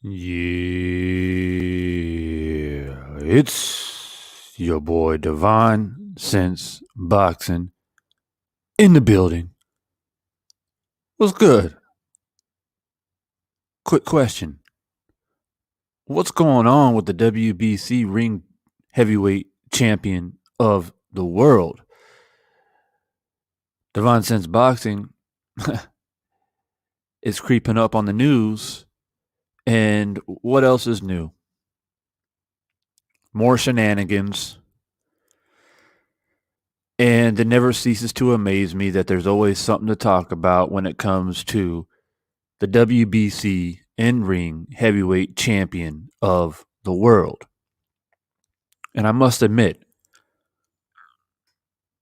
Yeah, it's your boy Divine Sense Boxing in the building. What's good? Quick question. What's going on with the WBC ring heavyweight champion of the world? Divine Sense Boxing is creeping up on the news. And what else is new? More shenanigans. And it never ceases to amaze me that there's always something to talk about when it comes to the WBC in-ring heavyweight champion of the world. And I must admit,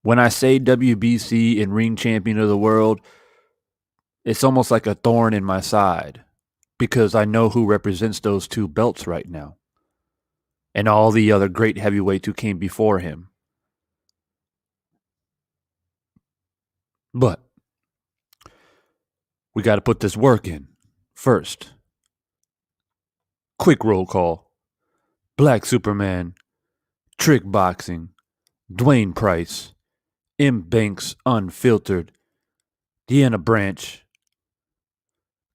when I say WBC in-ring champion of the world, it's almost like a thorn in my side because I know who represents those two belts right now and all the other great heavyweights who came before him. But we got to put this work in. First, quick roll call. Black Superman, Trick Boxing, Dwayne Price, M. Banks Unfiltered, Deanna Branch,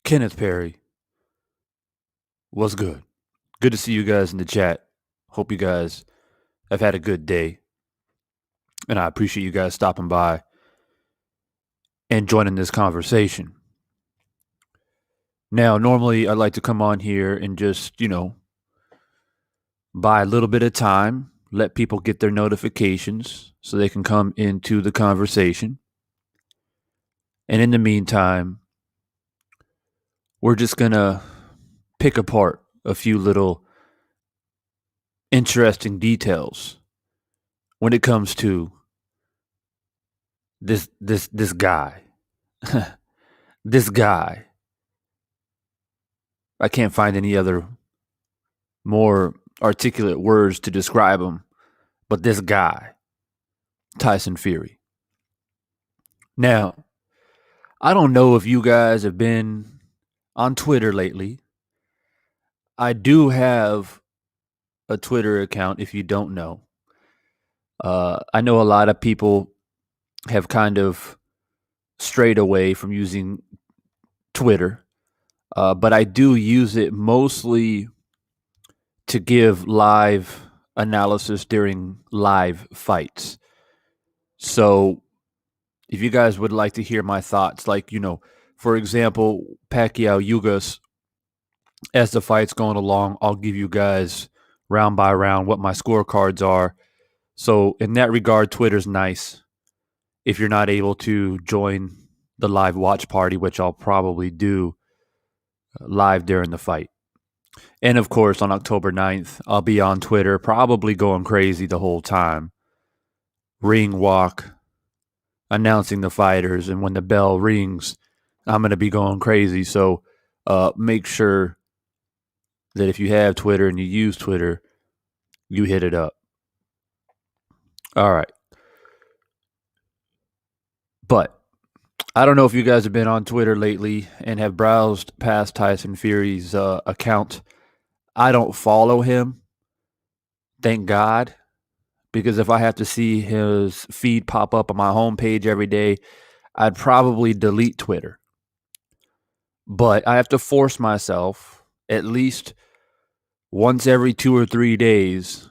Kenneth Perry. What's good? Good to see you guys in the chat. Hope you guys have had a good day. And I appreciate you guys stopping by and joining this conversation. Now, normally I'd like to come on here and just, buy a little bit of time, let people get their notifications so they can come into the conversation. And in the meantime, we're just going to pick apart a few little interesting details when it comes to this guy. This guy. I can't find any other more articulate words to describe him, but this guy, Tyson Fury. Now, I don't know if you guys have been on Twitter lately. I do have a Twitter account, if you don't know. I know a lot of people have kind of strayed away from using Twitter, but I do use it mostly to give live analysis during live fights. So if you guys would like to hear my thoughts, like, for example, Pacquiao Ugas, as the fight's going along, I'll give you guys round by round what my scorecards are. So in that regard, Twitter's nice. If you're not able to join the live watch party, which I'll probably do live during the fight. And of course, on October 9th, I'll be on Twitter, probably going crazy the whole time. Ring walk, announcing the fighters, and when the bell rings, I'm going to be going crazy. So make sure that if you have Twitter and you use Twitter, you hit it up. All right. But I don't know if you guys have been on Twitter lately and have browsed past Tyson Fury's account. I don't follow him, thank God, because if I have to see his feed pop up on my homepage every day, I'd probably delete Twitter. But I have to force myself at least once every 2 or 3 days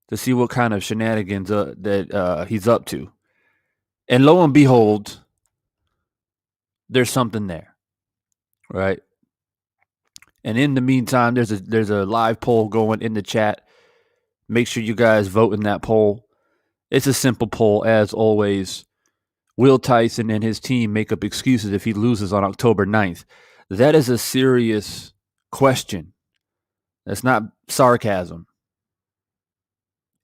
to see what kind of shenanigans that he's up to. And lo and behold, there's something there, right? And in the meantime, there's a live poll going in the chat. Make sure you guys vote in that poll. It's a simple poll, as always. Will Tyson and his team make up excuses if he loses on October 9th? That is a serious question. That's not sarcasm.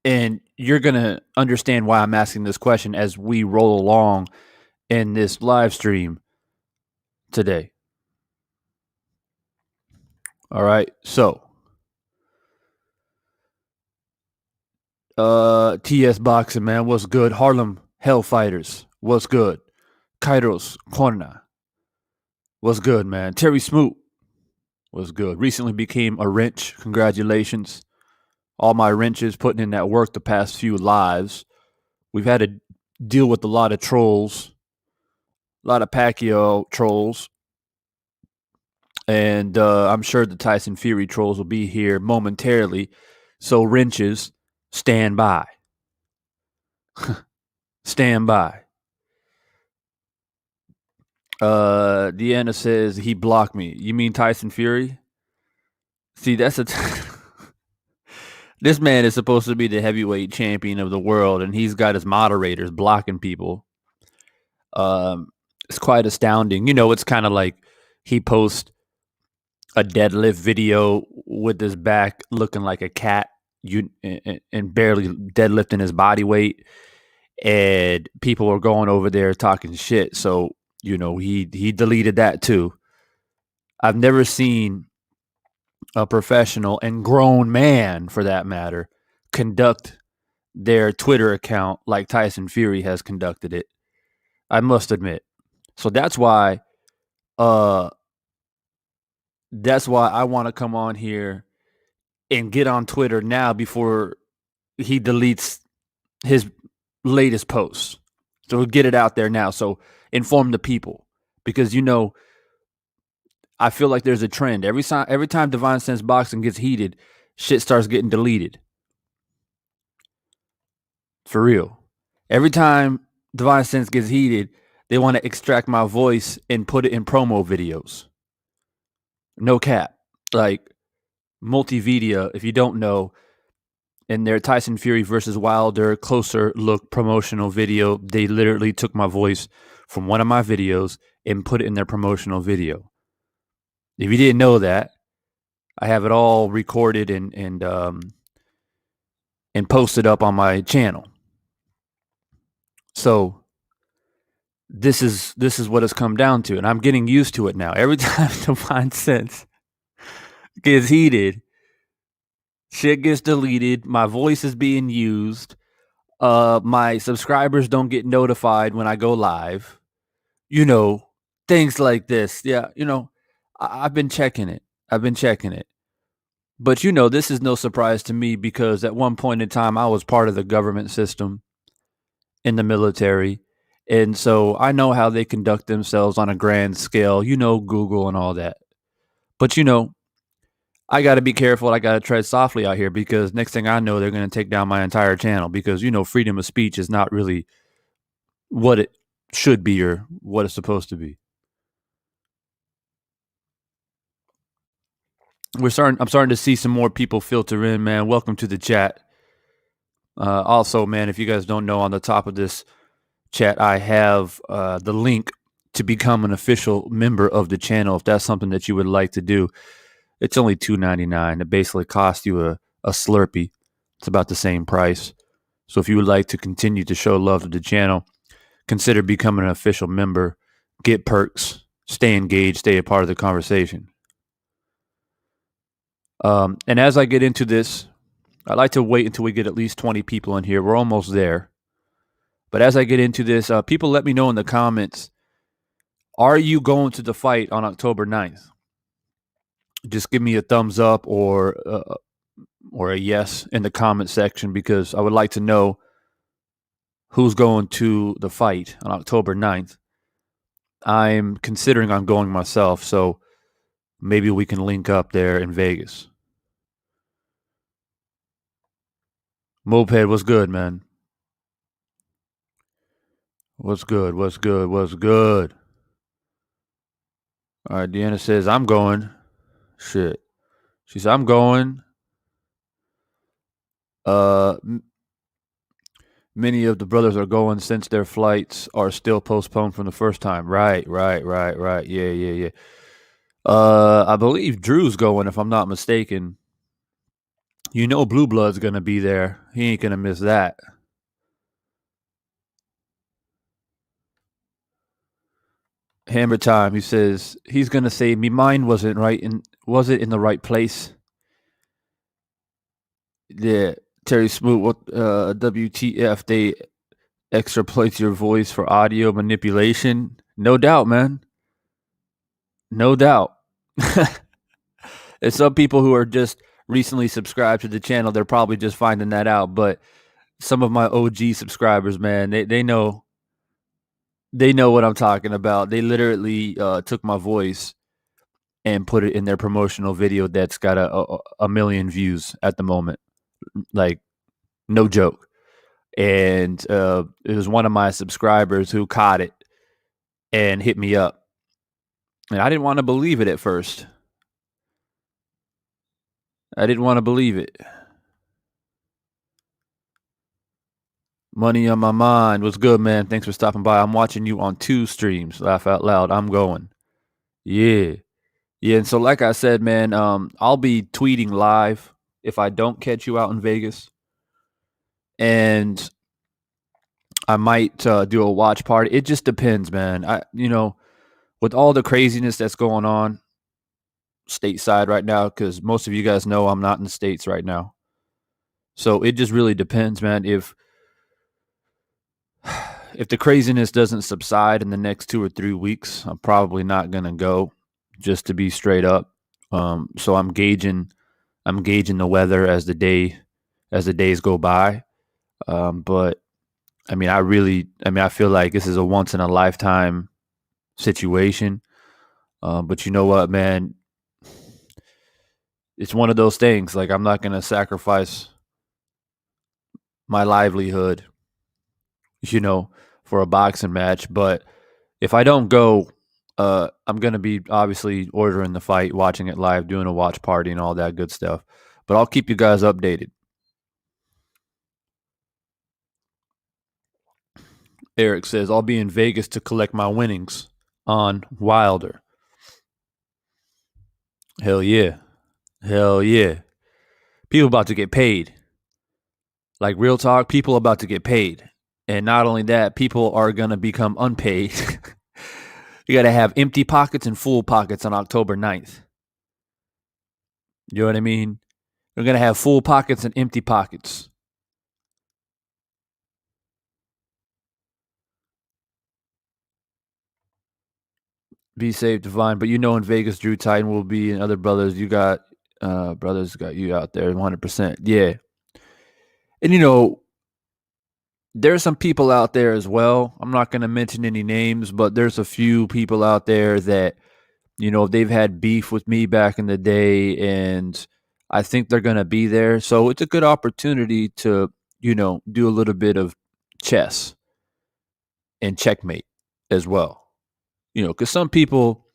And you're going to understand why I'm asking this question as we roll along in this live stream today. All right. So, TS Boxing, man, what's good? Harlem Hellfighters, what's good? Kairos Corner, what's good, man? Terry Smoot, Was good. Recently became a wrench. Congratulations. All my wrenches putting in that work the past few lives. We've had to deal with a lot of trolls, a lot of Pacquiao trolls, and I'm sure the Tyson Fury trolls will be here momentarily. So wrenches, stand by. Stand by. Deanna says he blocked me. You mean Tyson Fury? See, this man is supposed to be the heavyweight champion of the world, and he's got his moderators blocking people. It's quite astounding. It's kind of like he posts a deadlift video with his back looking like a cat, and barely deadlifting his body weight, and people are going over there talking shit. So he deleted that too. I've never seen a professional and grown man, for that matter, conduct their Twitter account like Tyson Fury has conducted it. I must admit. So uh that's why I want to come on here and get on Twitter now before he deletes his latest posts. So get it out there now. So inform the people, because I feel like there's a trend. Every time Divine Sense Boxing gets heated, shit starts getting deleted. For real. Every time Divine Sense gets heated, they want to extract my voice and put it in promo videos. No cap. Like Multimedia, if you don't know, in their Tyson Fury versus Wilder closer look promotional video, they literally took my voice from one of my videos and put it in their promotional video. If you didn't know that, I have it all recorded and posted up on my channel. So this is what it's come down to, and I'm getting used to it now. Every time Divine Sense gets heated, shit gets deleted, my voice is being used, my subscribers don't get notified when I go live, things like this. Yeah, I've been checking it. But this is no surprise to me, because at one point in time I was part of the government system in the military. And so I know how they conduct themselves on a grand scale, Google and all that. But I got to be careful. I got to tread softly out here, because next thing I know, they're going to take down my entire channel, because freedom of speech is not really what it should be or what it's supposed to be. I'm starting to see some more people filter in, man. Welcome to the chat. Also, man, if you guys don't know, on the top of this chat, I have the link to become an official member of the channel. If that's something that you would like to do, it's only $2.99. It basically costs you a Slurpee. It's about the same price. So if you would like to continue to show love to the channel, consider becoming an official member. Get perks, stay engaged, stay a part of the conversation. And as I get into this, I like to wait until we get at least 20 people in here. We're almost there. But as I get into this, people let me know in the comments, are you going to the fight on October 9th? Just give me a thumbs up or a yes in the comment section, because I would like to know who's going to the fight on October 9th. I'm considering on going myself, so maybe we can link up there in Vegas. Moped, what's good, man? What's good? All right, Deanna says, I'm going. Shit. She said, I'm going. Many of the brothers are going since their flights are still postponed from the first time. Right. Yeah. I believe Drew's going, if I'm not mistaken. Blue Blood's going to be there. He ain't going to miss that. Hammer Time, he says, he's going to say, me mind wasn't right, and was it in the right place? Yeah. Terry Smoot, what WTF, they extrapolate your voice for audio manipulation? No doubt, man. No doubt. And some people who are just recently subscribed to the channel, they're probably just finding that out. But some of my OG subscribers, man, they know what I'm talking about. They literally took my voice and put it in their promotional video that's got a million views at the moment. Like, no joke. And it was one of my subscribers who caught it and hit me up. And I didn't want to believe it at first. I didn't want to believe it. Money on my mind. What's good, man? Thanks for stopping by. I'm watching you on 2 streams. Laugh out loud. I'm going. Yeah. Yeah. And so, like I said, man, I'll be tweeting live if I don't catch you out in Vegas. And I might do a watch party. It just depends, man. With all the craziness that's going on stateside right now, because most of you guys know I'm not in the States right now. So it just really depends, man. If the craziness doesn't subside in the next 2 or 3 weeks, I'm probably not gonna go, just to be straight up. So I'm gauging the weather as the days go by. But I feel like this is a once in a lifetime situation. But you know what, man? It's one of those things. Like, I'm not gonna sacrifice my livelihood, for a boxing match. But if I don't go, I'm gonna be obviously ordering the fight, watching it live, doing a watch party, and all that good stuff. But I'll keep you guys updated. Eric says I'll be in Vegas to collect my winnings on Wilder. Hell yeah, hell yeah. People about to get paid. Like, real talk, people about to get paid. And not only that, people are gonna become unpaid. You got to have empty pockets and full pockets on October 9th. You know what I mean? We're going to have full pockets and empty pockets. Be safe, Divine. But in Vegas, Drew Titan will be, and other brothers. You got brothers got you out there 100%. Yeah. And there's some people out there as well. I'm not going to mention any names, but there's a few people out there that, they've had beef with me back in the day, and I think they're going to be there. So it's a good opportunity to, do a little bit of chess and checkmate as well. Because some people,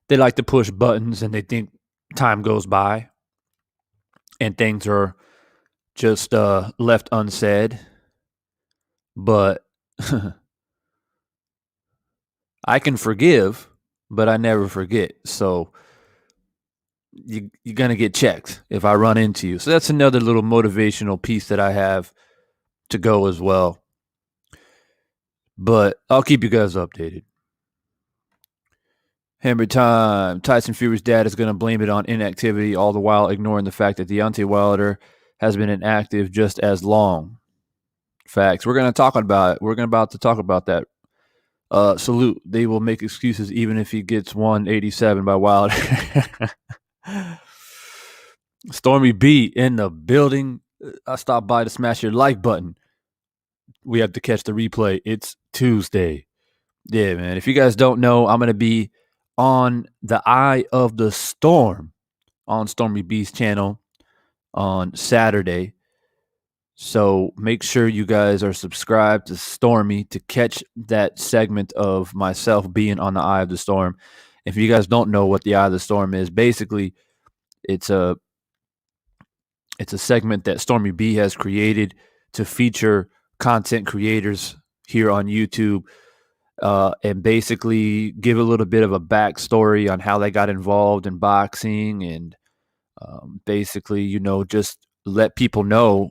they like to push buttons and they think time goes by and things are just left unsaid. But I can forgive, but I never forget. So you're going to get checked if I run into you. So that's another little motivational piece that I have to go as well. But I'll keep you guys updated. Hammer time. Tyson Fury's dad is going to blame it on inactivity, all the while ignoring the fact that Deontay Wilder has been inactive just as long. Facts. We're going to talk about it. We're about to talk about that. Salute. They will make excuses even if he gets 187 by Wilder. Stormy B in the building. I stopped by to smash your like button. We have to catch the replay. It's Tuesday. Yeah, man. If you guys don't know, I'm going to be on the Eye of the Storm on Stormy B's channel on Saturday. So make sure you guys are subscribed to Stormy to catch that segment of myself being on the Eye of the Storm. If you guys don't know what the Eye of the Storm is, basically it's a segment that Stormy B has created to feature content creators here on YouTube, and basically give a little bit of a backstory on how they got involved in boxing, and basically, just let people know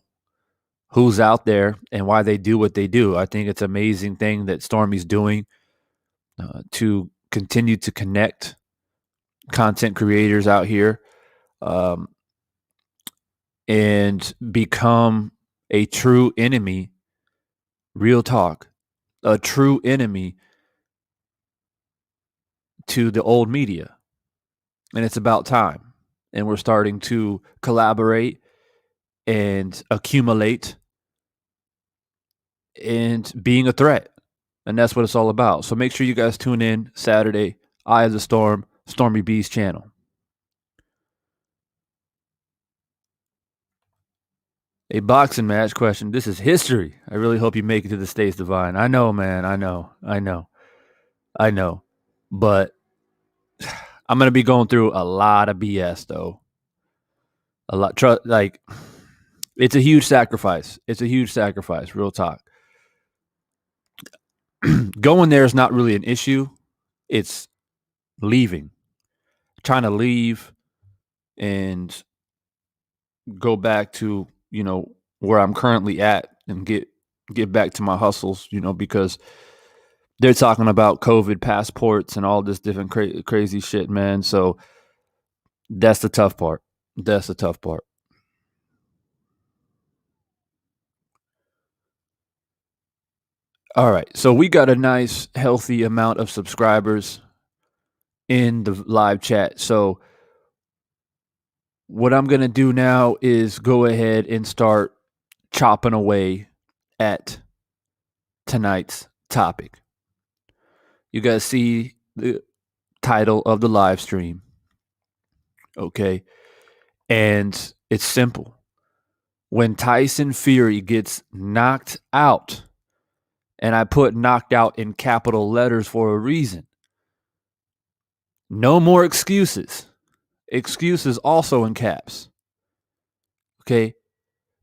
who's out there and why they do what they do. I think it's an amazing thing that Stormy's doing to continue to connect content creators out here, and become a true enemy. Real talk, a true enemy to the old media. And it's about time. and we're starting to collaborate and accumulate and being a threat. And that's what it's all about. So make sure you guys tune in Saturday, Eye of the Storm, Stormy B's channel. A boxing match question. This is history. I really hope you make it to the States Divine. I know, man. I know. But I'm going to be going through a lot of BS, though. A lot. Like, it's a huge sacrifice. It's a huge sacrifice, real talk. Going there is not really an issue. It's leaving. Trying to leave and go back to, where I'm currently at and get back to my hustles, because they're talking about COVID passports and all this different crazy shit, man. So that's the tough part. That's the tough part. All right. So we got a nice, healthy amount of subscribers in the live chat. So what I'm going to do now is go ahead and start chopping away at tonight's topic. You guys see the title of the live stream. Okay. And it's simple. When Tyson Fury gets knocked out, and I put knocked out in capital letters for a reason. No more excuses. Excuses also in caps. Okay?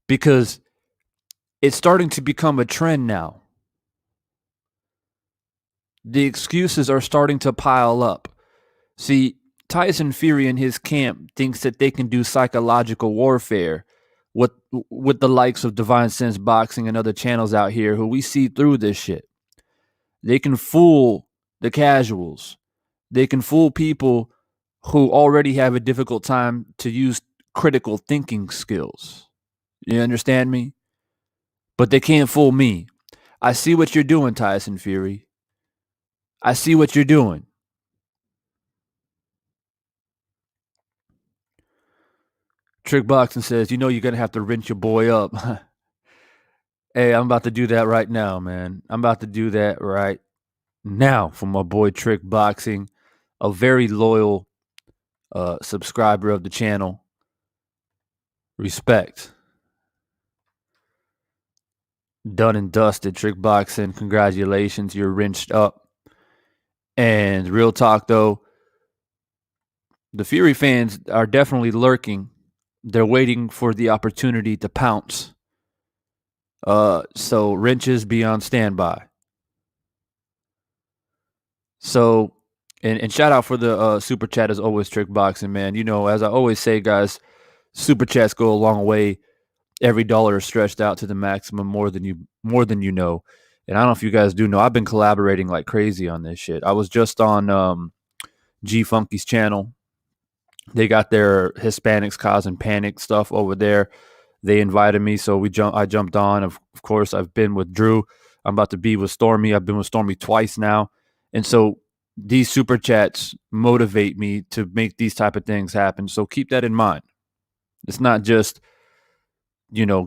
Because it's starting to become a trend now. The excuses are starting to pile up. See, Tyson Fury and his camp thinks that they can do psychological warfare with the likes of Divine Sense Boxing and other channels out here who we see through this shit. They can fool the casuals. They can fool people who already have a difficult time to use critical thinking skills. You understand me? But they can't fool me. I see what you're doing, Tyson Fury. I see what you're doing. Trick Boxing says, you're going to have to rinse your boy up. Hey, I'm about to do that right now, man. I'm about to do that right now for my boy Trick Boxing, a very loyal subscriber of the channel. Respect. Done and dusted, Trick Boxing. Congratulations, you're rinsed up. And real talk, though, the Fury fans are definitely lurking. They're waiting for the opportunity to pounce. So wrenches be on standby. So, and shout out for the super chat as always, Trick Boxing, man. As I always say, guys, super chats go a long way. Every dollar is stretched out to the maximum, more than you know. And I don't know if you guys do know, I've been collaborating like crazy on this shit. I was just on G Funky's channel. They got their Hispanics causing panic stuff over there. They invited me, so I jumped on. Of course, I've been with Drew. I'm about to be with Stormy. I've been with Stormy twice now. And so these super chats motivate me to make these type of things happen. So keep that in mind. It's not just,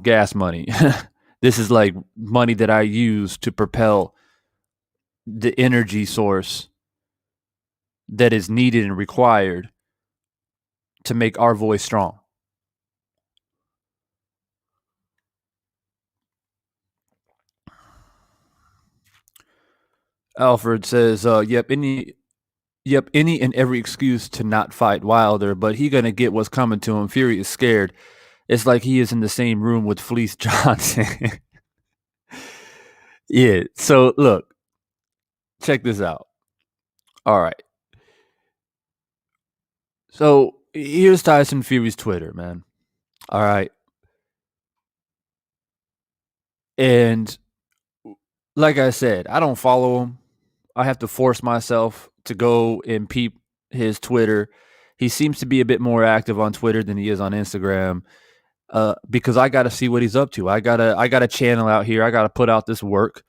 gas money. This is like money that I use to propel the energy source that is needed and required to make our voice strong. Alfred says, any and every excuse to not fight Wilder, but he gonna get what's coming to him. Fury is scared. It's like he is in the same room with Fleece Johnson. Yeah. So look, check this out. All right. So here's Tyson Fury's Twitter, man. All right. And like I said, I don't follow him. I have to force myself to go and peep his Twitter. He seems to be a bit more active on Twitter than he is on Instagram. Because I got to see what he's up to. I got a channel out here. I got to put out this work.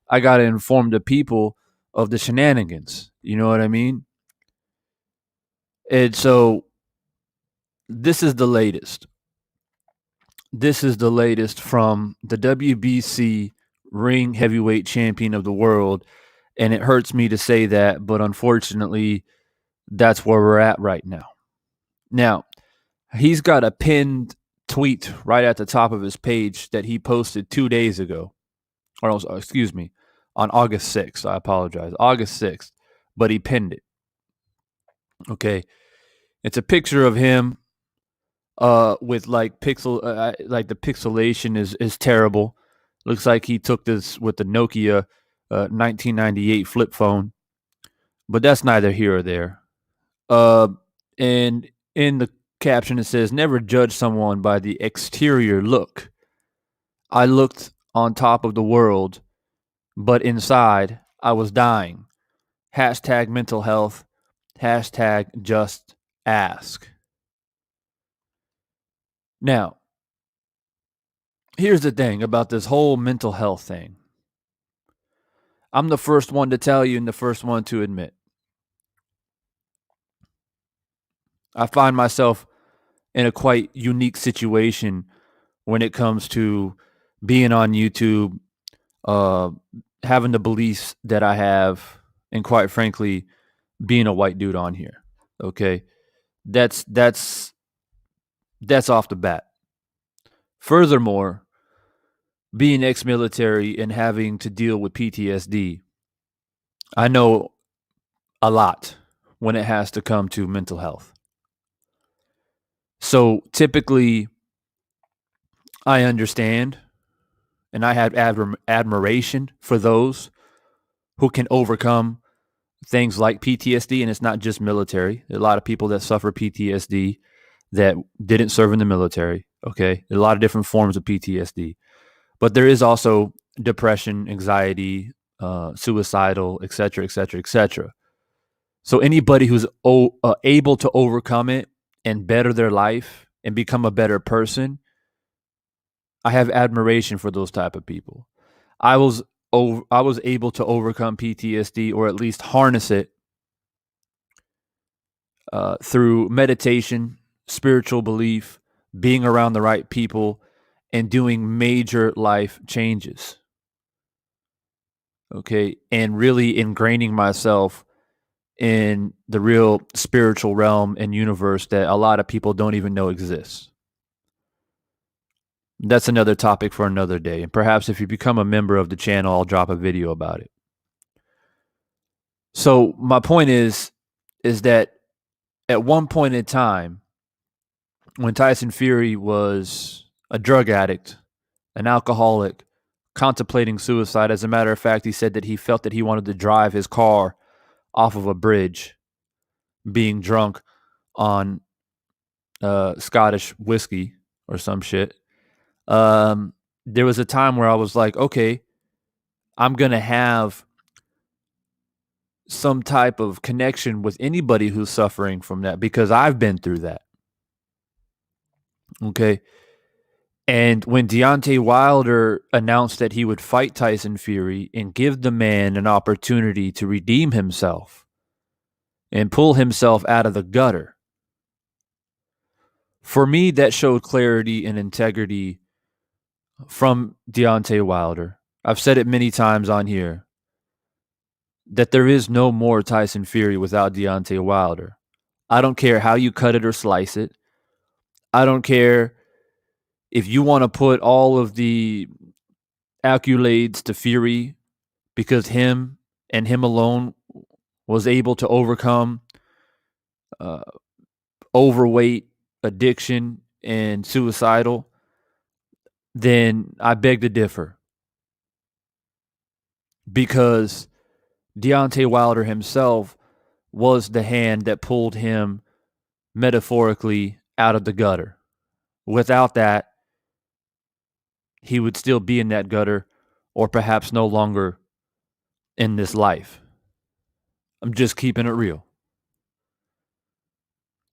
I got to inform the people of the shenanigans. You know what I mean? And so This is the latest. This is the latest from the WBC ring heavyweight champion of the world. And it hurts me to say that, but unfortunately, that's where we're at right now. Now, he's got a pinned tweet right at the top of his page that he posted 2 days ago. Or, excuse me, on August 6th. I apologize. August 6th. But he pinned it. Okay. It's a picture of him with like like the pixelation is terrible. Looks like he took this with the Nokia 1998 flip phone, but that's neither here or there. And in the caption it says, "Never judge someone by the exterior look. I looked on top of the world, but inside I was dying. Hashtag mental health. Hashtag just ask." Now, here's the thing about this whole mental health thing. I'm the first one to tell you and the first one to admit. I find myself in a quite unique situation when it comes to being on YouTube, uh, having the beliefs that I have, and quite frankly, being a white dude on here. Okay, that's off the bat. Furthermore, being ex-military and having to deal with PTSD, I know a lot when it has to come to mental health. So typically, I understand and I have admiration for those who can overcome things like PTSD. And it's not just military. There are a lot of people that suffer PTSD that didn't serve in the military. Okay. There are a lot of different forms of PTSD. But there is also depression, anxiety, suicidal, et cetera, et cetera, et cetera. So anybody who's able to overcome it and better their life and become a better person, I have admiration for those type of people. I was able to overcome PTSD, or at least harness it, through meditation, spiritual belief, being around the right people, and doing major life changes. Okay, and really ingraining myself in the real spiritual realm and universe that a lot of people don't even know exists. That's another topic for another day. And perhaps if you become a member of the channel, I'll drop a video about it. So my point is that at one point in time, when Tyson Fury was a drug addict, an alcoholic, contemplating suicide, as a matter of fact, he said that he felt that he wanted to drive his car off of a bridge, being drunk on Scottish whiskey or some shit. There was a time where I was like, okay, I'm going to have some type of connection with anybody who's suffering from that because I've been through that. Okay. And when Deontay Wilder announced that he would fight Tyson Fury and give the man an opportunity to redeem himself and pull himself out of the gutter, for me, that showed clarity and integrity from Deontay Wilder. I've said it many times on here that there is no more Tyson Fury without Deontay Wilder. I don't care how you cut it or slice it. I don't care if you want to put all of the accolades to Fury because him and him alone was able to overcome uh, overweight, addiction, and suicidal, then I beg to differ. Because Deontay Wilder himself was the hand that pulled him metaphorically out of the gutter. Without that, he would still be in that gutter or perhaps no longer in this life. I'm just keeping it real.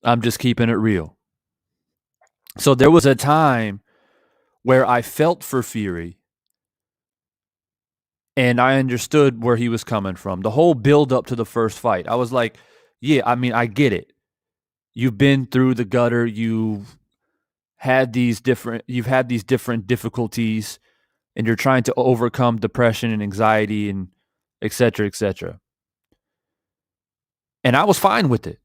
I'm just keeping it real. So there was a time where I felt for Fury and I understood where he was coming from. The whole build up to the first fight, I was like, yeah, I mean, I get it. You've been through the gutter. You've had these different difficulties, and you're trying to overcome depression and anxiety and et cetera, et cetera. And I was fine with it.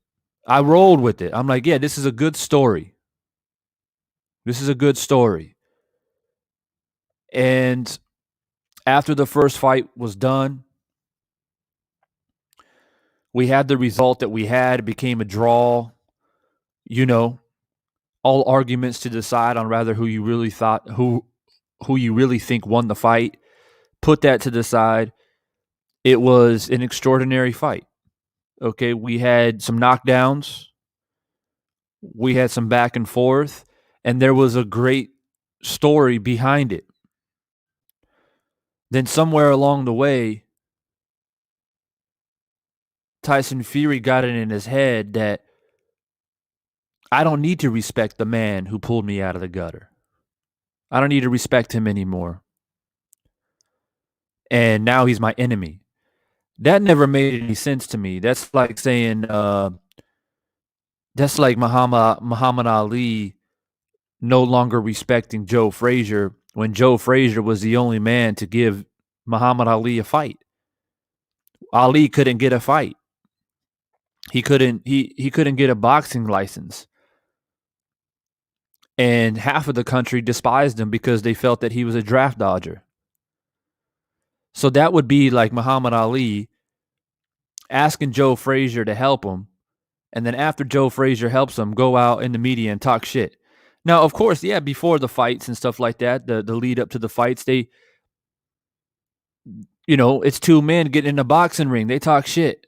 I rolled with it. I'm like, yeah, this is a good story. This is a good story. And after the first fight was done, we had the result that we had. It became a draw. You know, all arguments to decide on rather who you really think won the fight. Put that to the side. It was an extraordinary fight. Okay, we had some knockdowns. We had some back and forth, and there was a great story behind it. Then somewhere along the way, Tyson Fury got it in his head that I don't need to respect the man who pulled me out of the gutter. I don't need to respect him anymore. And now he's my enemy. That never made any sense to me. That's like saying, that's like Muhammad Ali no longer respecting Joe Frazier when Joe Frazier was the only man to give Muhammad Ali a fight. Ali couldn't get a fight. He couldn't get a boxing license. And half of the country despised him because they felt that he was a draft dodger. So that would be like Muhammad Ali asking Joe Frazier to help him, and then after Joe Frazier helps him, go out in the media and talk shit. Now, of course, yeah, before the fights and stuff like that, the lead up to the fights, it's two men getting in a boxing ring. They talk shit.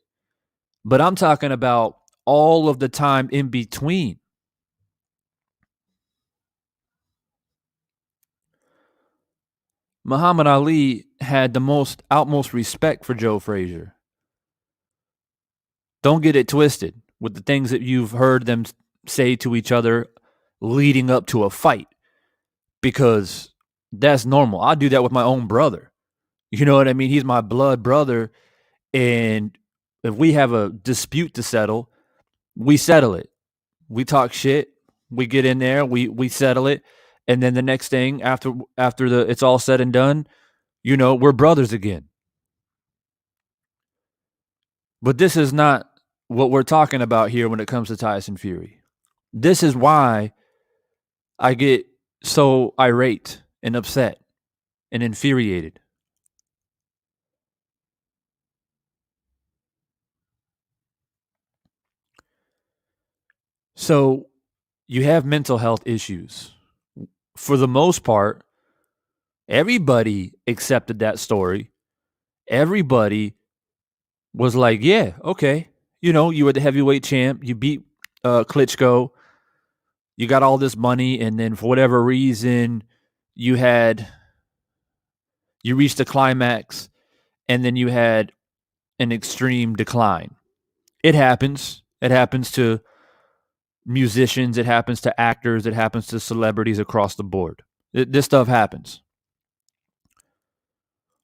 But I'm talking about all of the time in between. Muhammad Ali had the utmost respect for Joe Frazier. Don't get it twisted with the things that you've heard them say to each other leading up to a fight, because that's normal. I do that with my own brother. You know what I mean? He's my blood brother. And if we have a dispute to settle, we settle it. We talk shit. We get in there. We settle it. And then the next thing after it's all said and done, we're brothers again. But this is not what we're talking about here when it comes to Tyson Fury. This is why I get so irate and upset and infuriated. So you have mental health issues. For the most part, everybody accepted that story. Everybody was like, yeah, okay. You were the heavyweight champ. You beat Klitschko. You got all this money. And then for whatever reason, you reached the climax, and then you had an extreme decline. It happens. It happens to musicians. It happens to actors. It happens to celebrities across the board. This stuff happens.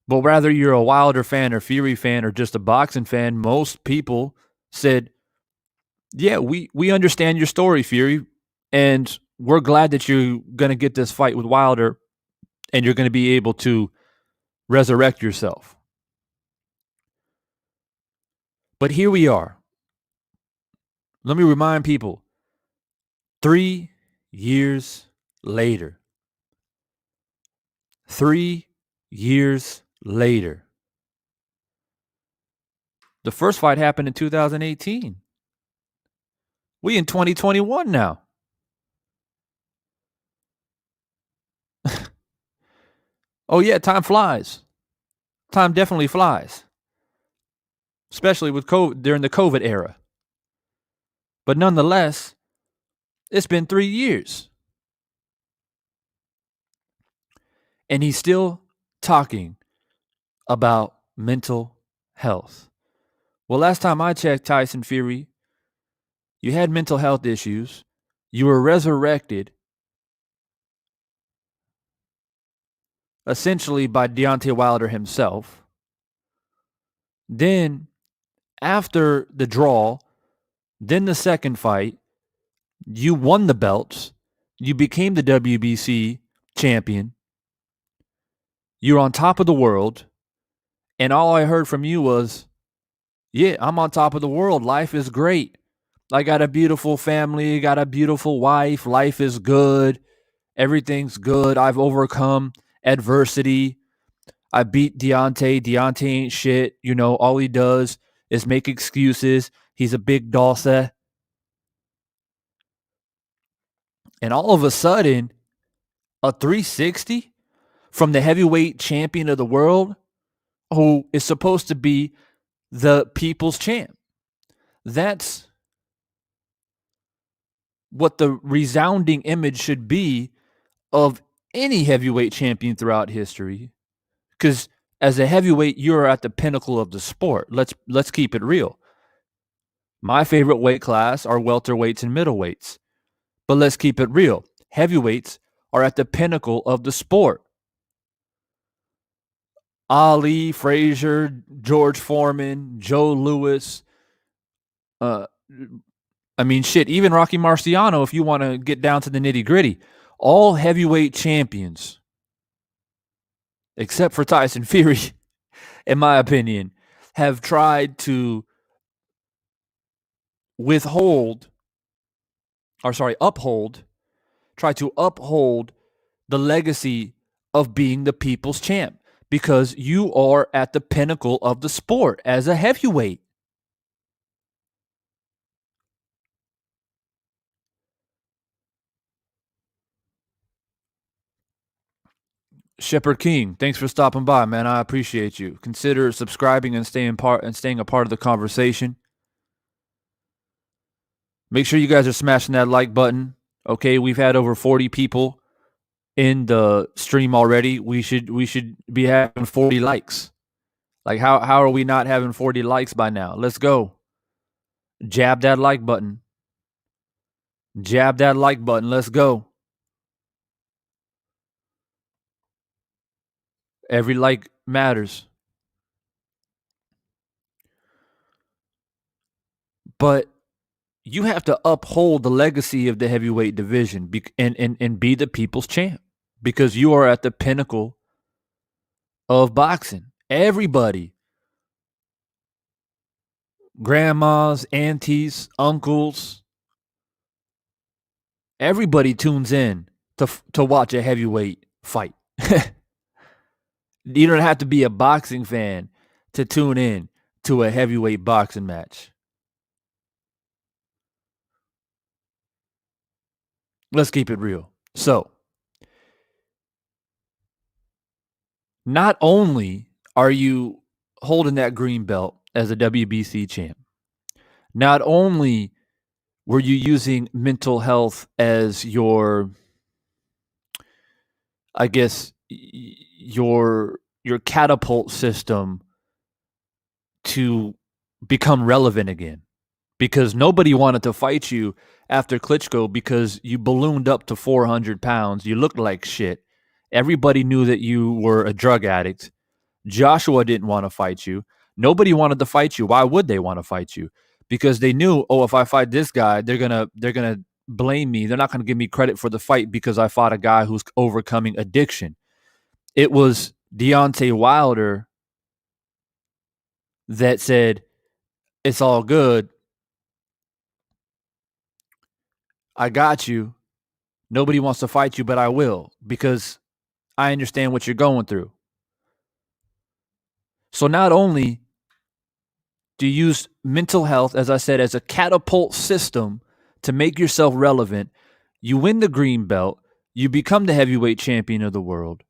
But whether you're a Wilder fan or Fury fan or just a boxing fan, most people said, yeah, we understand your story, Fury, and we're glad that you're going to get this fight with Wilder and you're going to be able to resurrect yourself. But here we are. Let me remind people, 3 years later. 3 years later. The first fight happened in 2018. We in 2021 now. Oh yeah, time flies. Time definitely flies. Especially with COVID, during the COVID era. But nonetheless, it's been 3 years. And he's still talking about mental health. Well, last time I checked, Tyson Fury, you had mental health issues. You were resurrected essentially by Deontay Wilder himself. Then, after the draw, then the second fight, You won the belts. You became the WBC champion. You're on top of the world. And all I heard from you was, yeah, I'm on top of the world. Life is great. I got a beautiful family, got a beautiful wife. Life is good. Everything's good. I've overcome adversity. I beat Deontay. Deontay ain't shit. You know, all he does is make excuses. He's a big dossa. And all of a sudden, a 360 from the heavyweight champion of the world, who is supposed to be the people's champ. That's what the resounding image should be of any heavyweight champion throughout history. Because as a heavyweight, you're at the pinnacle of the sport. Let's keep it real. My favorite weight class are welterweights and middleweights. But let's keep it real. Heavyweights are at the pinnacle of the sport. Ali, Frazier, George Foreman, Joe Louis. Uh, I mean, shit, even Rocky Marciano, if you want to get down to the nitty gritty. All heavyweight champions, except for Tyson Fury, in my opinion, have tried to try to uphold the legacy of being the people's champ because you are at the pinnacle of the sport as a heavyweight. Shepherd King, thanks for stopping by, man. I appreciate you. Consider subscribing and staying a part of the conversation. Make sure you guys are smashing that like button. Okay, we've had over 40 people in the stream already. We should be having 40 likes. Like how are we not having 40 likes by now? Let's go. Jab that like button. Jab that like button. Let's go. Every like matters. But you have to uphold the legacy of the heavyweight division and be the people's champ because you are at the pinnacle of boxing. Everybody, grandmas, aunties, uncles, everybody tunes in to watch a heavyweight fight. You don't have to be a boxing fan to tune in to a heavyweight boxing match. Let's keep it real. So, not only are you holding that green belt as a WBC champ, not only were you using mental health as your, I guess, your catapult system to become relevant again, because nobody wanted to fight you after Klitschko because you ballooned up to 400 pounds. You looked like shit. Everybody knew that you were a drug addict. Joshua didn't want to fight you. Nobody wanted to fight you. Why would they want to fight you? Because they knew, oh, if I fight this guy, they're gonna blame me. They're not gonna give me credit for the fight because I fought a guy who's overcoming addiction. It was Deontay Wilder that said, "It's all good. I got you. Nobody wants to fight you, but I will because I understand what you're going through." So not only do you use mental health, as I said, as a catapult system to make yourself relevant, you win the green belt, you become the heavyweight champion of the world,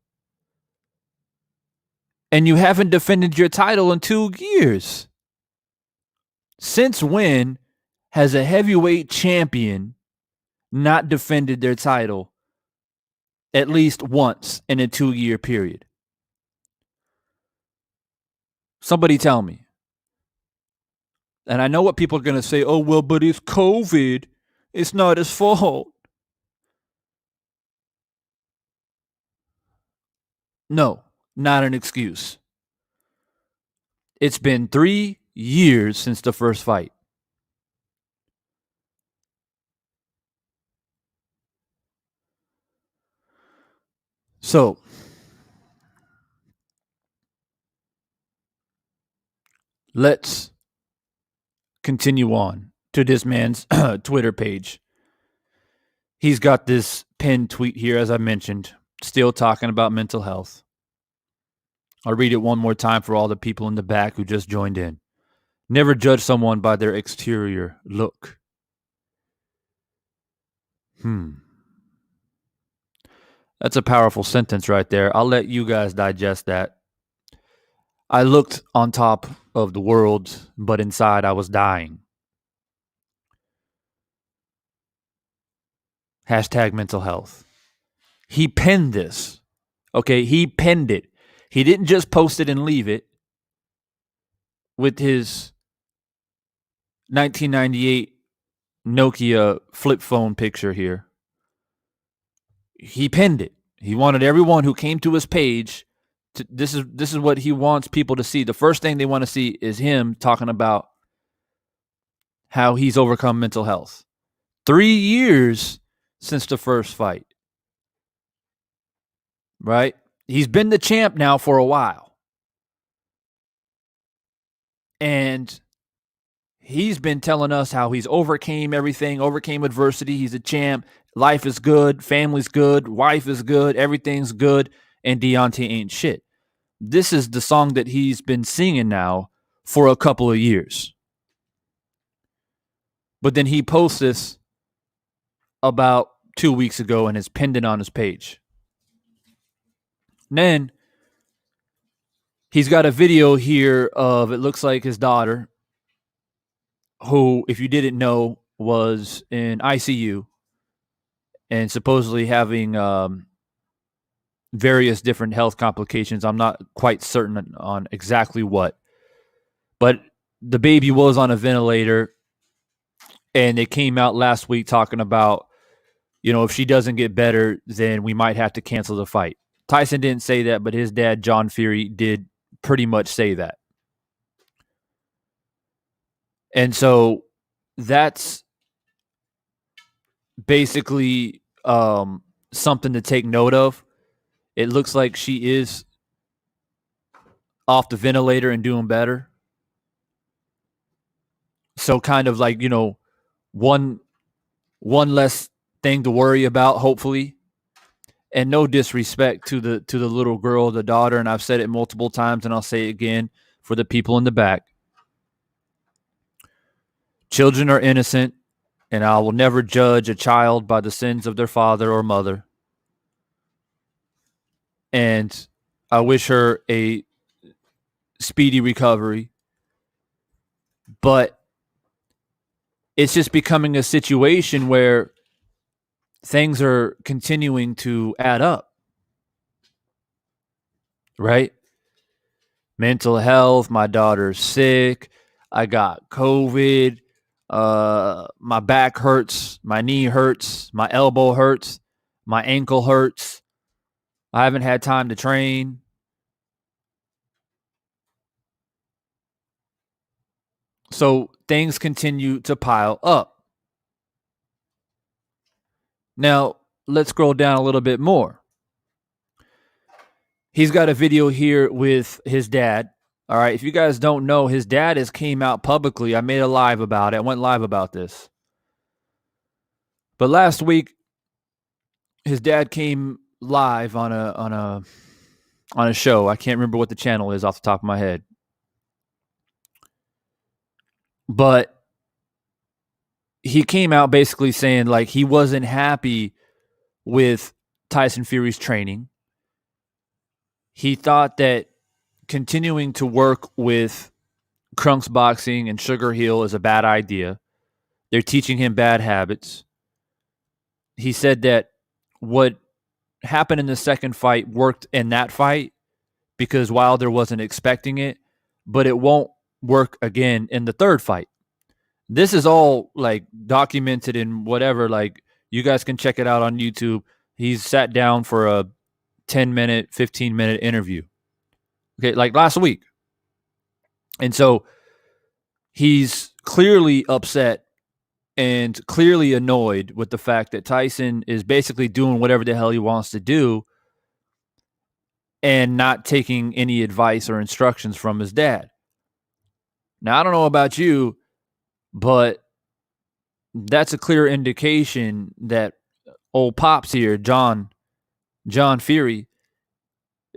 and you haven't defended your title in 2 years. Since when has a heavyweight champion not defended their title at least once in a 2 year period? Somebody tell me. And I know what people are going to say. Oh, well, but it's COVID. It's not his fault. No, not an excuse. It's been 3 years since the first fight. So let's continue on to this man's Twitter page. He's got this pinned tweet here, as I mentioned, still talking about mental health. I'll read it one more time for all the people in the back who just joined in. Never judge someone by their exterior look. That's a powerful sentence right there. I'll let you guys digest that. I looked on top of the world, but inside I was dying. Hashtag mental health. He penned this. Okay, he penned it. He didn't just post it and leave it with his 1998 Nokia flip phone picture here. He penned it. He wanted everyone who came to his page to, this is what he wants people to see. The first thing they want to see is him talking about how he's overcome mental health. 3 years since the first fight. Right? He's been the champ now for a while. And he's been telling us how he's overcame everything, overcame adversity. He's a champ. Life is good. Family's good. Wife is good. Everything's good. And Deontay ain't shit. This is the song that he's been singing now for a couple of years. But then he posts this about 2 weeks ago and is pinned it on his page. And then he's got a video here of, it looks like his daughter, who, if you didn't know, was in ICU and supposedly having various different health complications. I'm not quite certain on exactly what. But the baby was on a ventilator, and it came out last week talking about, if she doesn't get better, then we might have to cancel the fight. Tyson didn't say that, but his dad, John Fury, did pretty much say that. And so that's basically something to take note of. It looks like she is off the ventilator and doing better. So kind of like, one less thing to worry about, hopefully. And no disrespect to the little girl, the daughter, and I've said it multiple times and I'll say it again for the people in the back. Children are innocent, and I will never judge a child by the sins of their father or mother. And I wish her a speedy recovery. But it's just becoming a situation where things are continuing to add up. Right? Mental health, my daughter's sick, I got COVID, my back hurts, my knee hurts, my elbow hurts, my ankle hurts, I haven't had time to train. So things continue to pile up. Now, let's scroll down a little bit more. He's got a video here with his dad. All right, if you guys don't know, his dad has came out publicly. I made a live about it. I went live about this. But last week, his dad came live on a show. I can't remember what the channel is off the top of my head. But he came out basically saying like he wasn't happy with Tyson Fury's training. He thought that continuing to work with Crunks Boxing and Sugar Hill is a bad idea. They're teaching him bad habits. He said that what happened in the second fight worked in that fight because Wilder wasn't expecting it, but it won't work again in the third fight. This is all like documented in whatever, like you guys can check it out on YouTube. He's sat down for a 10-minute, 15-minute interview. Okay, like last week. And so he's clearly upset and clearly annoyed with the fact that Tyson is basically doing whatever the hell he wants to do and not taking any advice or instructions from his dad. Now, I don't know about you, but that's a clear indication that old Pops here, John Fury,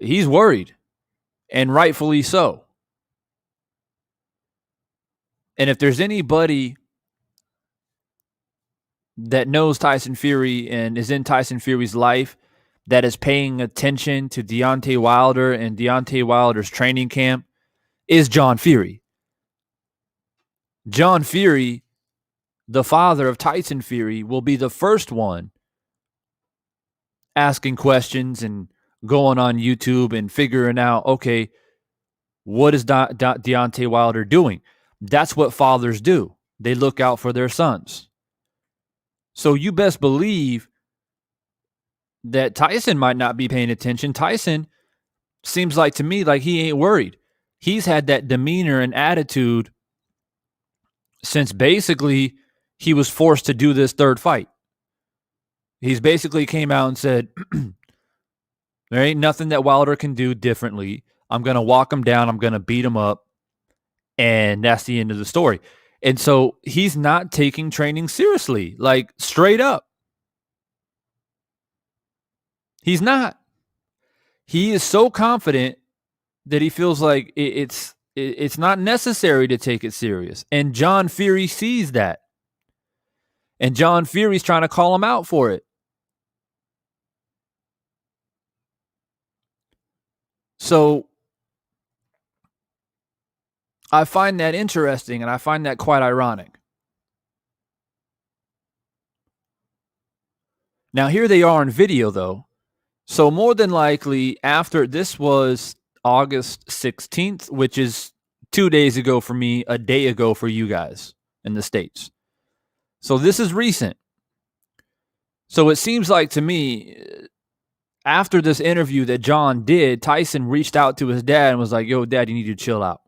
he's worried, and rightfully so. And if there's anybody that knows Tyson Fury and is in Tyson Fury's life that is paying attention to Deontay Wilder and Deontay Wilder's training camp, is John Fury. John Fury, the father of Tyson Fury, will be the first one asking questions and going on YouTube and figuring out, okay, what is Deontay Wilder doing? That's what fathers do. They look out for their sons. So you best believe that Tyson might not be paying attention. Tyson seems like to me like he ain't worried. He's had that demeanor and attitude since basically he was forced to do this third fight. He's basically came out and said, there ain't nothing that Wilder can do differently. I'm going to walk him down. I'm going to beat him up. And that's the end of the story. And so he's not taking training seriously, like straight up. He's not. He is so confident that he feels like it's not necessary to take it serious. And John Fury sees that. And John Fury's trying to call him out for it. So I find that interesting, and I find that quite ironic. Now, here they are in video, though. So more than likely, after this was August 16th, which is 2 days ago for me, a day ago for you guys in the States. So this is recent. So it seems like to me, after this interview that John did, Tyson reached out to his dad and was like, yo, Dad, you need to chill out.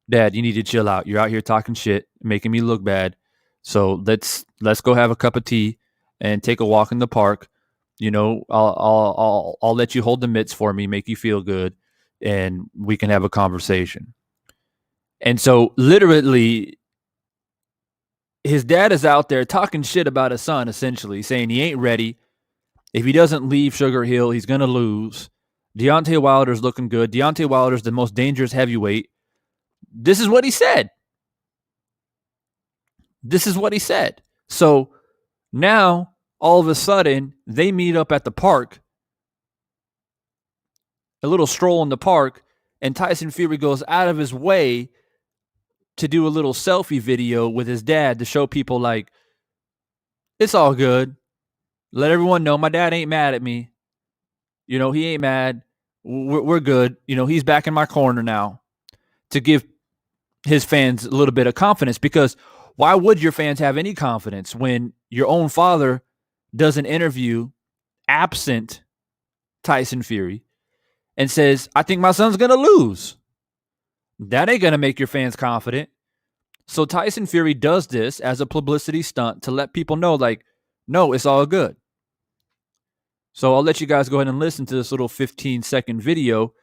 Dad, you need to chill out. You're out here talking shit, making me look bad. So let's go have a cup of tea and take a walk in the park. You know, I'll let you hold the mitts for me, make you feel good, and we can have a conversation. And so literally his dad is out there talking shit about his son, essentially saying he ain't ready. If he doesn't leave Sugar Hill, he's going to lose. Deontay Wilder's looking good. Deontay Wilder's the most dangerous heavyweight. This is what he said. This is what he said. So now, all of a sudden, they meet up at the park, a little stroll in the park, and Tyson Fury goes out of his way to do a little selfie video with his dad to show people, like, it's all good. Let everyone know my dad ain't mad at me. You know, he ain't mad. We're good. You know, he's back in my corner now, to give his fans a little bit of confidence, because why would your fans have any confidence when your own father does an interview absent Tyson Fury and says, I think my son's going to lose? That ain't going to make your fans confident. So Tyson Fury does this as a publicity stunt to let people know, like, no, it's all good. So I'll let you guys go ahead and listen to this little 15-second video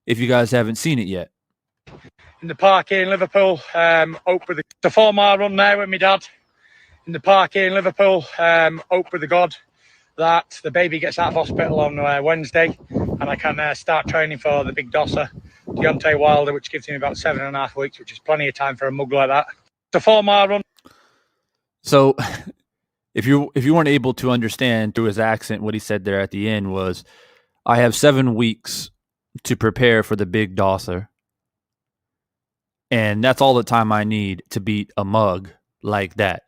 if you guys haven't seen it yet. In the park here in Liverpool, hope with the 4-mile run there with my dad. In the park here in Liverpool, hope with the God that the baby gets out of hospital on Wednesday and I can start training for the big dosser, Deontay Wilder, which gives him about 7.5 weeks, which is plenty of time for a mug like that. The 4-mile run. So if you weren't able to understand through his accent, what he said there at the end was, I have 7 weeks to prepare for the big dosser. And that's all the time I need to beat a mug like that.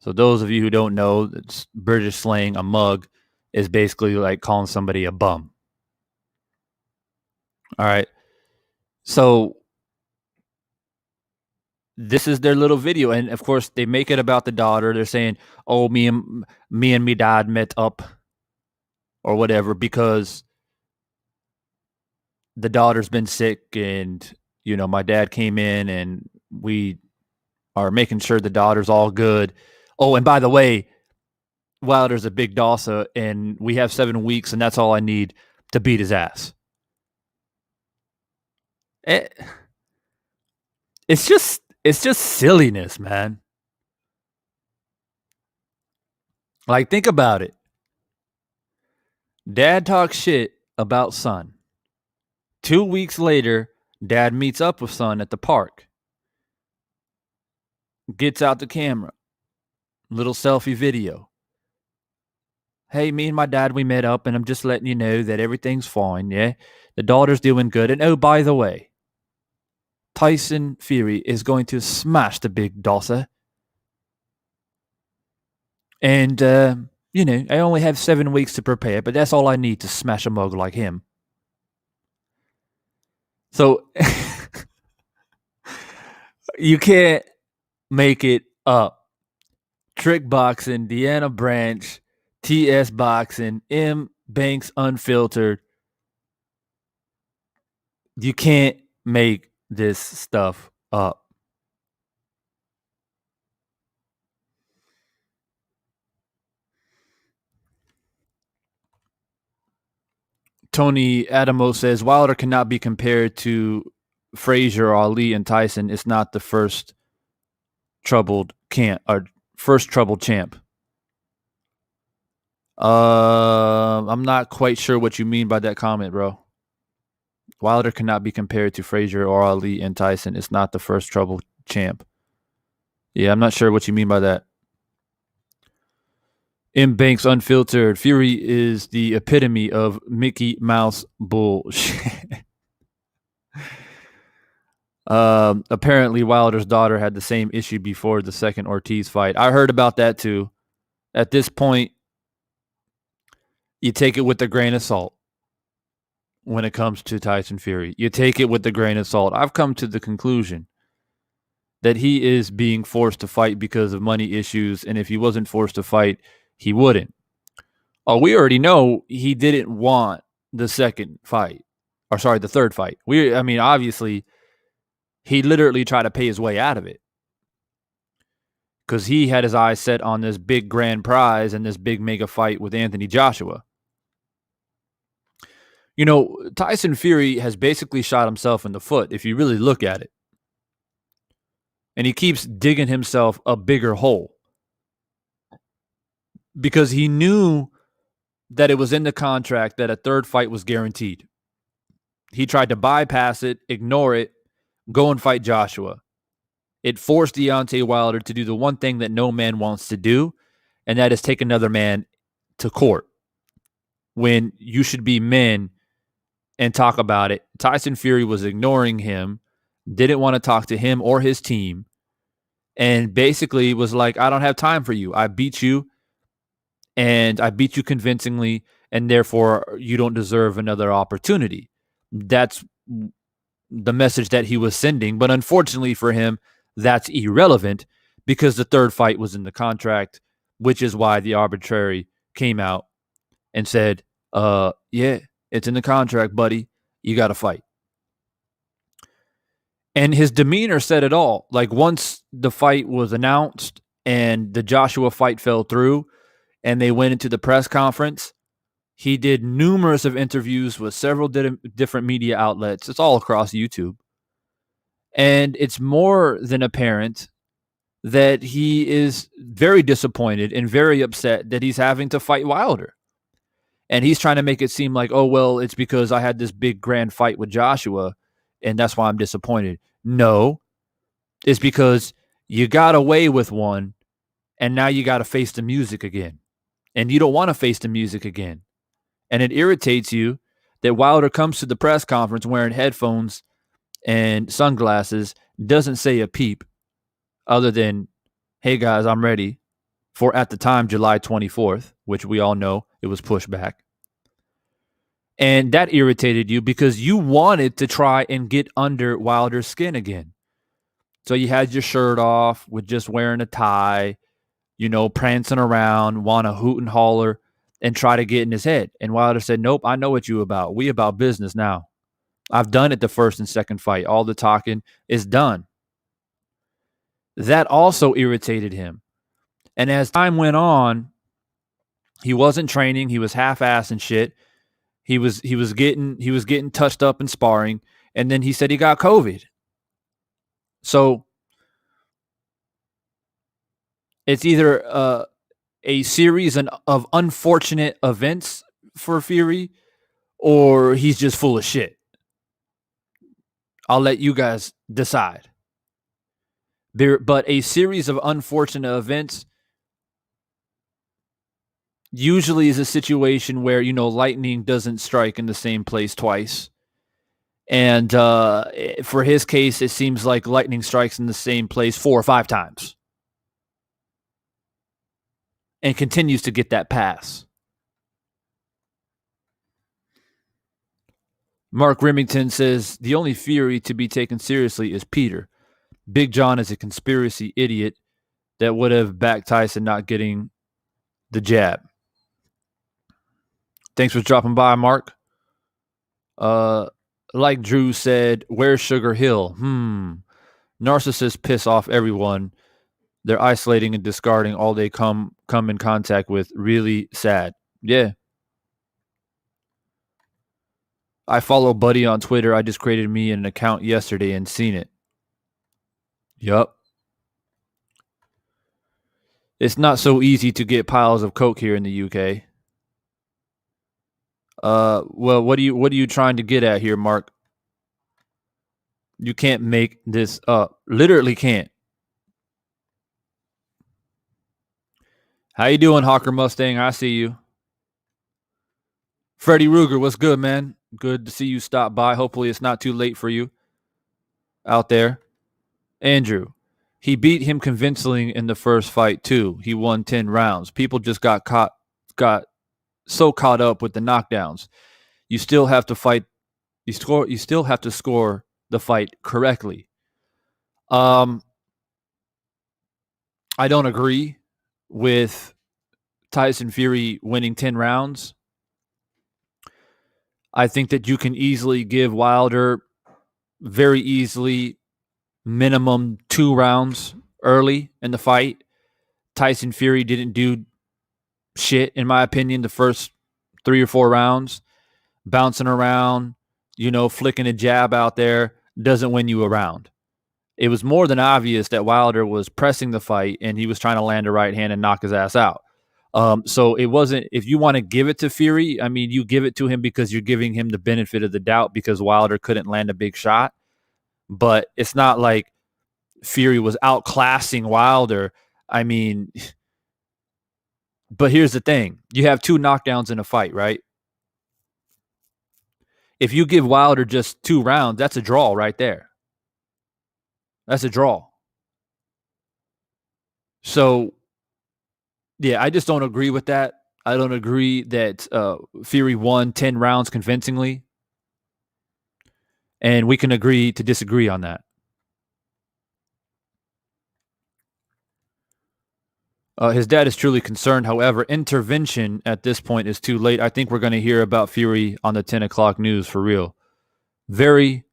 So those of you who don't know, it's British slang, a mug is basically like calling somebody a bum. All right. So this is their little video. And of course, they make it about the daughter. They're saying, oh, me and me dad met up or whatever because the daughter's been sick and, you know, my dad came in and we are making sure the daughter's all good. Oh, and by the way, Wilder's a big dosser and we have 7 weeks and that's all I need to beat his ass. It's just silliness, man. Like, think about it. Dad talks shit about son. 2 weeks later, dad meets up with son at the park. Gets out the camera. Little selfie video. Hey, me and my dad, we met up, and I'm just letting you know that everything's fine, yeah? The daughter's doing good. And oh, by the way, Tyson Fury is going to smash the big dosser. And, I only have 7 weeks to prepare, but that's all I need to smash a mug like him. So, you can't make it up. Trick Boxing, Deanna Branch, TS Boxing, M Banks Unfiltered. You can't make this stuff up. Tony Adamo says Wilder cannot be compared to Frazier, Ali, and Tyson. It's not the first troubled champ. I'm not quite sure what you mean by that comment, bro. Wilder cannot be compared to Frazier or Ali and Tyson. It's not the first troubled champ. Yeah, I'm not sure what you mean by that. M. Banks Unfiltered. Fury is the epitome of Mickey Mouse bullshit. Apparently, Wilder's daughter had the same issue before the second Ortiz fight. I heard about that too. At this point, you take it with a grain of salt when it comes to Tyson Fury. You take it with a grain of salt. I've come to the conclusion that he is being forced to fight because of money issues, and if he wasn't forced to fight, he wouldn't. Oh, we already know he didn't want the second fight. Or sorry, the third fight. Obviously, he literally tried to pay his way out of it. Because he had his eyes set on this big grand prize and this big mega fight with Anthony Joshua. Tyson Fury has basically shot himself in the foot, if you really look at it. And he keeps digging himself a bigger hole. Because he knew that it was in the contract that a third fight was guaranteed. He tried to bypass it, ignore it, go and fight Joshua. It forced Deontay Wilder to do the one thing that no man wants to do, and that is take another man to court. When you should be men and talk about it. Tyson Fury was ignoring him, didn't want to talk to him or his team, and basically was like, I don't have time for you. I beat you, and I beat you convincingly, and therefore you don't deserve another opportunity. That's the message that he was sending. But unfortunately for him, that's irrelevant because the third fight was in the contract, which is why the arbitrary came out and said, yeah, it's in the contract, buddy. You got to fight. And his demeanor said it all. Like, once the fight was announced and the Joshua fight fell through and they went into the press conference, he did numerous of interviews with several different media outlets. It's all across YouTube. And it's more than apparent that he is very disappointed and very upset that he's having to fight Wilder. And he's trying to make it seem like, oh, well, it's because I had this big grand fight with Joshua, and that's why I'm disappointed. No, it's because you got away with one, and now you got to face the music again. And you don't want to face the music again. And it irritates you that Wilder comes to the press conference wearing headphones and sunglasses, doesn't say a peep other than, hey, guys, I'm ready for, at the time, July 24th, which we all know it was pushed back. And that irritated you because you wanted to try and get under Wilder's skin again. So you had your shirt off with just wearing a tie, prancing around, want to hoot and holler and try to get in his head. And Wilder said, nope, I know what you about. We about business now. I've done it the first and second fight. All the talking is done. That also irritated him. And as time went on, he wasn't training. He was half-assed and shit. He was getting touched up in sparring, and then he said he got COVID. So it's either a series of unfortunate events for Fury, or he's just full of shit. I'll let you guys decide. But a series of unfortunate events usually is a situation where, lightning doesn't strike in the same place twice. And for his case, it seems like lightning strikes in the same place 4 or 5 times and continues to get that pass. Mark Remington says, the only Fury to be taken seriously is Peter. Big John is a conspiracy idiot that would have backed Tyson not getting the jab. Thanks for dropping by, Mark. Like Drew said, where's Sugar Hill? Narcissists piss off everyone. They're isolating and discarding all they come in contact with. Really sad. Yeah. I follow Buddy on Twitter. I just created me an account yesterday and seen it. Yup. It's not so easy to get piles of coke here in the UK. Well, what are you trying to get at here, Mark? You can't make this up. Literally can't. How you doing, Hawker Mustang? I see you. Freddie Ruger, what's good, man? Good to see you stop by. Hopefully it's not too late for you out there. Andrew, he beat him convincingly in the first fight too. He won 10 rounds. People just got so caught up with the knockdowns. You still have to fight. You still have to score the fight correctly. I don't agree with Tyson Fury winning 10 rounds. I think that you can easily give Wilder very easily minimum 2 rounds early in the fight. Tyson Fury didn't do shit, in my opinion, the first 3 or 4 rounds. Bouncing around, flicking a jab out there doesn't win you a round. It was more than obvious that Wilder was pressing the fight and he was trying to land a right hand and knock his ass out. So it wasn't, if you want to give it to Fury, I mean, you give it to him because you're giving him the benefit of the doubt because Wilder couldn't land a big shot. But it's not like Fury was outclassing Wilder. I mean, but here's the thing. You have 2 knockdowns in a fight, right? If you give Wilder just 2 rounds, that's a draw right there. That's a draw. So, yeah, I just don't agree with that. I don't agree that Fury won 10 rounds convincingly. And we can agree to disagree on that. His dad is truly concerned. However, intervention at this point is too late. I think we're going to hear about Fury on the 10 o'clock news for real. Very,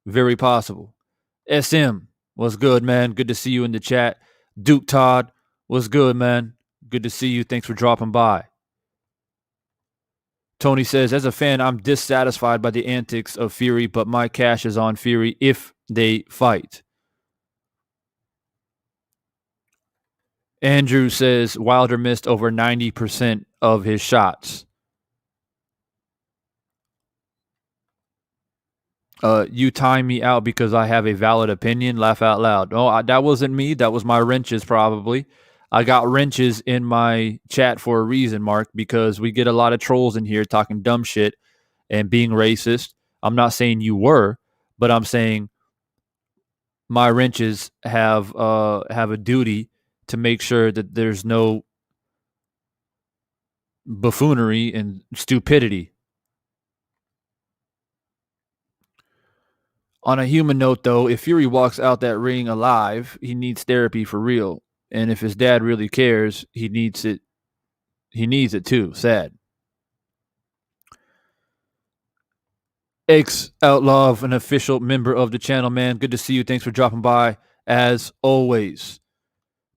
very possible. SM, what's good, man? Good to see you in the chat. Duke Todd, what's good, man? Good to see you. Thanks for dropping by. Tony says, as a fan, I'm dissatisfied by the antics of Fury, but my cash is on Fury if they fight. Andrew says Wilder missed over 90% of his shots. You time me out because I have a valid opinion. Laugh out loud. No, that wasn't me. That was my wrenches probably. I got wrenches in my chat for a reason, Mark, because we get a lot of trolls in here talking dumb shit and being racist. I'm not saying you were, but I'm saying my wrenches have a duty to make sure that there's no buffoonery and stupidity. On a human note, though, if Fury walks out that ring alive, he needs therapy for real. And if his dad really cares, he needs it. He needs it too. Sad. X Outlaw, an official member of the channel, man. Good to see you. Thanks for dropping by, as always.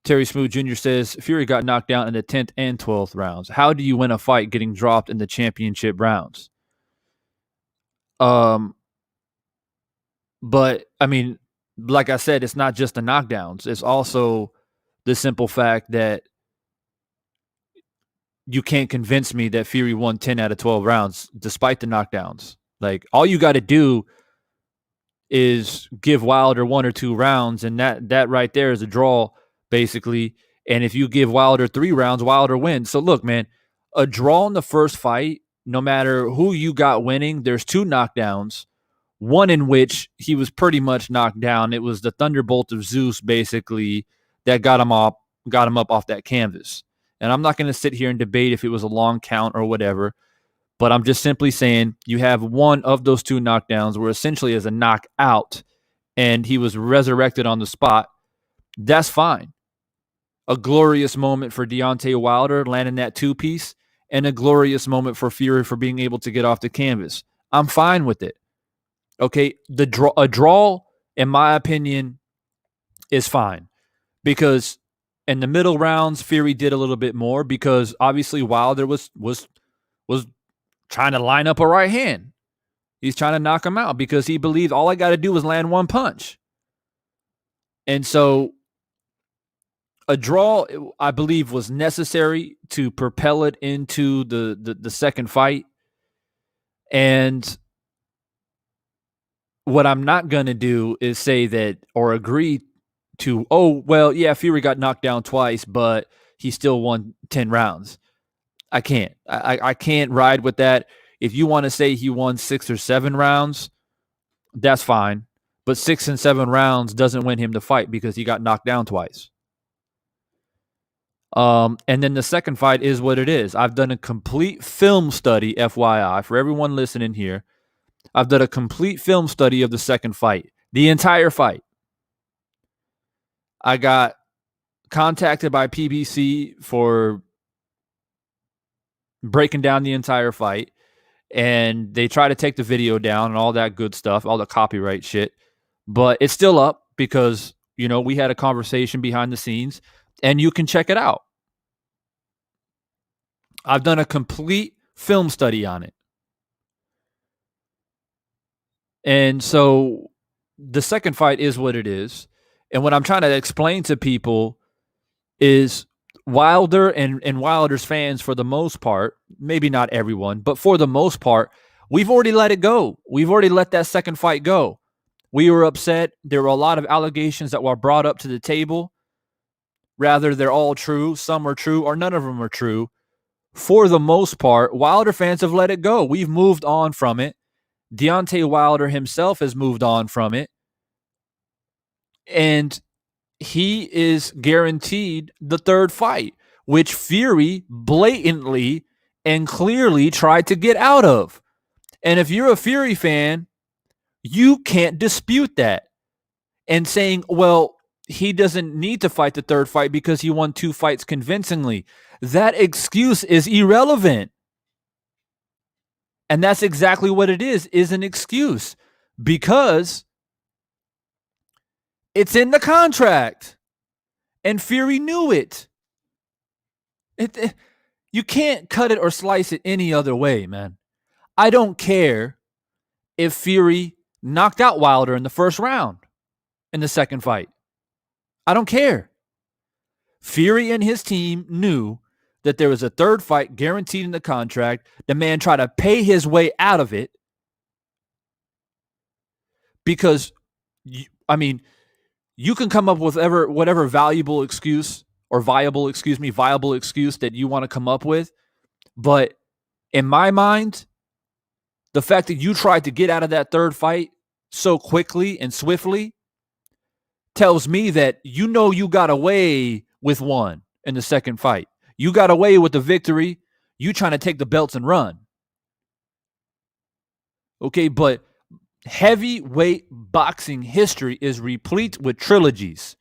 Terry Smooth Jr. says, Fury got knocked down in the 10th and 12th rounds. How do you win a fight getting dropped in the championship rounds? But I mean, like I said, it's not just the knockdowns. It's also the simple fact that you can't convince me that Fury won 10 out of 12 rounds despite the knockdowns. Like, all you got to do is give Wilder 1 or 2 rounds, and that right there is a draw, basically. And if you give Wilder 3 rounds, Wilder wins. So look, man, a draw in the first fight, no matter who you got winning, there's 2 knockdowns. One in which he was pretty much knocked down. It was the thunderbolt of Zeus, basically, that got him up off that canvas. And I'm not going to sit here and debate if it was a long count or whatever, but I'm just simply saying you have one of those 2 knockdowns where essentially is a knockout, and he was resurrected on the spot. That's fine. A glorious moment for Deontay Wilder landing that 2-piece, and a glorious moment for Fury for being able to get off the canvas. I'm fine with it. Okay, a draw, in my opinion, is fine, because in the middle rounds, Fury did a little bit more because obviously Wilder was trying to line up a right hand. He's trying to knock him out because he believed all I got to do was land one punch. And so a draw, I believe, was necessary to propel it into the second fight. And what I'm not going to do is say that or agree to, oh, well, yeah, Fury got knocked down twice, but he still won 10 rounds. I can't. I can't ride with that. If you want to say he won 6 or 7 rounds, that's fine. But 6 and 7 rounds doesn't win him the fight because he got knocked down twice. And then the second fight is what it is. I've done a complete film study, FYI, for everyone listening here. I've done a complete film study of the second fight, the entire fight. I got contacted by PBC for breaking down the entire fight, and they try to take the video down and all that good stuff, all the copyright shit. But it's still up because, you know, we had a conversation behind the scenes, and you can check it out. I've done a complete film study on it. And so the second fight is what it is. And what I'm trying to explain to people is Wilder and Wilder's fans, for the most part, maybe not everyone, but for the most part, we've already let it go. We've already let that second fight go. We were upset. There were a lot of allegations that were brought up to the table. Rather, they're all true. Some are true or none of them are true. For the most part, Wilder fans have let it go. We've moved on from it. Deontay Wilder himself has moved on from it. And he is guaranteed the third fight, which Fury blatantly and clearly tried to get out of. And if you're a Fury fan, you can't dispute that. And saying, well, he doesn't need to fight the third fight because he won 2 fights convincingly. That excuse is irrelevant. And that's exactly what it is an excuse, because it's in the contract. And Fury knew it. You can't cut it or slice it any other way, man. I don't care if Fury knocked out Wilder in the first round in the second fight. I don't care. Fury and his team knew that there was a third fight guaranteed in the contract. The man tried to pay his way out of it because, you can come up with whatever viable excuse that you want to come up with. But in my mind, the fact that you tried to get out of that third fight so quickly and swiftly tells me that you know you got away with one in the second fight. You got away with the victory. You trying to take the belts and run. Okay, but heavyweight boxing history is replete with trilogies.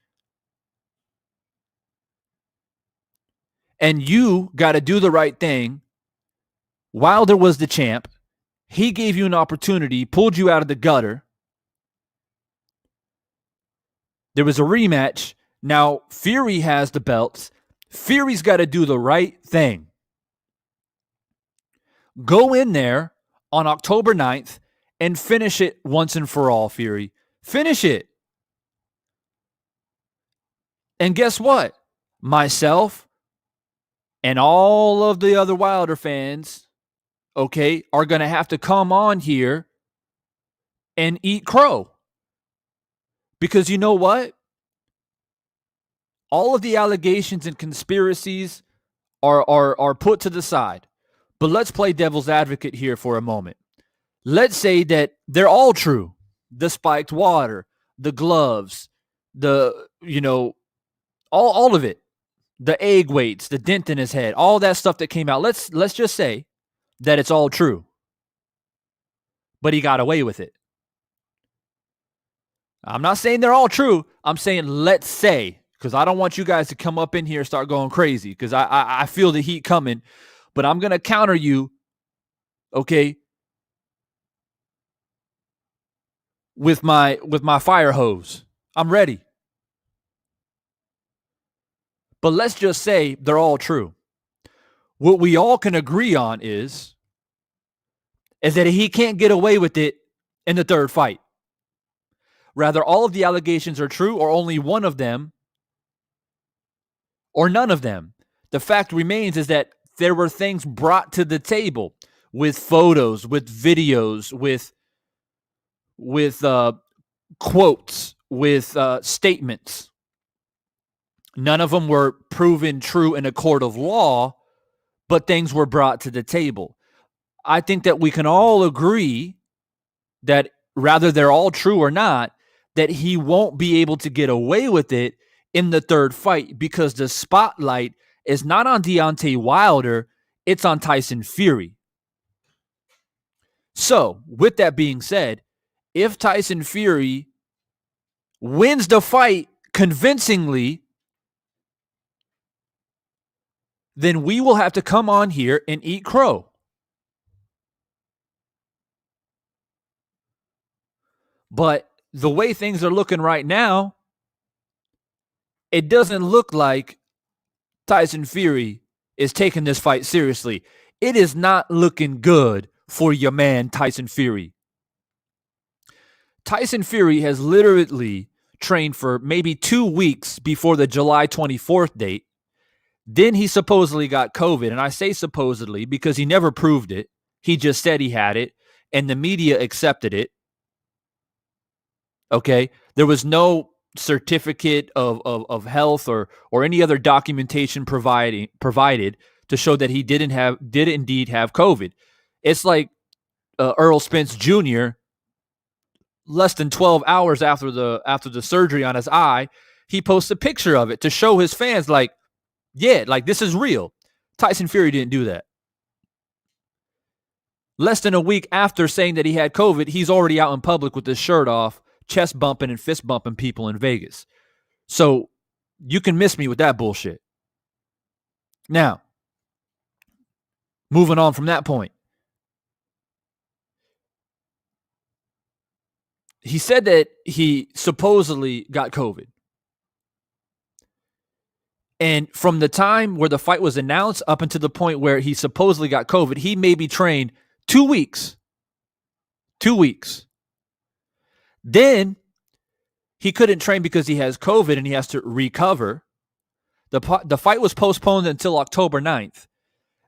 And you got to do the right thing. Wilder was the champ. He gave you an opportunity, pulled you out of the gutter. There was a rematch. Now Fury has the belts. Fury's got to do the right thing. Go in there on October 9th and finish it once and for all, Fury. Finish it. And guess what? Myself and all of the other Wilder fans, okay, are going to have to come on here and eat crow. Because you know what? All of the allegations and conspiracies are put to the side. But let's play devil's advocate here for a moment. Let's say that they're all true. The spiked water, the gloves, all of it. The egg weights, the dent in his head, all that stuff that came out. Let's just say that it's all true. But he got away with it. I'm not saying they're all true. I'm saying let's say, because I don't want you guys to come up in here and start going crazy, because I feel the heat coming. But I'm going to counter you, okay, with my fire hose. I'm ready. But let's just say they're all true. What we all can agree on is that he can't get away with it in the third fight. Rather, all of the allegations are true, or only one of them, or none of them. The fact remains is that there were things brought to the table with photos, with videos, with quotes, with statements. None of them were proven true in a court of law, but things were brought to the table. I think that we can all agree that rather they're all true or not, that he won't be able to get away with it in the third fight because the spotlight is not on Deontay Wilder, it's on Tyson Fury. So, with that being said, if Tyson Fury wins the fight convincingly, then we will have to come on here and eat crow. But the way things are looking right now, it doesn't look like Tyson Fury is taking this fight seriously. It is not looking good for your man, Tyson Fury. Tyson Fury has literally trained for maybe 2 weeks before the July 24th date. Then he supposedly got COVID. And I say supposedly because he never proved it. He just said he had it, and the media accepted it. Okay? There was no certificate of health or any other documentation provided to show that he did indeed have COVID. It's like Earl Spence Jr. less than 12 hours after the surgery on his eye, he posts a picture of it to show his fans like, yeah, like this is real. Tyson Fury didn't do that. Less than a week after saying that he had COVID, he's already out in public with his shirt off, chest bumping and fist bumping people in Vegas. So you can miss me with that bullshit. Now, moving on from that point. He said that he supposedly got COVID. And from the time where the fight was announced up until the point where he supposedly got COVID, he maybe trained 2 weeks. 2 weeks. Then he couldn't train because he has COVID and he has to recover. The fight was postponed until October 9th.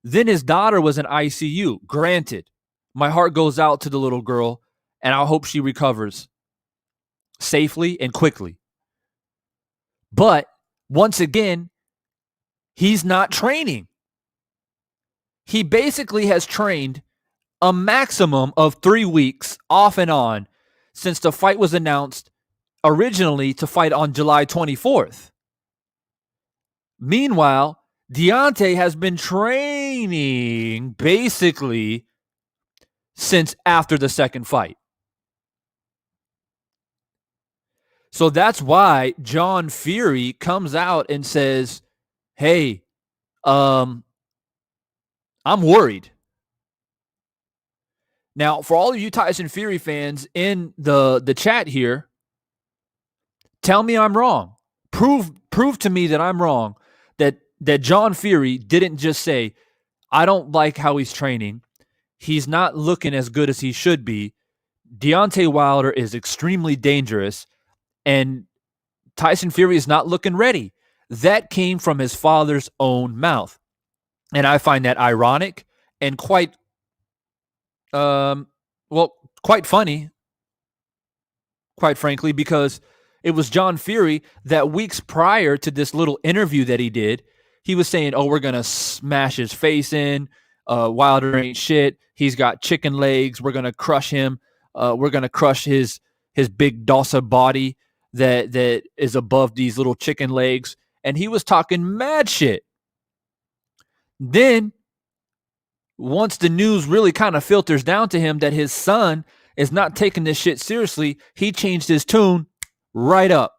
Then his daughter was in ICU. Granted, my heart goes out to the little girl, and I hope she recovers safely and quickly. But once again, he's not training. He basically has trained a maximum of 3 weeks off and on since the fight was announced originally to fight on July 24th. Meanwhile, Deontay has been training basically since after the second fight. So that's why John Fury comes out and says, hey, I'm worried. Now, for all of you Tyson Fury fans in the chat here, tell me I'm wrong. Prove to me that I'm wrong, that John Fury didn't just say, I don't like how he's training. He's not looking as good as he should be. Deontay Wilder is extremely dangerous, and Tyson Fury is not looking ready. That came from his father's own mouth. And I find that ironic and quite, quite funny, quite frankly, because it was John Fury that weeks prior to this little interview that he did, he was saying, oh, we're going to smash his face in. Wilder ain't shit. He's got chicken legs. We're going to crush him. We're going to crush his big Dosa body that is above these little chicken legs. And he was talking mad shit. Then, once the news really kind of filters down to him that his son is not taking this shit seriously, he changed his tune right up.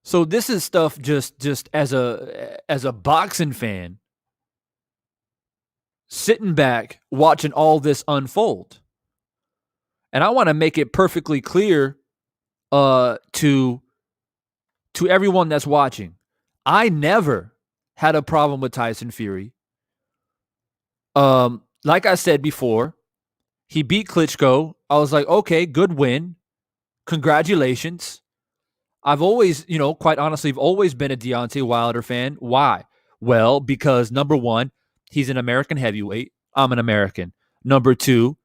So this is stuff just as a boxing fan, sitting back watching all this unfold. And I want to make it perfectly clear to everyone that's watching. I never had a problem with Tyson Fury. Like I said before, he beat Klitschko. I was like, okay, good win. Congratulations. I've always, quite honestly, I've always been a Deontay Wilder fan. Why? Well, because number one, he's an American heavyweight. I'm an American. Number two,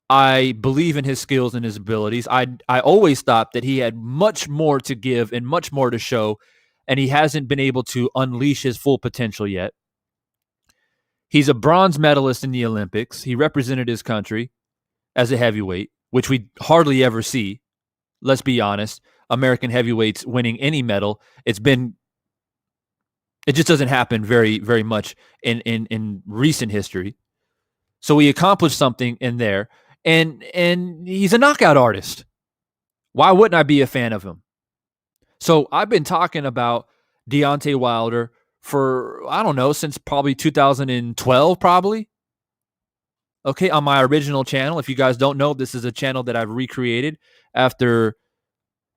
I believe in his skills and his abilities. I always thought that he had much more to give and much more to show, and he hasn't been able to unleash his full potential yet. He's a bronze medalist in the Olympics. He represented his country as a heavyweight, which we hardly ever see. Let's be honest. American heavyweights winning any medal, it just doesn't happen very, very much in recent history. So he accomplished something in there, and he's a knockout artist. Why wouldn't I be a fan of him? So I've been talking about Deontay Wilder for, I don't know, since probably 2012, probably. Okay, on my original channel. If you guys don't know, this is a channel that I've recreated after,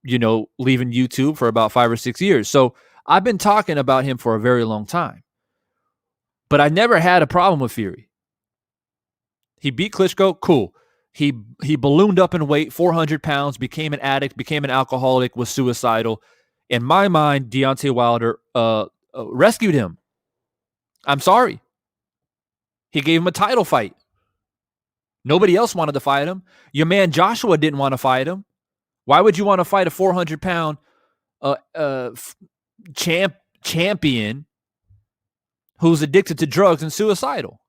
leaving YouTube for about 5 or 6 years. So I've been talking about him for a very long time. But I never had a problem with Fury. He beat Klitschko, cool. He ballooned up in weight, 400 pounds, became an addict, became an alcoholic, was suicidal. In my mind, Deontay Wilder rescued him. I'm sorry. He gave him a title fight. Nobody else wanted to fight him. Your man Joshua didn't want to fight him. Why would you want to fight a 400-pound champion who's addicted to drugs and suicidal?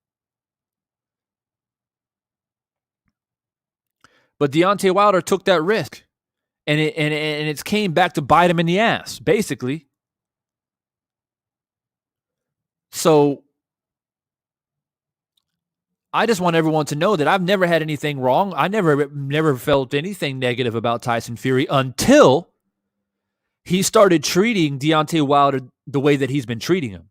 But Deontay Wilder took that risk, and it came back to bite him in the ass, basically. So I just want everyone to know that I've never had anything wrong. I never felt anything negative about Tyson Fury until he started treating Deontay Wilder the way that he's been treating him.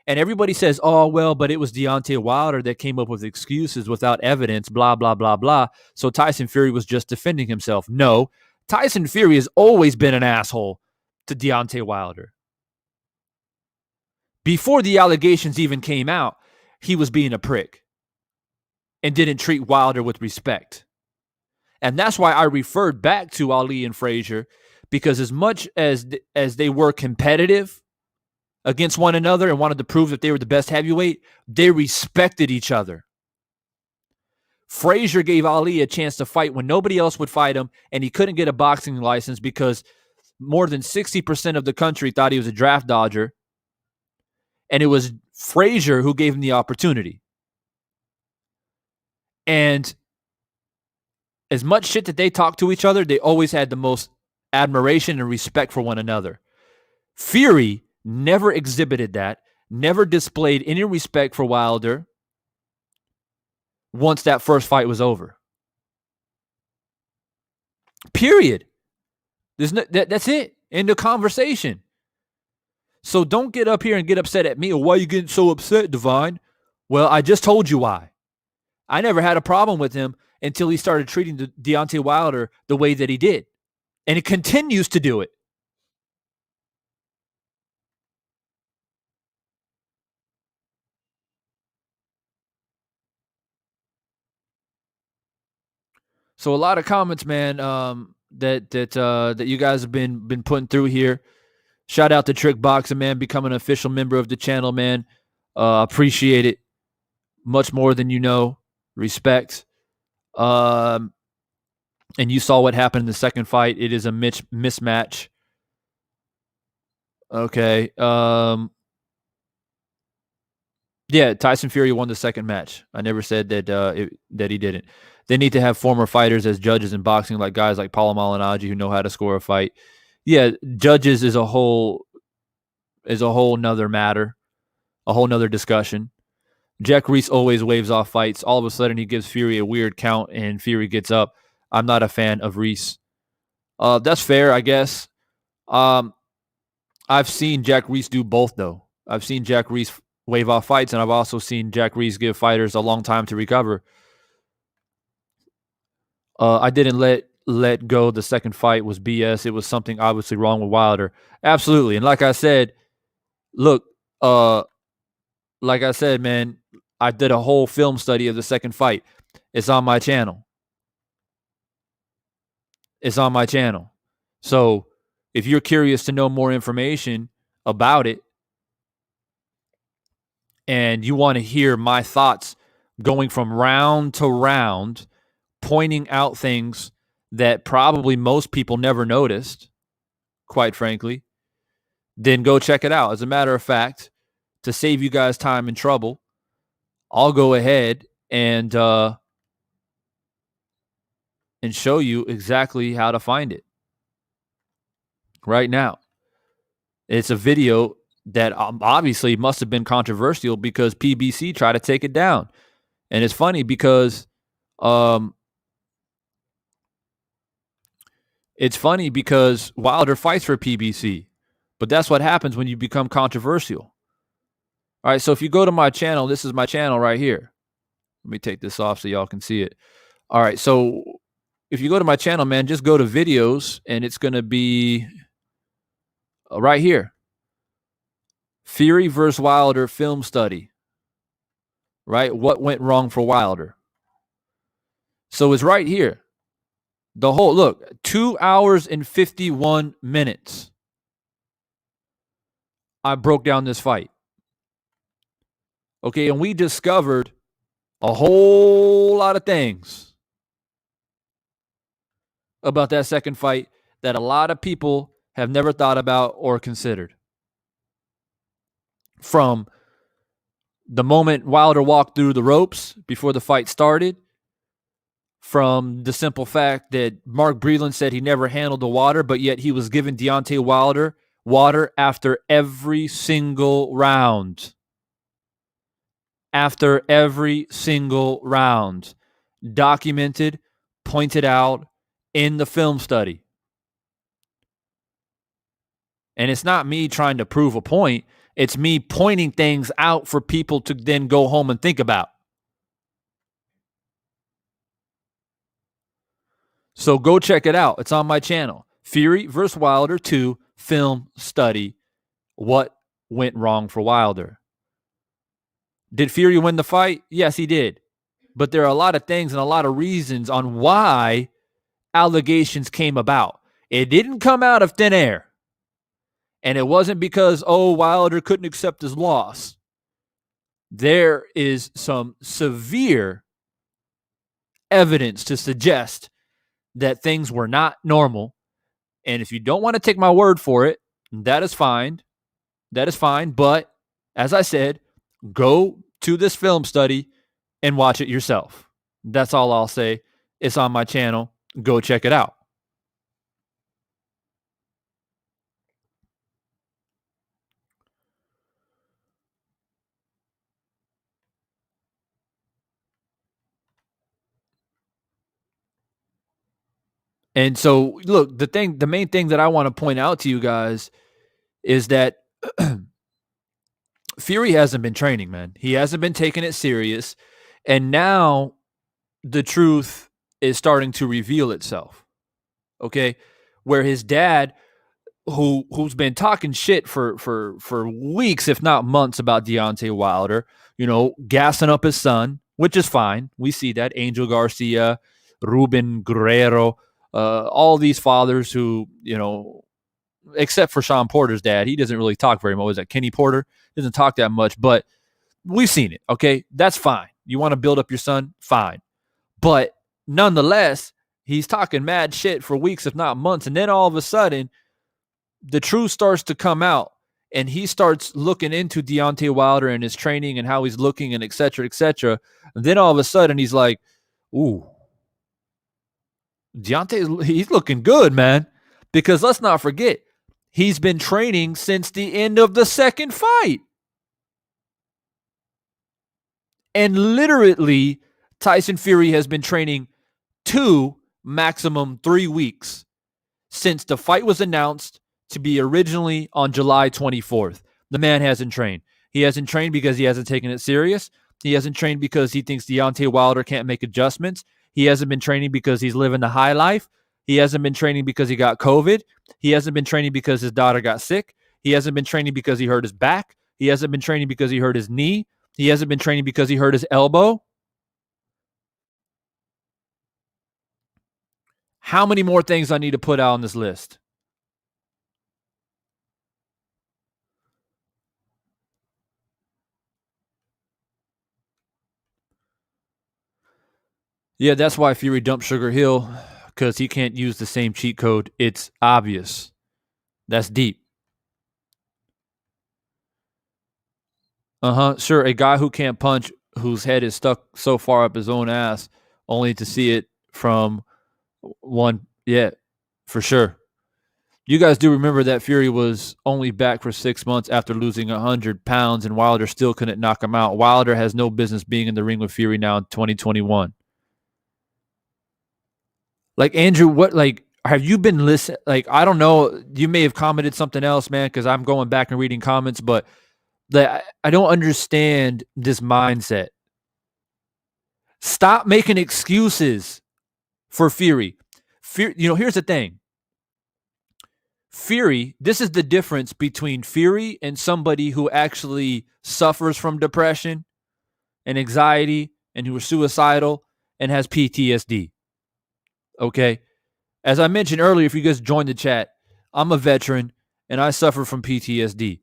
And everybody says, oh, well, but it was Deontay Wilder that came up with excuses without evidence, blah, blah, blah, blah. So Tyson Fury was just defending himself. No, Tyson Fury has always been an asshole to Deontay Wilder. Before the allegations even came out, he was being a prick and didn't treat Wilder with respect. And that's why I referred back to Ali and Frazier, because as much as they were competitive against one another and wanted to prove that they were the best heavyweight, they respected each other. Frazier gave Ali a chance to fight when nobody else would fight him, and he couldn't get a boxing license because more than 60% of the country thought he was a draft dodger. And it was Frazier who gave him the opportunity. And as much shit that they talked to each other, they always had the most admiration and respect for one another. Fury never exhibited that, never displayed any respect for Wilder once that first fight was over. Period. That's it. End of conversation. So don't get up here and get upset at me. Why are you getting so upset, Divine? Well, I just told you why. I never had a problem with him until he started treating Deontay Wilder the way that he did. And it continues to do it. So a lot of comments, man, that you guys have been putting through here. Shout out to Trick Boxing, man, becoming an official member of the channel, man. Appreciate it much more than you know. Respect. And you saw what happened in the second fight. It is a mismatch. Okay. Yeah, Tyson Fury won the second match. I never said that he didn't. They need to have former fighters as judges in boxing, like guys like Paulo Malignaggi who know how to score a fight. Yeah, judges is a whole nother matter, a whole nother discussion. Jack Reese always waves off fights. All of a sudden, he gives Fury a weird count, and Fury gets up. I'm not a fan of Reese. That's fair, I guess. I've seen Jack Reese do both, though. I've seen Jack Reese wave off fights, and I've also seen Jack Reese give fighters a long time to recover. I didn't let go. The second fight was BS. It was something obviously wrong with Wilder. Absolutely. And like I said, look, like I said, man, I did a whole film study of the second fight. It's on my channel. It's on my channel. So if you're curious to know more information about it and you want to hear my thoughts going from round to round, pointing out things that probably most people never noticed, quite frankly, then go check it out. As a matter of fact, to save you guys time and trouble, I'll go ahead and show you exactly how to find it right now. It's a video that obviously must have been controversial because PBC tried to take it down. And it's funny because Wilder fights for PBC. But that's what happens when you become controversial. All right, so if you go to my channel, this is my channel right here. Let me take this off so y'all can see it. All right, so if you go to my channel, man, just go to videos, and it's going to be right here. Fury versus Wilder film study. Right? What went wrong for Wilder? So it's right here. The whole, look, 2 hours and 51 minutes. I broke down this fight. Okay, and we discovered a whole lot of things about that second fight that a lot of people have never thought about or considered. From the moment Wilder walked through the ropes before the fight started, from the simple fact that Mark Breland said he never handled the water, but yet he was giving Deontay Wilder water after every single round. After every single round. Documented, pointed out in the film study. And it's not me trying to prove a point. It's me pointing things out for people to then go home and think about. So go check it out. It's on my channel. Fury vs. Wilder 2 film study. What went wrong for Wilder? Did Fury win the fight? Yes, he did. But there are a lot of things and a lot of reasons on why allegations came about. It didn't come out of thin air. And it wasn't because, Wilder couldn't accept his loss. There is some severe evidence to suggest that things were not normal. And if you don't want to take my word for it, that is fine. That is fine. But as I said, go to this film study and watch it yourself. That's all I'll say. It's on my channel. Go check it out. And so, look, the main thing that I want to point out to you guys is that Fury hasn't been training, man. He hasn't been taking it serious. And now the truth is starting to reveal itself. Okay? where his dad, who's been talking shit for weeks, if not months, about Deontay Wilder, gassing up his son, which is fine. We see that. Angel Garcia, Ruben Guerrero, all these fathers who, except for Sean Porter's dad, he doesn't really talk very much. Was that Kenny Porter? Doesn't talk that much, but we've seen it. Okay, that's fine. You want to build up your son? Fine. But nonetheless, he's talking mad shit for weeks, if not months. And then all of a sudden, the truth starts to come out, and he starts looking into Deontay Wilder and his training and how he's looking and et cetera, et cetera. And then all of a sudden, he's like, ooh, Deontay, he's looking good, man. Because let's not forget, he's been training since the end of the second fight. And literally, Tyson Fury has been training 2, maximum 3 weeks since the fight was announced to be originally on July 24th. The man hasn't trained. He hasn't trained because he hasn't taken it serious. He hasn't trained because he thinks Deontay Wilder can't make adjustments. He hasn't been training because he's living the high life. He hasn't been training because he got COVID. He hasn't been training because his daughter got sick. He hasn't been training because he hurt his back. He hasn't been training because he hurt his knee. He hasn't been training because he hurt his elbow. How many more things I need to put out on this list? Yeah, that's why Fury dumped Sugar Hill, because he can't use the same cheat code. It's obvious. That's deep. Sure. A guy who can't punch, whose head is stuck so far up his own ass, only to see it from one. Yeah, for sure. You guys do remember that Fury was only back for 6 months after losing 100 pounds, and Wilder still couldn't knock him out. Wilder has no business being in the ring with Fury now in 2021. Like, Andrew, what, like, have you been listening? Like, I don't know. You may have commented something else, man, because I'm going back and reading comments, but I don't understand this mindset. Stop making excuses for Fury. Here's the thing. Fury, this is the difference between Fury and somebody who actually suffers from depression and anxiety and who is suicidal and has PTSD. Okay? As I mentioned earlier, if you guys joined the chat, I'm a veteran and I suffer from PTSD.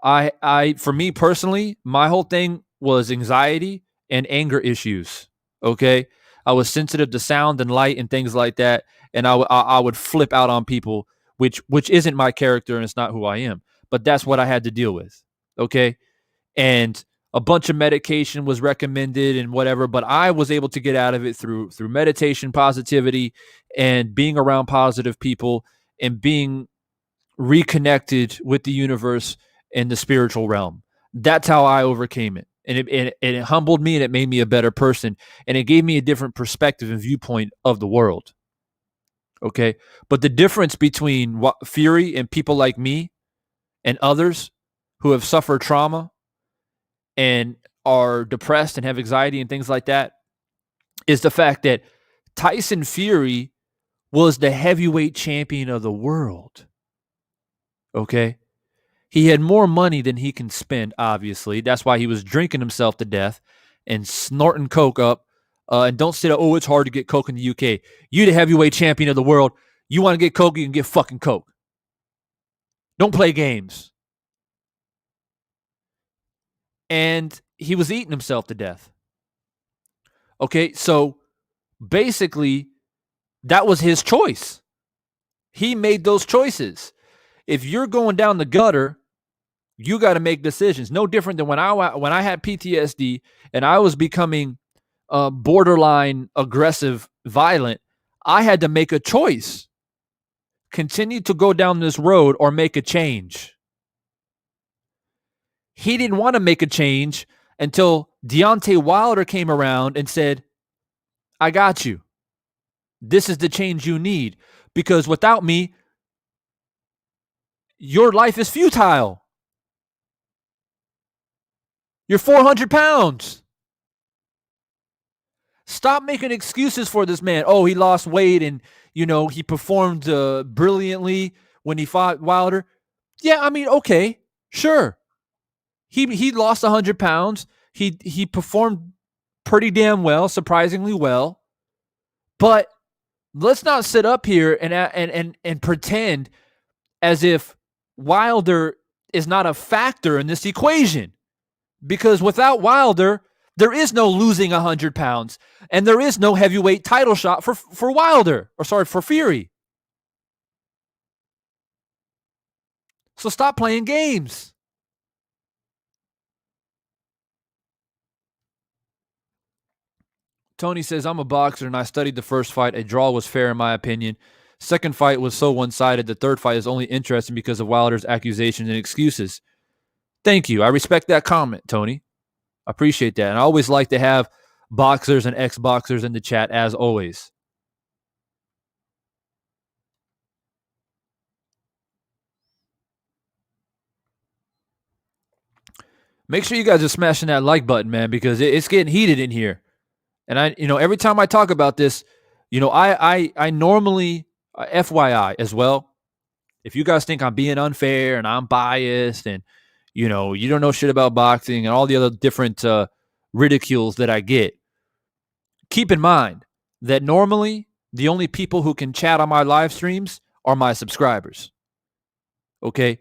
For me personally, my whole thing was anxiety and anger issues. Okay, I was sensitive to sound and light and things like that, and I would flip out on people, which isn't my character and it's not who I am. But that's what I had to deal with. Okay, and a bunch of medication was recommended and whatever, but I was able to get out of it through meditation, positivity, and being around positive people and being reconnected with the universe and the spiritual realm. That's how I overcame it. And it humbled me and it made me a better person. And it gave me a different perspective and viewpoint of the world. Okay. But the difference between Fury and people like me and others who have suffered trauma and are depressed and have anxiety and things like that is the fact that Tyson Fury was the heavyweight champion of the world. Okay. He had more money than he can spend, obviously. That's why he was drinking himself to death and snorting coke up. And don't say, oh, it's hard to get coke in the UK. You the heavyweight champion of the world. You want to get coke, you can get fucking coke. Don't play games. And he was eating himself to death. Okay, so basically, that was his choice. He made those choices. If you're going down the gutter, you got to make decisions. No different than when I had PTSD and I was becoming borderline aggressive, violent. I had to make a choice. Continue to go down this road or make a change. He didn't want to make a change until Deontay Wilder came around and said, I got you. This is the change you need. Because without me, your life is futile. You're 400 pounds. Stop making excuses for this man. Oh, he lost weight and, he performed brilliantly when he fought Wilder. Yeah, I mean, okay, sure. He lost 100 pounds. He performed pretty damn well, surprisingly well. But let's not sit up here and pretend as if Wilder is not a factor in this equation. Because without Wilder, there is no losing 100 pounds, and there is no heavyweight title shot for Wilder, for Fury. So stop playing games. Tony says, I'm a boxer and I studied the first fight. A draw was fair in my opinion. Second fight was so one-sided. The third fight is only interesting because of Wilder's accusations and excuses. Thank you. I respect that comment, Tony. I appreciate that. And I always like to have boxers and ex-boxers in the chat, as always. Make sure you guys are smashing that like button, man, because it's getting heated in here. And every time I talk about this, I normally, FYI as well, if you guys think I'm being unfair and I'm biased and, you don't know shit about boxing and all the other different ridicules that I get, keep in mind that normally the only people who can chat on my live streams are my subscribers. Okay?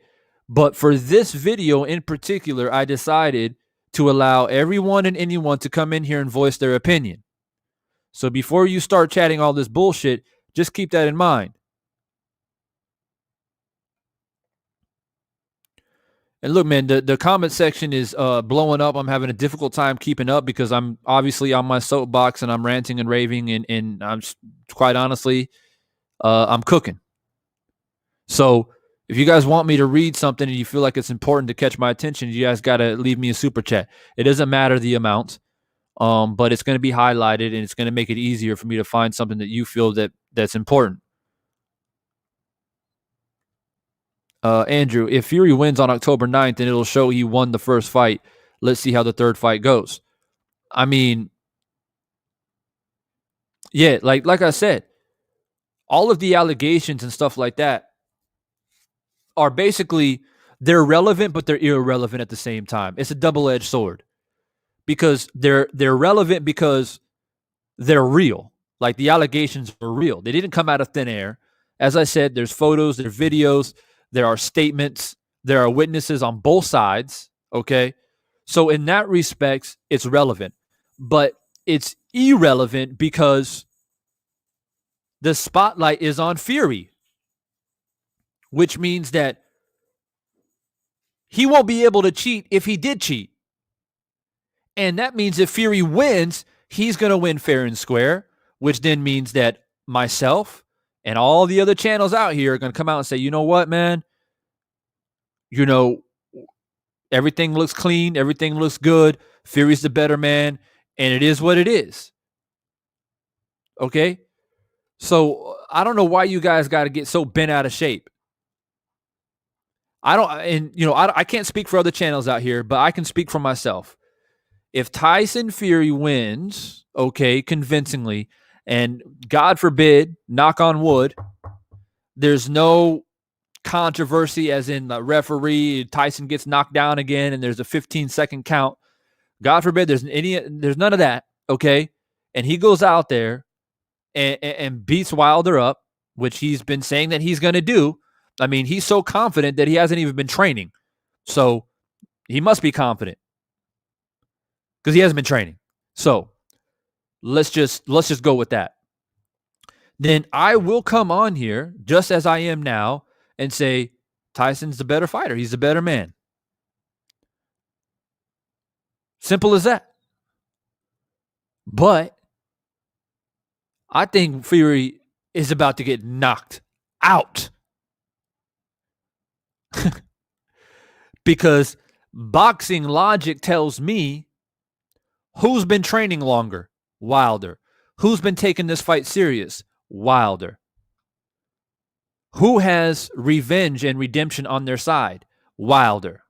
But for this video in particular, I decided to allow everyone and anyone to come in here and voice their opinion. So before you start chatting all this bullshit, just keep that in mind. And look, man, the comment section is blowing up. I'm having a difficult time keeping up because I'm obviously on my soapbox and I'm ranting and raving and I'm quite honestly, I'm cooking. So if you guys want me to read something and you feel like it's important to catch my attention, you guys got to leave me a super chat. It doesn't matter the amount, but it's going to be highlighted and it's going to make it easier for me to find something that you feel that's important. Andrew, if Fury wins on October 9th, then it'll show he won the first fight. Let's see how the third fight goes. I mean, yeah, like I said, all of the allegations and stuff like that are basically, they're relevant, but they're irrelevant at the same time. It's a double-edged sword because they're relevant because they're real. Like the allegations are real. They didn't come out of thin air. As I said, there's photos, there are videos, there are statements, there are witnesses on both sides. Okay. So in that respect, it's relevant, but it's irrelevant because the spotlight is on Fury, which means that he won't be able to cheat if he did cheat. And that means if Fury wins, he's going to win fair and square, which then means that myself and all the other channels out here are going to come out and say, you know what, man? Everything looks clean. Everything looks good. Fury's the better man. And it is what it is. Okay? So I don't know why you guys got to get so bent out of shape. I can't speak for other channels out here, but I can speak for myself. If Tyson Fury wins, okay, convincingly, and God forbid, knock on wood, there's no controversy as in the referee, Tyson gets knocked down again and there's a 15-second count. God forbid there's none of that, okay? And he goes out there and beats Wilder up, which he's been saying that he's going to do. I mean, he's so confident that he hasn't even been training. So he must be confident because he hasn't been training. So let's just go with that. Then I will come on here just as I am now and say Tyson's the better fighter. He's the better man. Simple as that. But I think Fury is about to get knocked out. Because boxing logic tells me who's been training longer? Wilder. Who's been taking this fight serious? Wilder. Who has revenge and redemption on their side? Wilder.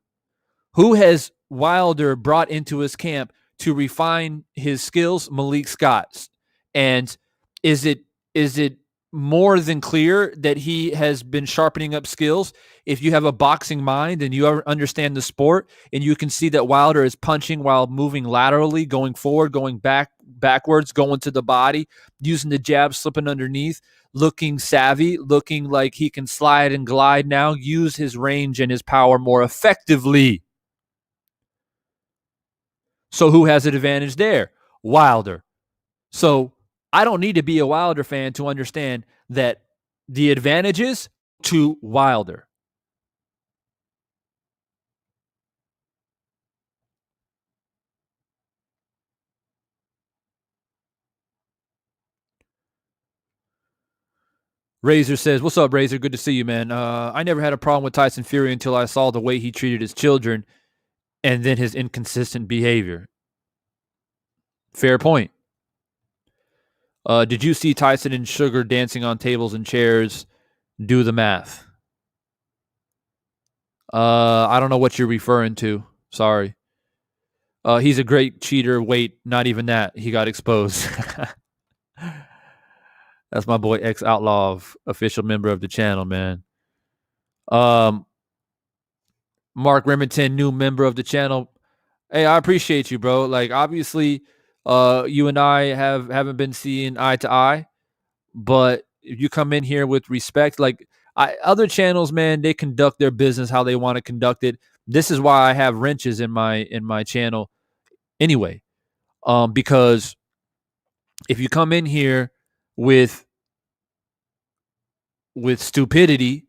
Who has Wilder brought into his camp to refine his skills? Malik Scott. And is it more than clear that he has been sharpening up skills? If you have a boxing mind and you understand the sport, and you can see that Wilder is punching while moving laterally, going forward, going backwards, going to the body, using the jab, slipping underneath, looking savvy, looking like he can slide and glide now, use his range and his power more effectively. So who has an advantage there? Wilder. So I don't need to be a Wilder fan to understand that the advantages to Wilder. Razor says, "What's up, Razor? Good to see you, man. I never had a problem with Tyson Fury until I saw the way he treated his children and then his inconsistent behavior." Fair point. Did you see Tyson and Sugar dancing on tables and chairs? Do the math. I don't know what you're referring to. Sorry. He's a great cheater. Wait, not even that. He got exposed. That's my boy X Outlaw, official member of the channel, man. Mark Remington, new member of the channel. Hey, I appreciate you, bro. Like, obviously, you and I haven't been seeing eye to eye, but if you come in here with respect, like other channels, man, they conduct their business how they want to conduct it. This is why I have wrenches in my channel anyway. Because if you come in here with stupidity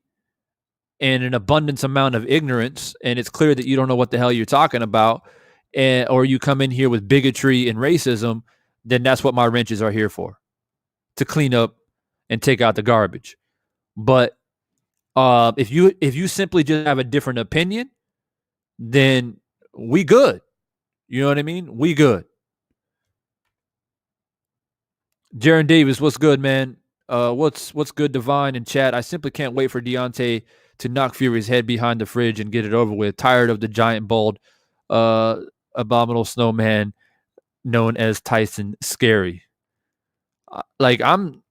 and an abundance amount of ignorance, and it's clear that you don't know what the hell you're talking about, or you come in here with bigotry and racism, then that's what my wrenches are here for, to clean up and take out the garbage. But if you simply just have a different opinion, then we good. You know what I mean? We good. Jaron Davis, what's good, man? What's good, Divine and chat? I simply can't wait for Deontay to knock Fury's head behind the fridge and get it over with. Tired of the giant bald, abominable snowman known as Tyson Scary. Like I'm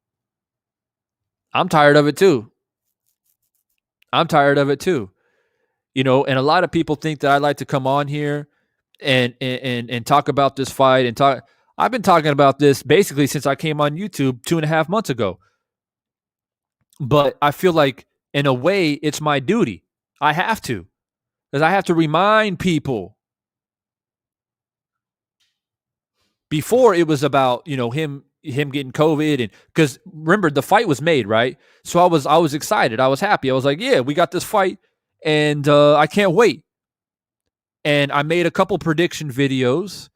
tired of it too. I'm tired of it too. You know, and a lot of people think that I like to come on here and talk about this fight and talk. I've been talking about this basically since I came on YouTube 2.5 months ago. But I feel like, in a way, it's my duty. I have to, because I have to remind people. Before, it was about, him getting COVID, and because remember, the fight was made, right? So I was excited. I was happy. I was like, yeah, we got this fight, and I can't wait. And I made a couple prediction videos,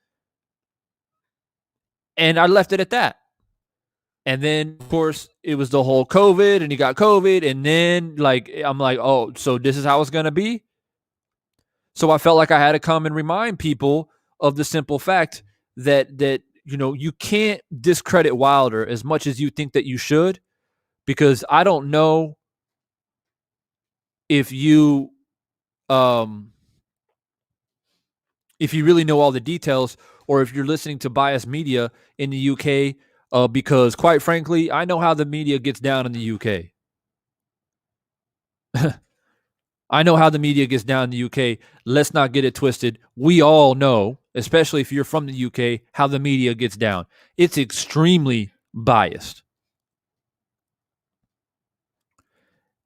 and I left it at that. And then, of course, it was the whole COVID, and he got COVID, and then I'm like, oh, so this is how it's gonna be. So I felt like I had to come and remind people of the simple fact that you can't discredit Wilder as much as you think that you should, because I don't know if you really know all the details, or if you're listening to biased media in the UK. Because quite frankly, I know how the media gets down in the UK. I know how the media gets down in the UK. Let's not get it twisted. We all know, especially if you're from the UK, how the media gets down. It's extremely biased.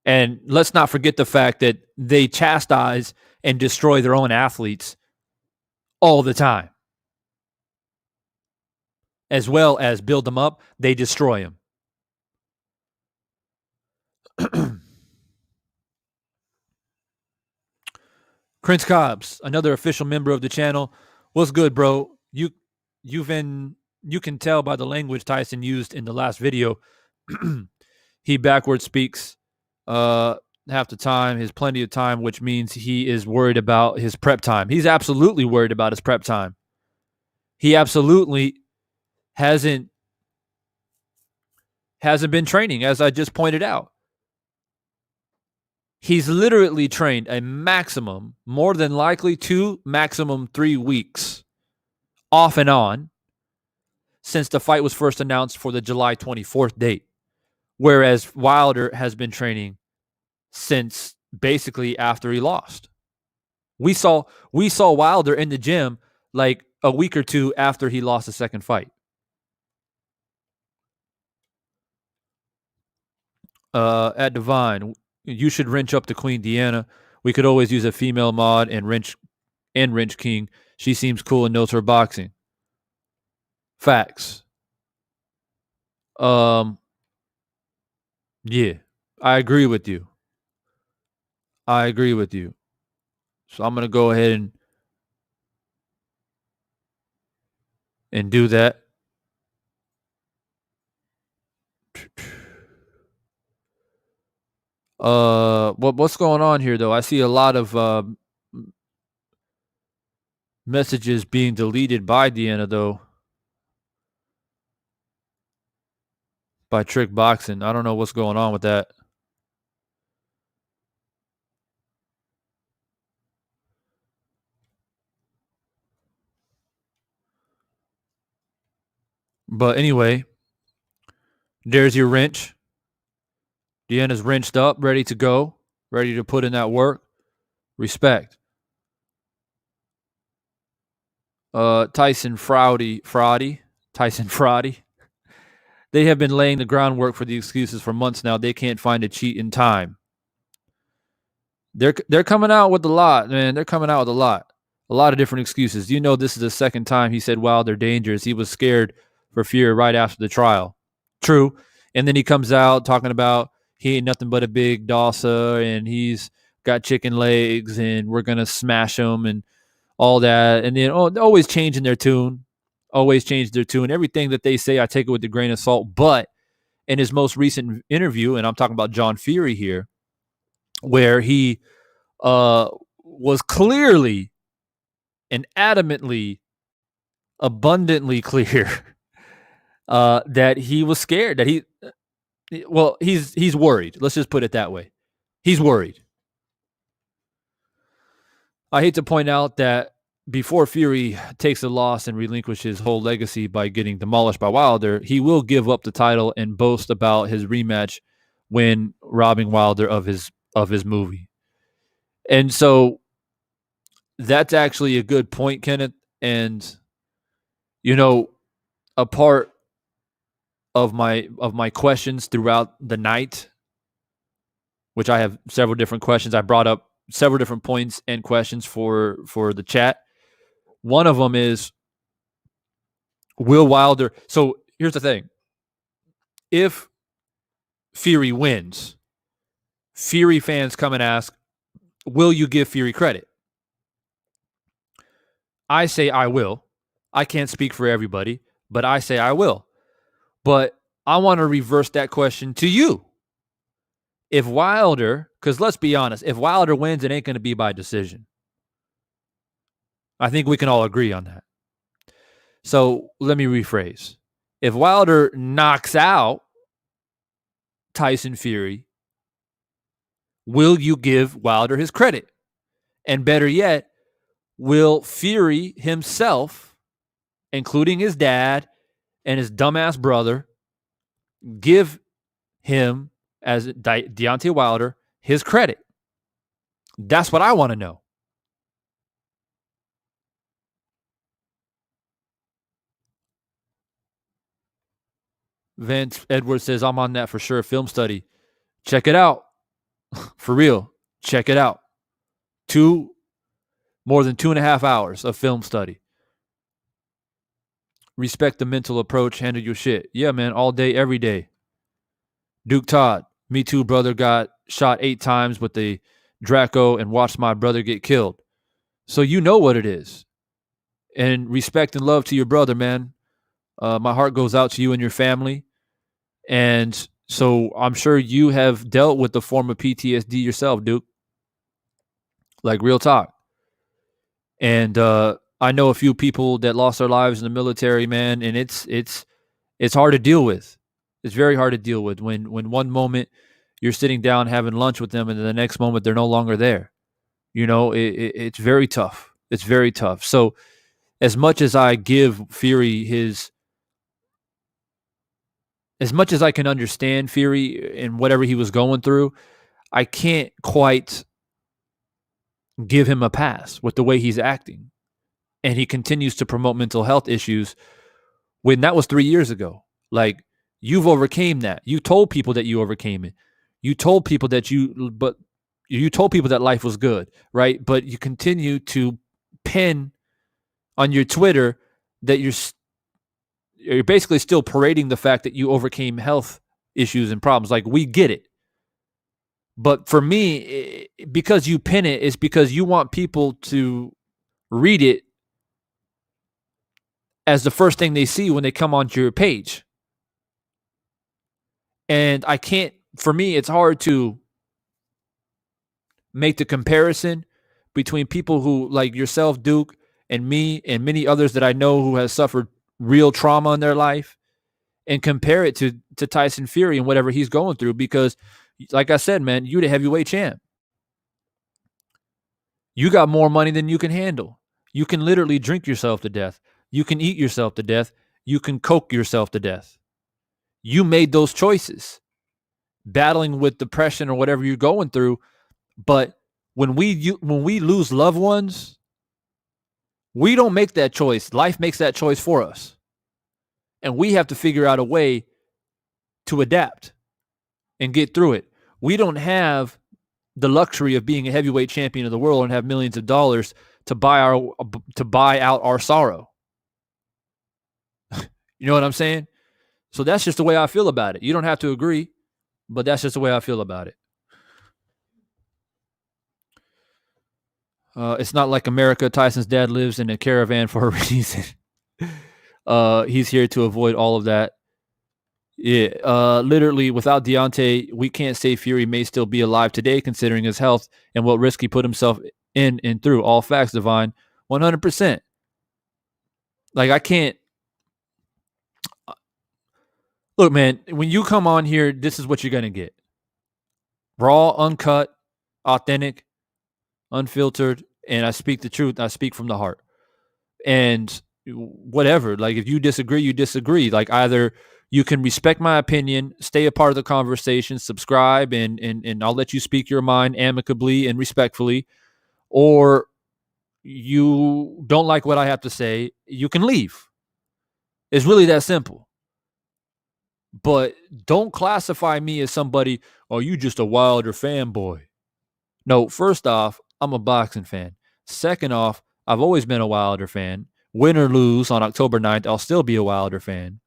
And let's not forget the fact that they chastise and destroy their own athletes all the time. As well as build them up, they destroy them. Prince Cobbs, another official member of the channel. What's good, bro? You can tell by the language Tyson used in the last video. He backwards speaks half the time, has plenty of time, which means he is worried about his prep time. He's absolutely worried about his prep time. He absolutely hasn't been training, as I just pointed out. He's literally trained a maximum, more than likely 2, maximum 3 weeks off and on since the fight was first announced for the July 24th date, whereas Wilder has been training since basically after he lost. We saw Wilder in the gym like a week or two after he lost the second fight. At Divine, you should wrench up to Queen Deanna. We could always use a female mod and wrench King. She seems cool and knows her boxing. Facts. Yeah, I agree with you. So I'm gonna go ahead and do that. What's going on here though? I see a lot of messages being deleted by Deanna though. By Trick Boxing. I don't know what's going on with that. But anyway, there's your wrench. Deanna's wrenched up, ready to go, ready to put in that work. Respect. Tyson Fury. They have been laying the groundwork for the excuses for months now. They can't find a cheat in time. They're coming out with a lot, man. They're coming out with a lot of different excuses. You know, this is the second time he said, "Wow, they're dangerous." He was scared for Fury right after the trial. True, and then he comes out talking about he ain't nothing but a big dossa, and he's got chicken legs, and we're gonna smash him, and all that, and then always changing their tune. Always change their tune. Everything that they say, I take it with a grain of salt. But in his most recent interview, and I'm talking about John Fury here, where he was clearly and adamantly, abundantly clear that he was scared. That he's worried. Let's just put it that way. He's worried. I hate to point out that before Fury takes a loss and relinquishes his whole legacy by getting demolished by Wilder, he will give up the title and boast about his rematch when robbing Wilder of his movie. And so that's actually a good point, Kenneth. And you know, a part of my questions throughout the night, which I have several different questions. I brought up several different points and questions for the chat. One of them is, will Wilder... So here's the thing. If Fury wins, Fury fans come and ask, will you give Fury credit? I say I will. I can't speak for everybody, but I say I will. But I want to reverse that question to you. If Wilder, because let's be honest, if Wilder wins, it ain't going to be by decision. I think we can all agree on that. So let me rephrase. If Wilder knocks out Tyson Fury, will you give Wilder his credit? And better yet, will Fury himself, including his dad and his dumbass brother, give him, as Deontay Wilder, his credit? That's what I want to know. Vance Edwards says, I'm on that for sure. Film study. Check it out. For real. Check it out. More than 2.5 hours of film study. Respect the mental approach. Handle your shit. Yeah, man. All day, every day. Duke Todd. Me too, brother. Got shot 8 times with the Draco and watched my brother get killed. So you know what it is. And respect and love to your brother, man. My heart goes out to you and your family. And so I'm sure you have dealt with the form of PTSD yourself, Duke. Like, real talk. And I know a few people that lost their lives in the military, man, and it's hard to deal with. It's very hard to deal with when one moment you're sitting down having lunch with them and then the next moment they're no longer there. You know, it's very tough. It's very tough. So as much as I give Fury as much as I can understand Fury and whatever he was going through, I can't quite give him a pass with the way he's acting. And he continues to promote mental health issues when that was 3 years ago. Like, you've overcame that. You told people that you overcame it. You told people that you told people that life was good, right? But you continue to pin on your Twitter that you're basically still parading the fact that you overcame health issues and problems. Like, we get it. But for me, because you pin it, it's because you want people to read it as the first thing they see when they come onto your page. And I can't, for me, it's hard to make the comparison between people who, like yourself, Duke, and me, and many others that I know who has suffered real trauma in their life, and compare it to Tyson Fury and whatever he's going through. Because, like I said, man, you're the heavyweight champ. You got more money than you can handle. You can literally drink yourself to death. You can eat yourself to death. You can coke yourself to death. You made those choices, battling with depression or whatever you're going through. But when we lose loved ones, we don't make that choice. Life makes that choice for us. And we have to figure out a way to adapt and get through it. We don't have the luxury of being a heavyweight champion of the world and have millions of dollars to buy out our sorrow. You know what I'm saying? So that's just the way I feel about it. You don't have to agree, but that's just the way I feel about it. It's not like America. Tyson's dad lives in a caravan for a reason. He's here to avoid all of that. Yeah, literally, without Deontay, we can't say Fury may still be alive today, considering his health and what risk he put himself in and through. All facts, Divine, 100%. Like, I can't. Look, man, when you come on here, this is what you're gonna get: raw, uncut, authentic, unfiltered, and I speak the truth. I speak from the heart. And whatever, like, if you disagree, you disagree. Like, either you can respect my opinion, stay a part of the conversation, subscribe, and I'll let you speak your mind amicably and respectfully, or you don't like what I have to say, you can leave. It's really that simple. But don't classify me as somebody, oh, you just a Wilder fanboy. No, first off, I'm a boxing fan. Second off, I've always been a Wilder fan. Win or lose on October 9th, I'll still be a Wilder fan.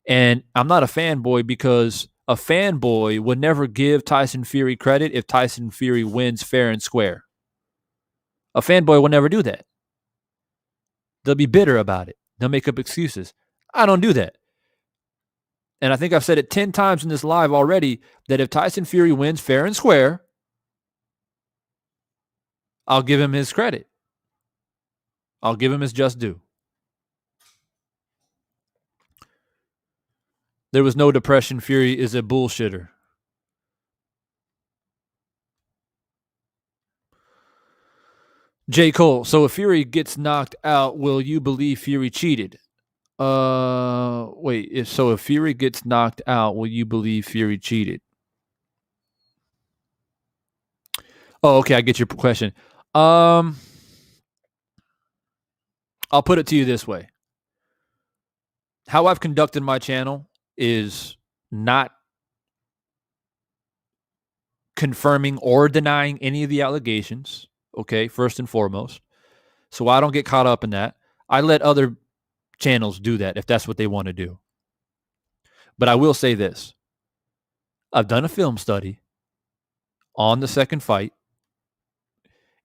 And I'm not a fanboy because a fanboy would never give Tyson Fury credit if Tyson Fury wins fair and square. A fanboy will never do that. They'll be bitter about it. They'll make up excuses. I don't do that. And I think I've said it 10 times in this live already that if Tyson Fury wins fair and square, I'll give him his credit. I'll give him his just due. There was no depression. Fury is a bullshitter. J. Cole. So if Fury gets knocked out, will you believe Fury cheated? Wait. If Fury gets knocked out, will you believe Fury cheated? Oh, okay. I get your question. I'll put it to you this way. How I've conducted my channel is not confirming or denying any of the allegations. Okay, first and foremost. So I don't get caught up in that. I let other channels do that if that's what they want to do. But I will say this. I've done a film study on the second fight,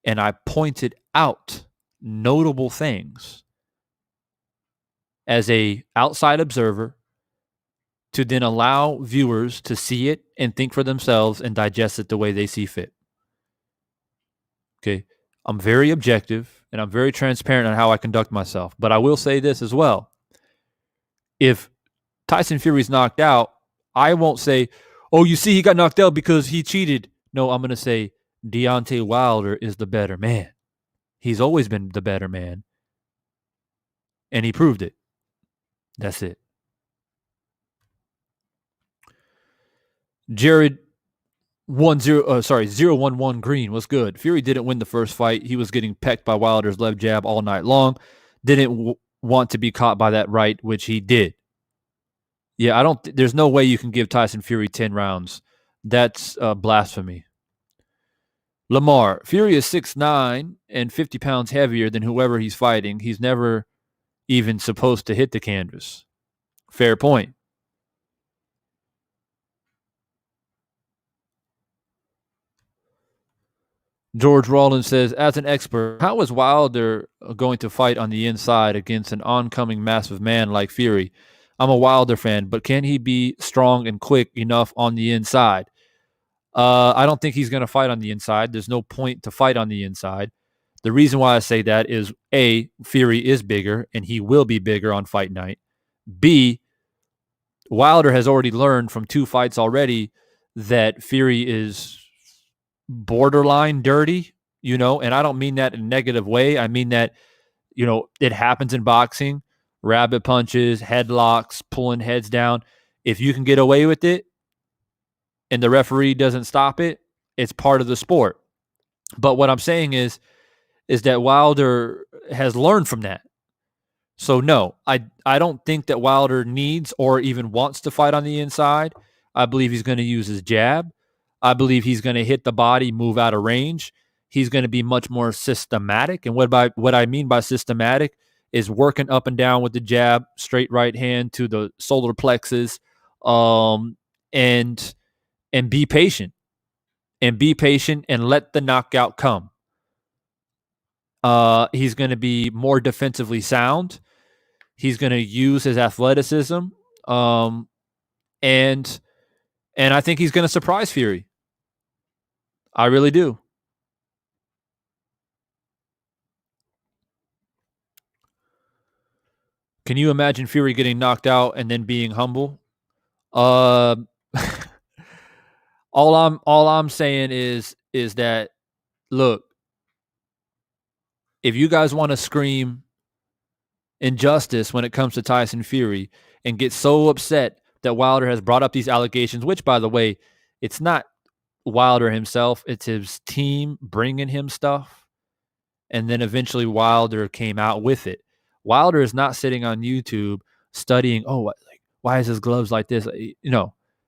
and I pointed out notable things as a outside observer to then allow viewers to see it and think for themselves and digest it the way they see fit. Okay. I'm very objective and I'm very transparent on how I conduct myself. But I will say this as well. If Tyson Fury's knocked out, I won't say, oh, you see, he got knocked out because he cheated. No, I'm going to say Deontay Wilder is the better man. He's always been the better man. and he proved it. That's it. Jared 011 Green was good. Fury didn't win the first fight. He was getting pecked by Wilder's left jab all night long. Didn't want to be caught by that right, which he did. Yeah, I don't. There's no way you can give Tyson Fury 10 rounds. That's blasphemy. Lamar, Fury is 6'9" and 50 pounds heavier than whoever he's fighting. He's never even supposed to hit the canvas. Fair point. George Rollins says, as an expert, how is Wilder going to fight on the inside against an oncoming massive man like Fury? I'm a Wilder fan, but can he be strong and quick enough on the inside? I don't think he's going to fight on the inside. There's no point to fight on the inside. The reason why I say that is, A, Fury is bigger, and he will be bigger on fight night. B, Wilder has already learned from 2 fights already that Fury is borderline dirty, and I don't mean that in a negative way. I mean that, it happens in boxing, rabbit punches, headlocks, pulling heads down. If you can get away with it and the referee doesn't stop it, it's part of the sport. But what I'm saying is that Wilder has learned from that. So no, I don't think that Wilder needs or even wants to fight on the inside. I believe he's going to use his jab. I believe he's going to hit the body, move out of range. He's going to be much more systematic. And what I mean by systematic is working up and down with the jab, straight right hand to the solar plexus, and be patient. And be patient and let the knockout come. He's going to be more defensively sound. He's going to use his athleticism, and I think he's going to surprise Fury. I really do. Can you imagine Fury getting knocked out and then being humble? All I'm saying is that, look, if you guys want to scream injustice when it comes to Tyson Fury and get so upset that Wilder has brought up these allegations, which, by the way, it's not Wilder himself, it's his team bringing him stuff, and then eventually Wilder came out with it. Wilder is not sitting on YouTube studying, why is his gloves like this?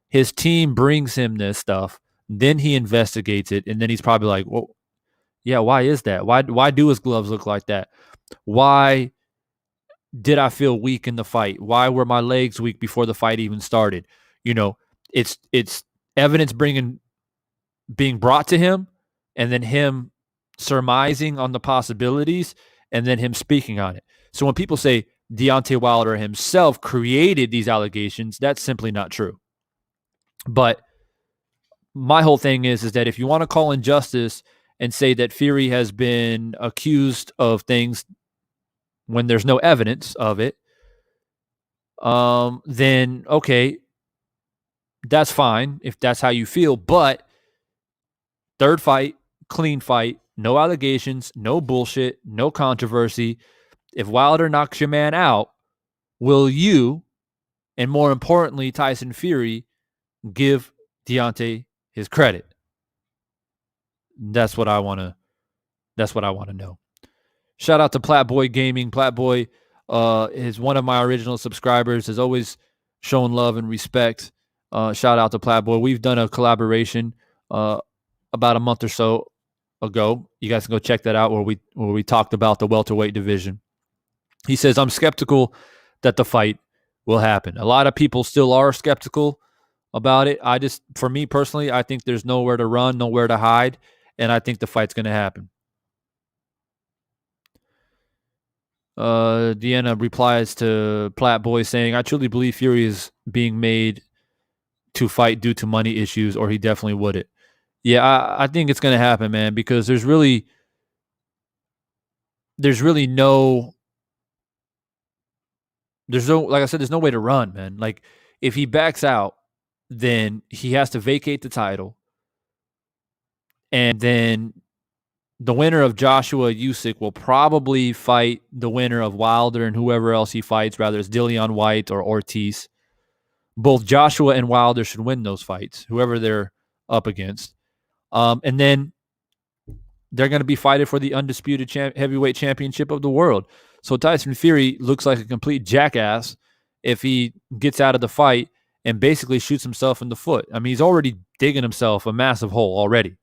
His team brings him this stuff, then he investigates it, and then he's probably like, well, yeah, why is that? Why do his gloves look like that? Why did I feel weak in the fight? Why were my legs weak before the fight even started? It's evidence being brought to him, and then him surmising on the possibilities, and then him speaking on it. So when people say Deontay Wilder himself created these allegations, that's simply not true. But my whole thing is that if you want to call injustice and say that Fury has been accused of things when there's no evidence of it, then okay, that's fine if that's how you feel. But third fight, clean fight, no allegations, no bullshit, no controversy. If Wilder knocks your man out, will you, and more importantly, Tyson Fury, give Deontay his credit? That's what I want to know. Shout out to Platboy Gaming. Platboy is one of my original subscribers, has always shown love and respect. Shout out to Platboy. We've done a collaboration about a month or so ago. You guys can go check that out where we talked about the welterweight division. He says, I'm skeptical that the fight will happen. A lot of people still are skeptical about it. For me personally, I think there's nowhere to run, nowhere to hide, and I think the fight's going to happen. Deanna replies to Platboy saying, I truly believe Fury is being made to fight due to money issues, or he definitely wouldn't. Yeah, I think it's going to happen, man, because there's really no, like I said, there's no way to run, man. Like, if he backs out, then he has to vacate the title, and then the winner of Joshua Usyk will probably fight the winner of Wilder and whoever else he fights, whether it's Dillian White or Ortiz. Both Joshua and Wilder should win those fights, whoever they're up against. And then they're going to be fighting for the undisputed heavyweight championship of the world. So Tyson Fury looks like a complete jackass if he gets out of the fight and basically shoots himself in the foot. I mean, he's already digging himself a massive hole already.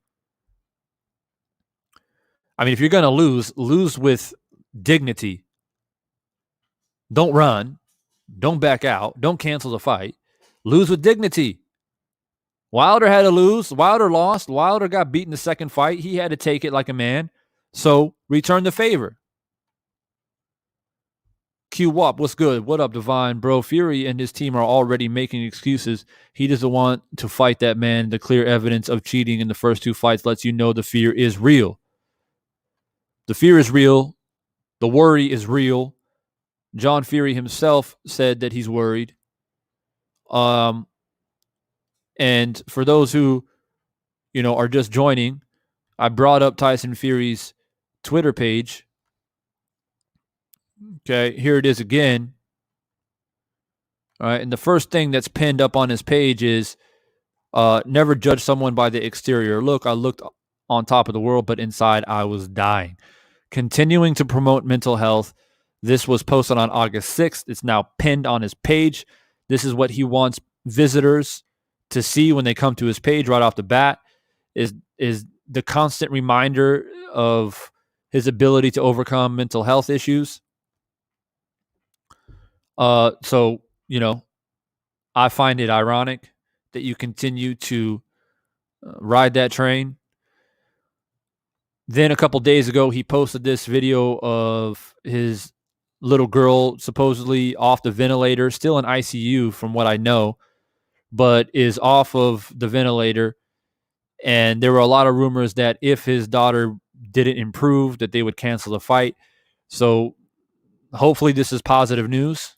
I mean, if you're going to lose with dignity. Don't run. Don't back out. Don't cancel the fight. Lose with dignity. Wilder had to lose. Wilder lost. Wilder got beaten the second fight. He had to take it like a man. So return the favor. Q Wop, what's good? What up, Divine? Bro, Fury and his team are already making excuses. He doesn't want to fight that man. The clear evidence of cheating in the first two fights lets you know the fear is real. The fear is real. The worry is real. John Fury himself said that he's worried. And for those who, are just joining, I brought up Tyson Fury's Twitter page. Okay, here it is again. All right, and the first thing that's pinned up on his page is never judge someone by the exterior. Look, I looked on top of the world, but inside I was dying. Continuing to promote mental health. This was posted on August 6th. It's now pinned on his page. This is what he wants visitors to see when they come to his page right off the bat, is the constant reminder of his ability to overcome mental health issues. So, I find it ironic that you continue to ride that train. Then a couple days ago, he posted this video of his little girl supposedly off the ventilator, still in ICU from what I know, but is off of the ventilator. And there were a lot of rumors that if his daughter didn't improve, that they would cancel the fight. So hopefully this is positive news.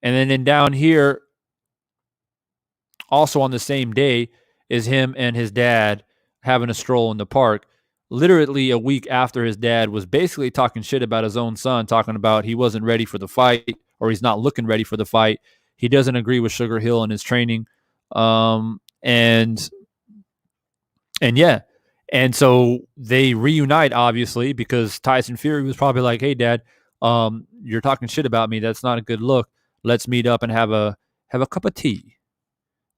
And then down here, also on the same day, is him and his dad having a stroll in the park. Literally a week after his dad was basically talking shit about his own son, talking about he wasn't ready for the fight, or he's not looking ready for the fight. He doesn't agree with Sugar Hill and his training. And so they reunite, obviously, because Tyson Fury was probably like, hey, Dad, you're talking shit about me. That's not a good look. Let's meet up and have a cup of tea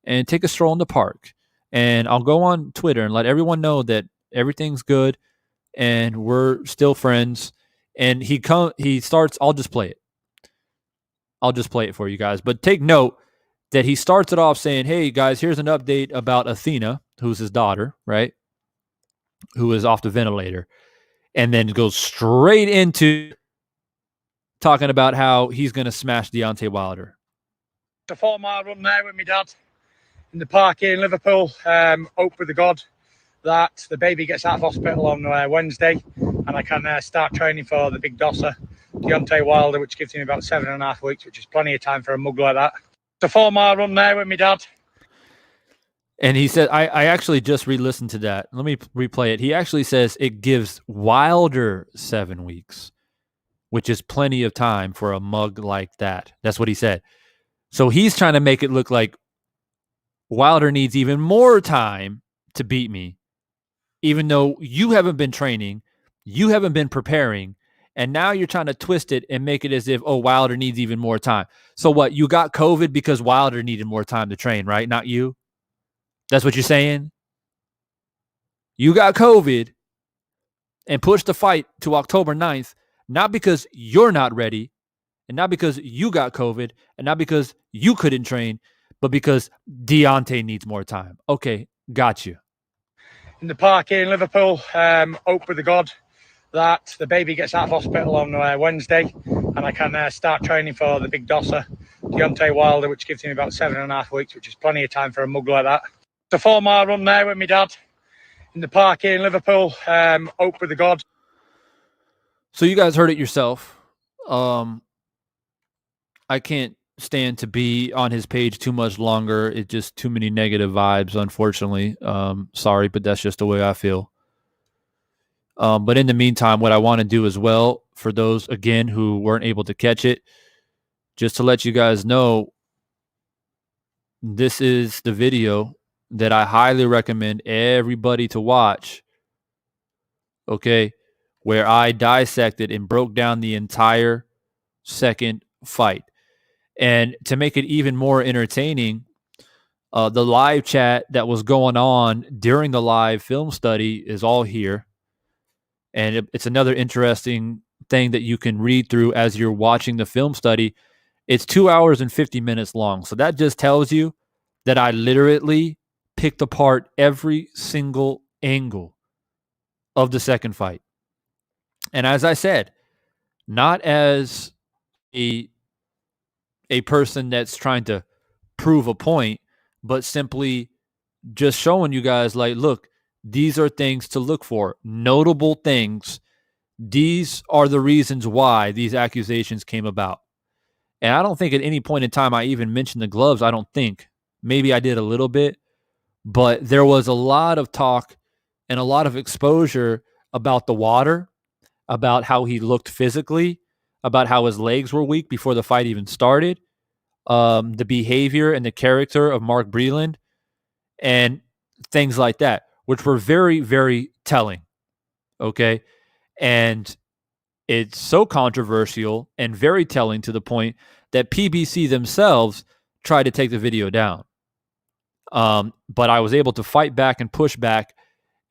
and take a stroll in the park. And I'll go on Twitter and let everyone know that everything's good and we're still friends. And he starts, I'll just play it for you guys. But take note that he starts it off saying, hey, guys, here's an update about Athena, who's his daughter, right? Who is off the ventilator. And then goes straight into talking about how he's going to smash Deontay Wilder. The 4 mile run there with my dad in the park here in Liverpool. Hope with the God that the baby gets out of hospital on Wednesday and I can start training for the big dosser, Deontay Wilder, which gives him about 7.5 weeks, which is plenty of time for a mug like that. The 4 mile run there with my dad. And he said, I actually just re-listened to that. Let me replay it. He actually says it gives Wilder 7 weeks, which is plenty of time for a mug like that. That's what he said. So he's trying to make it look like Wilder needs even more time to beat me, even though you haven't been training, you haven't been preparing, and now you're trying to twist it and make it as if, oh, Wilder needs even more time. So what, you got COVID because Wilder needed more time to train, right? Not you? That's what you're saying? You got COVID and pushed the fight to October 9th, not because you're not ready, and not because you got COVID, and not because you couldn't train, but because Deontay needs more time. Okay, got you. In the park here in Liverpool, hope with the God that the baby gets out of hospital on Wednesday and I can start training for the big dosser, Deontay Wilder, which gives him about 7.5 weeks, which is plenty of time for a mug like that. The 4 mile run there with my dad in the park here in Liverpool, hope with the God. So you guys heard it yourself. I can't stand to be on his page too much longer. It's just too many negative vibes, unfortunately. Sorry, but that's just the way I feel. But in the meantime, what I want to do as well, for those, again, who weren't able to catch it, just to let you guys know, this is the video that I highly recommend everybody to watch, okay, where I dissected and broke down the entire second fight. And to make it even more entertaining, the live chat that was going on during the live film study is all here. And it's another interesting thing that you can read through as you're watching the film study. It's 2 hours and 50 minutes long. So that just tells you that I literally picked apart every single angle of the second fight. And as I said, not as a person that's trying to prove a point, but simply just showing you guys, like, look, these are things to look for, notable things. These are the reasons why these accusations came about. And I don't think at any point in time I even mentioned the gloves. I don't think. Maybe I did a little bit, but there was a lot of talk and a lot of exposure about the water, about how he looked physically, about how his legs were weak before the fight even started, the behavior and the character of Mark Breland, and things like that, which were very, very telling. Okay. And it's so controversial and very telling to the point that PBC themselves tried to take the video down. But I was able to fight back and push back,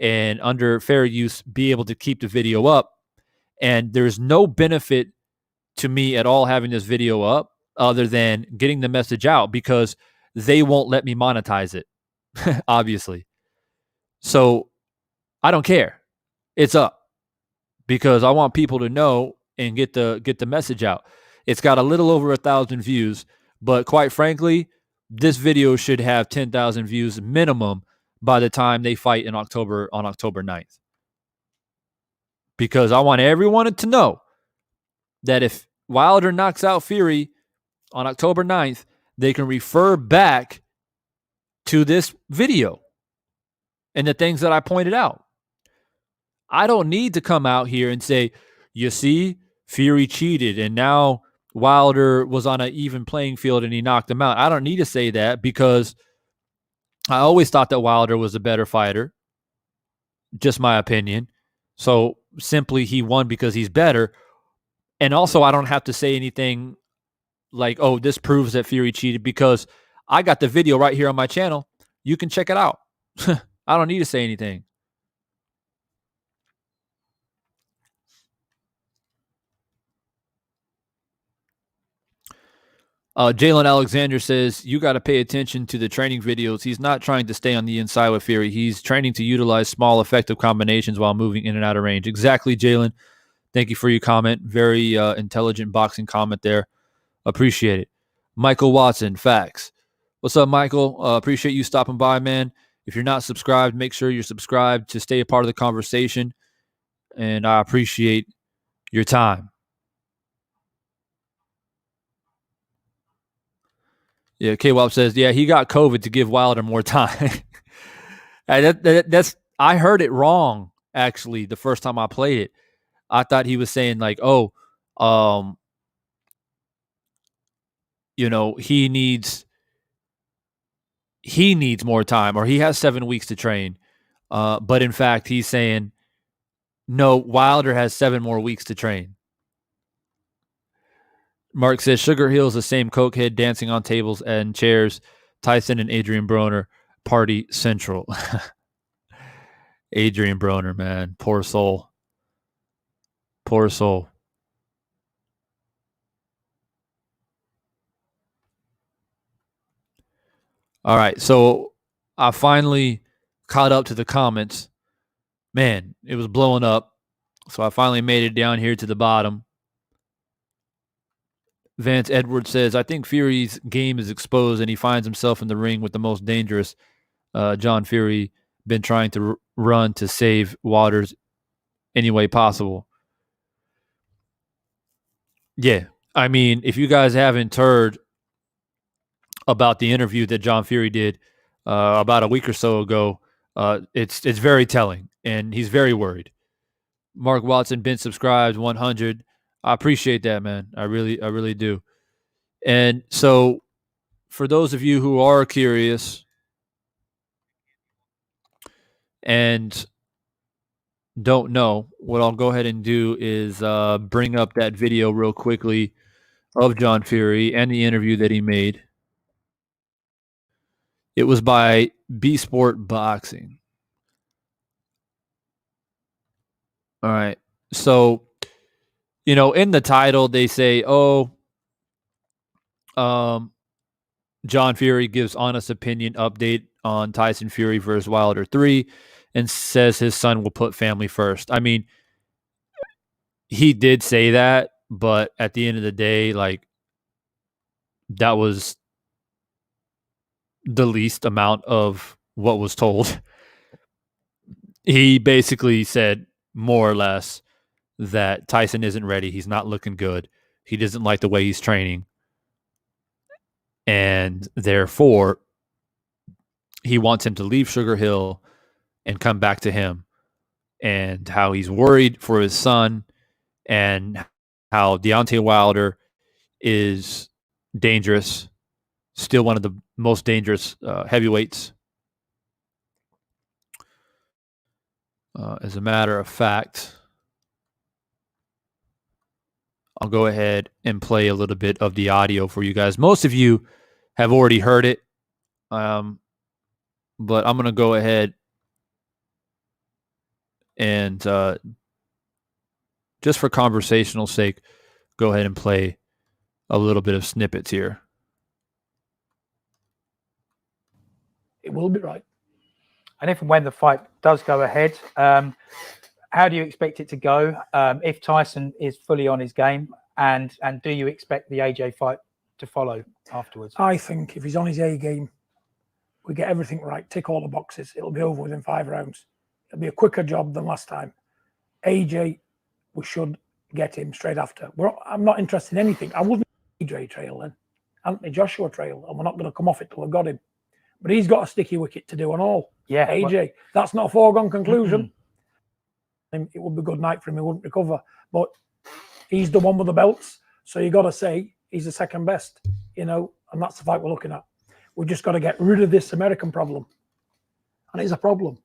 and under fair use, be able to keep the video up. And there's no benefit to me at all having this video up other than getting the message out, because they won't let me monetize it, obviously. So I don't care. It's up because I want people to know and get the message out. It's got a little over 1,000 views, but quite frankly, this video should have 10,000 views minimum by the time they fight on October 9th. Because I want everyone to know that if Wilder knocks out Fury on October 9th, they can refer back to this video and the things that I pointed out. I don't need to come out here and say, you see, Fury cheated and now Wilder was on an even playing field and he knocked him out. I don't need to say that because I always thought that Wilder was a better fighter. Just my opinion. So simply he won because he's better. And also I don't have to say anything like, oh, this proves that Fury cheated, because I got the video right here on my channel. You can check it out. I don't need to say anything. Jalen Alexander says, you got to pay attention to the training videos. He's not trying to stay on the inside with Fury. He's training to utilize small, effective combinations while moving in and out of range. Exactly, Jalen. Thank you for your comment. Very intelligent boxing comment there. Appreciate it. Michael Watson, facts. What's up, Michael? Appreciate you stopping by, man. If you're not subscribed, make sure you're subscribed to stay a part of the conversation. And I appreciate your time. Yeah, K-Wop says, yeah, he got COVID to give Wilder more time. That's I heard it wrong, actually, the first time I played it. I thought he was saying, like, oh, he needs more time, or he has 7 weeks to train. But in fact, he's saying, no, Wilder has 7 more weeks to train. Mark says, Sugar Hill's the same cokehead dancing on tables and chairs. Tyson and Adrian Broner, party central. Adrian Broner, man. Poor soul. Poor soul. All right, so I finally caught up to the comments. Man, it was blowing up. So I finally made it down here to the bottom. Vance Edwards says, I think Fury's game is exposed and he finds himself in the ring with the most dangerous John Fury been trying to run to save Waters any way possible. Yeah. I mean, if you guys haven't heard about the interview that John Fury did about a week or so ago, it's very telling, and he's very worried. Mark Watson been subscribed 100. I appreciate that, man. I really do. And so, for those of you who are curious and don't know, what I'll go ahead and do is bring up that video real quickly of John Fury and the interview that he made. It was by B Sport Boxing. All right. So, in the title, they say, John Fury gives honest opinion update on Tyson Fury versus Wilder 3 and says his son will put family first. I mean, he did say that, but at the end of the day, like, that was the least amount of what was told. He basically said more or less that Tyson isn't ready. He's not looking good. He doesn't like the way he's training. And therefore, he wants him to leave Sugar Hill and come back to him, and how he's worried for his son, and how Deontay Wilder is dangerous, still one of the most dangerous heavyweights. As a matter of fact, I'll go ahead and play a little bit of the audio for you guys. Most of you have already heard it, but I'm going to go ahead and just for conversational sake, go ahead and play a little bit of snippets here. It will be right. And if and when the fight does go ahead, how do you expect it to go? If Tyson is fully on his game, and do you expect the AJ fight to follow afterwards? I think if he's on his A game, we get everything right, tick all the boxes, it'll be over within 5 rounds. It'll be a quicker job than last time. AJ, we should get him straight after. I'm not interested in anything. I wouldn't AJ trail then. Anthony Joshua trail, and we're not going to come off it till we've got him. But he's got a sticky wicket to do on all. Yeah, AJ, that's not a foregone conclusion. It would be a good night for him. He wouldn't recover. But he's the one with the belts. So you got to say he's the second best, and that's the fight we're looking at. We've just got to get rid of this American problem. And it's a problem.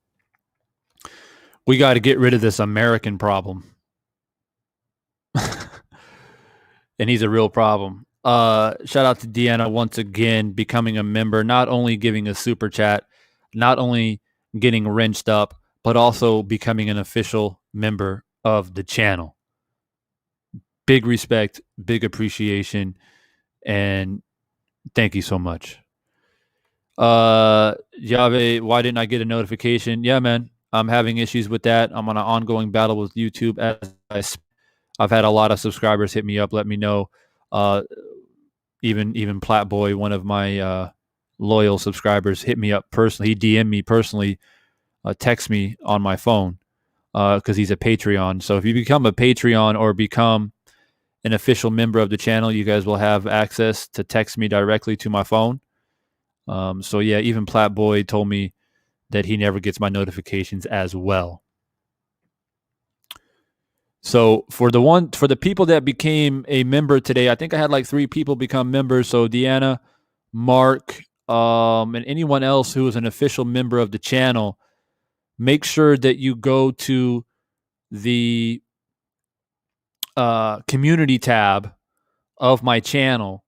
We got to get rid of this American problem. And he's a real problem. Shout out to Deanna once again, becoming a member, not only giving a super chat, not only getting wrenched up, but also becoming an official member of the channel. Big respect, big appreciation, and thank you so much. Yave, why didn't I get a notification? Yeah, man, I'm having issues with that. I'm on an ongoing battle with YouTube. I've had a lot of subscribers hit me up, let me know. Even Platboy, one of my loyal subscribers, hit me up personally. He DM'd me personally, text me on my phone because he's a Patreon. So if you become a Patreon or become an official member of the channel, you guys will have access to text me directly to my phone. So yeah, even Platboy told me that he never gets my notifications as well. So for the people that became a member today, I think I had like 3 people become members. So Deanna, Mark, and anyone else who is an official member of the channel, make sure that you go to the community tab of my channel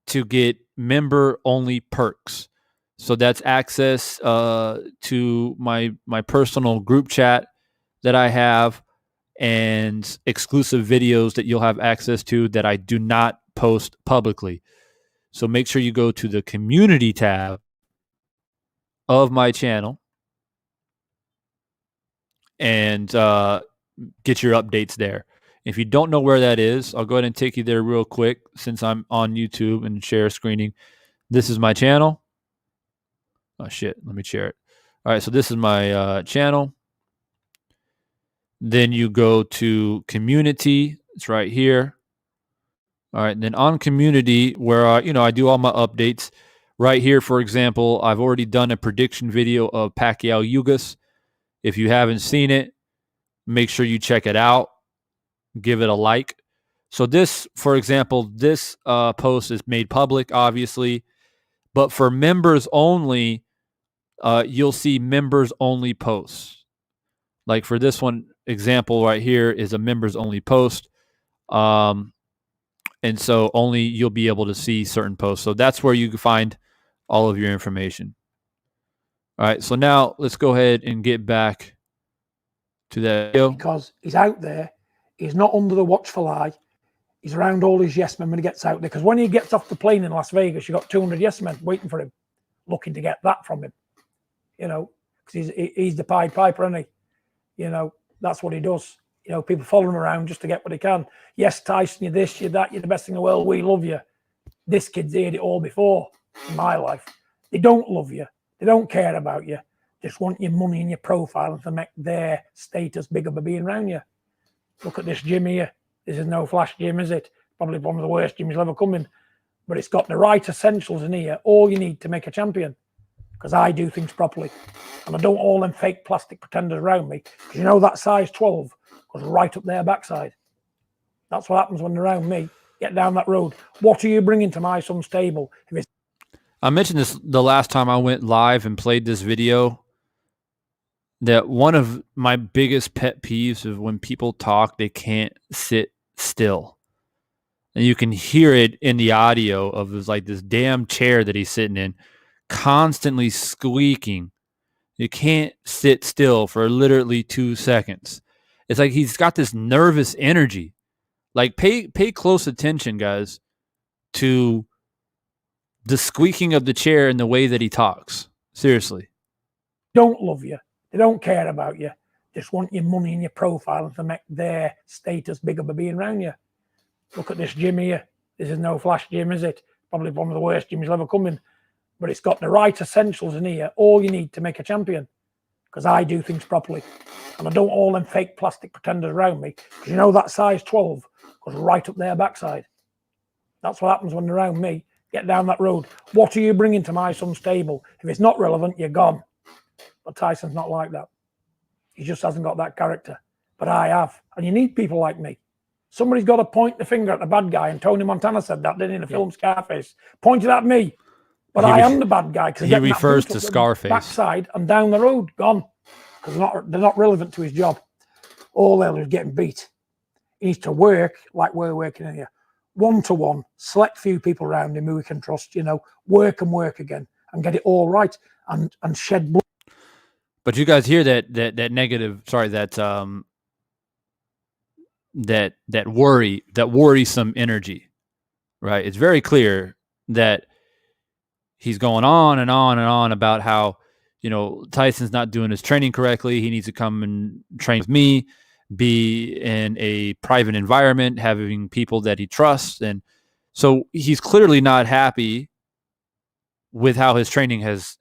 to get member only perks. So that's access to my personal group chat that I have, and exclusive videos that you'll have access to that I do not post publicly. So make sure you go to the community tab of my channel and get your updates there. If you don't know where that is, I'll go ahead and take you there real quick since I'm on YouTube and share screening. This is my channel. Oh, shit. Let me share it. All right. So this is my channel. Then you go to community. It's right here. All right. And then on community, where I do all my updates. Right here, for example, I've already done a prediction video of Pacquiao Ugas. If you haven't seen it, make sure you check it out. Give it a like. So this, for example, this post is made public, obviously, but for members only, you'll see members only posts. Like for this one example right here is a members only post. And so only you'll be able to see certain posts. So that's where you can find all of your information. All right, so now let's go ahead and get back to that video. Because he's out there, he's not under the watchful eye. He's around all his yes men when he gets out there. Because when he gets off the plane in Las Vegas, you got 200 yes men waiting for him, looking to get that from him. You know, because he's the Pied Piper, isn't he? You know, that's what he does. You know, people follow him around just to get what he can. Yes, Tyson, you're this, you're that, you're the best thing in the world. We love you. This kid's heard it all before in my life. They don't love you. They don't care about you. Just want your money and your profile and to make their status bigger by being around you. Look at this gym here. This is no flash gym, is it? Probably one of the worst gyms ever come in. But it's got the right essentials in here. All you need to make a champion. Because I do things properly. And I don't all them fake plastic pretenders around me. Because you know that size 12 goes right up their backside. That's what happens when they're around me. Get down that road. What are you bringing to my son's table? If it's I mentioned this the last time I went live and played this video, that one of my biggest pet peeves is when people talk, they can't sit still. And you can hear it in the audio of this damn chair that he's sitting in, constantly squeaking. You can't sit still for literally 2 seconds. It's like he's got this nervous energy. Like pay close attention, guys, to the squeaking of the chair and the way that he talks. Seriously. don't love you. They don't care about you. Just want your money and your profile and to make their status bigger by being around you. Look at this gym here. This is no flash gym, is it? Probably one of the worst gyms ever come in. But it's got the right essentials in here. All you need to make a champion. Because I do things properly. And I don't all them fake plastic pretenders around me. Because you know that size 12 goes right up their backside. That's what happens when they're around me. Get down that road. What are you bringing to my son's table? If it's not relevant, you're gone. But Tyson's not like that. He just hasn't got that character. But I have. And you need people like me. Somebody's got to point the finger at the bad guy. And Tony Montana said that, didn't he, in the film Scarface? Pointed at me. But I am the bad guy. He refers to Scarface. Backside and down the road, gone. Because they're not relevant to his job. All they're is getting beat. He needs to work like we're working in here. One-to-one, select few people around him who we can trust, work and work again and get it all right and shed blood. But you guys hear that negative, that worrisome energy, right? It's very clear that he's going on and on and on about how, Tyson's not doing his training correctly. He needs to come and train with me, be in a private environment, having people that he trusts. And so he's clearly not happy with how his training has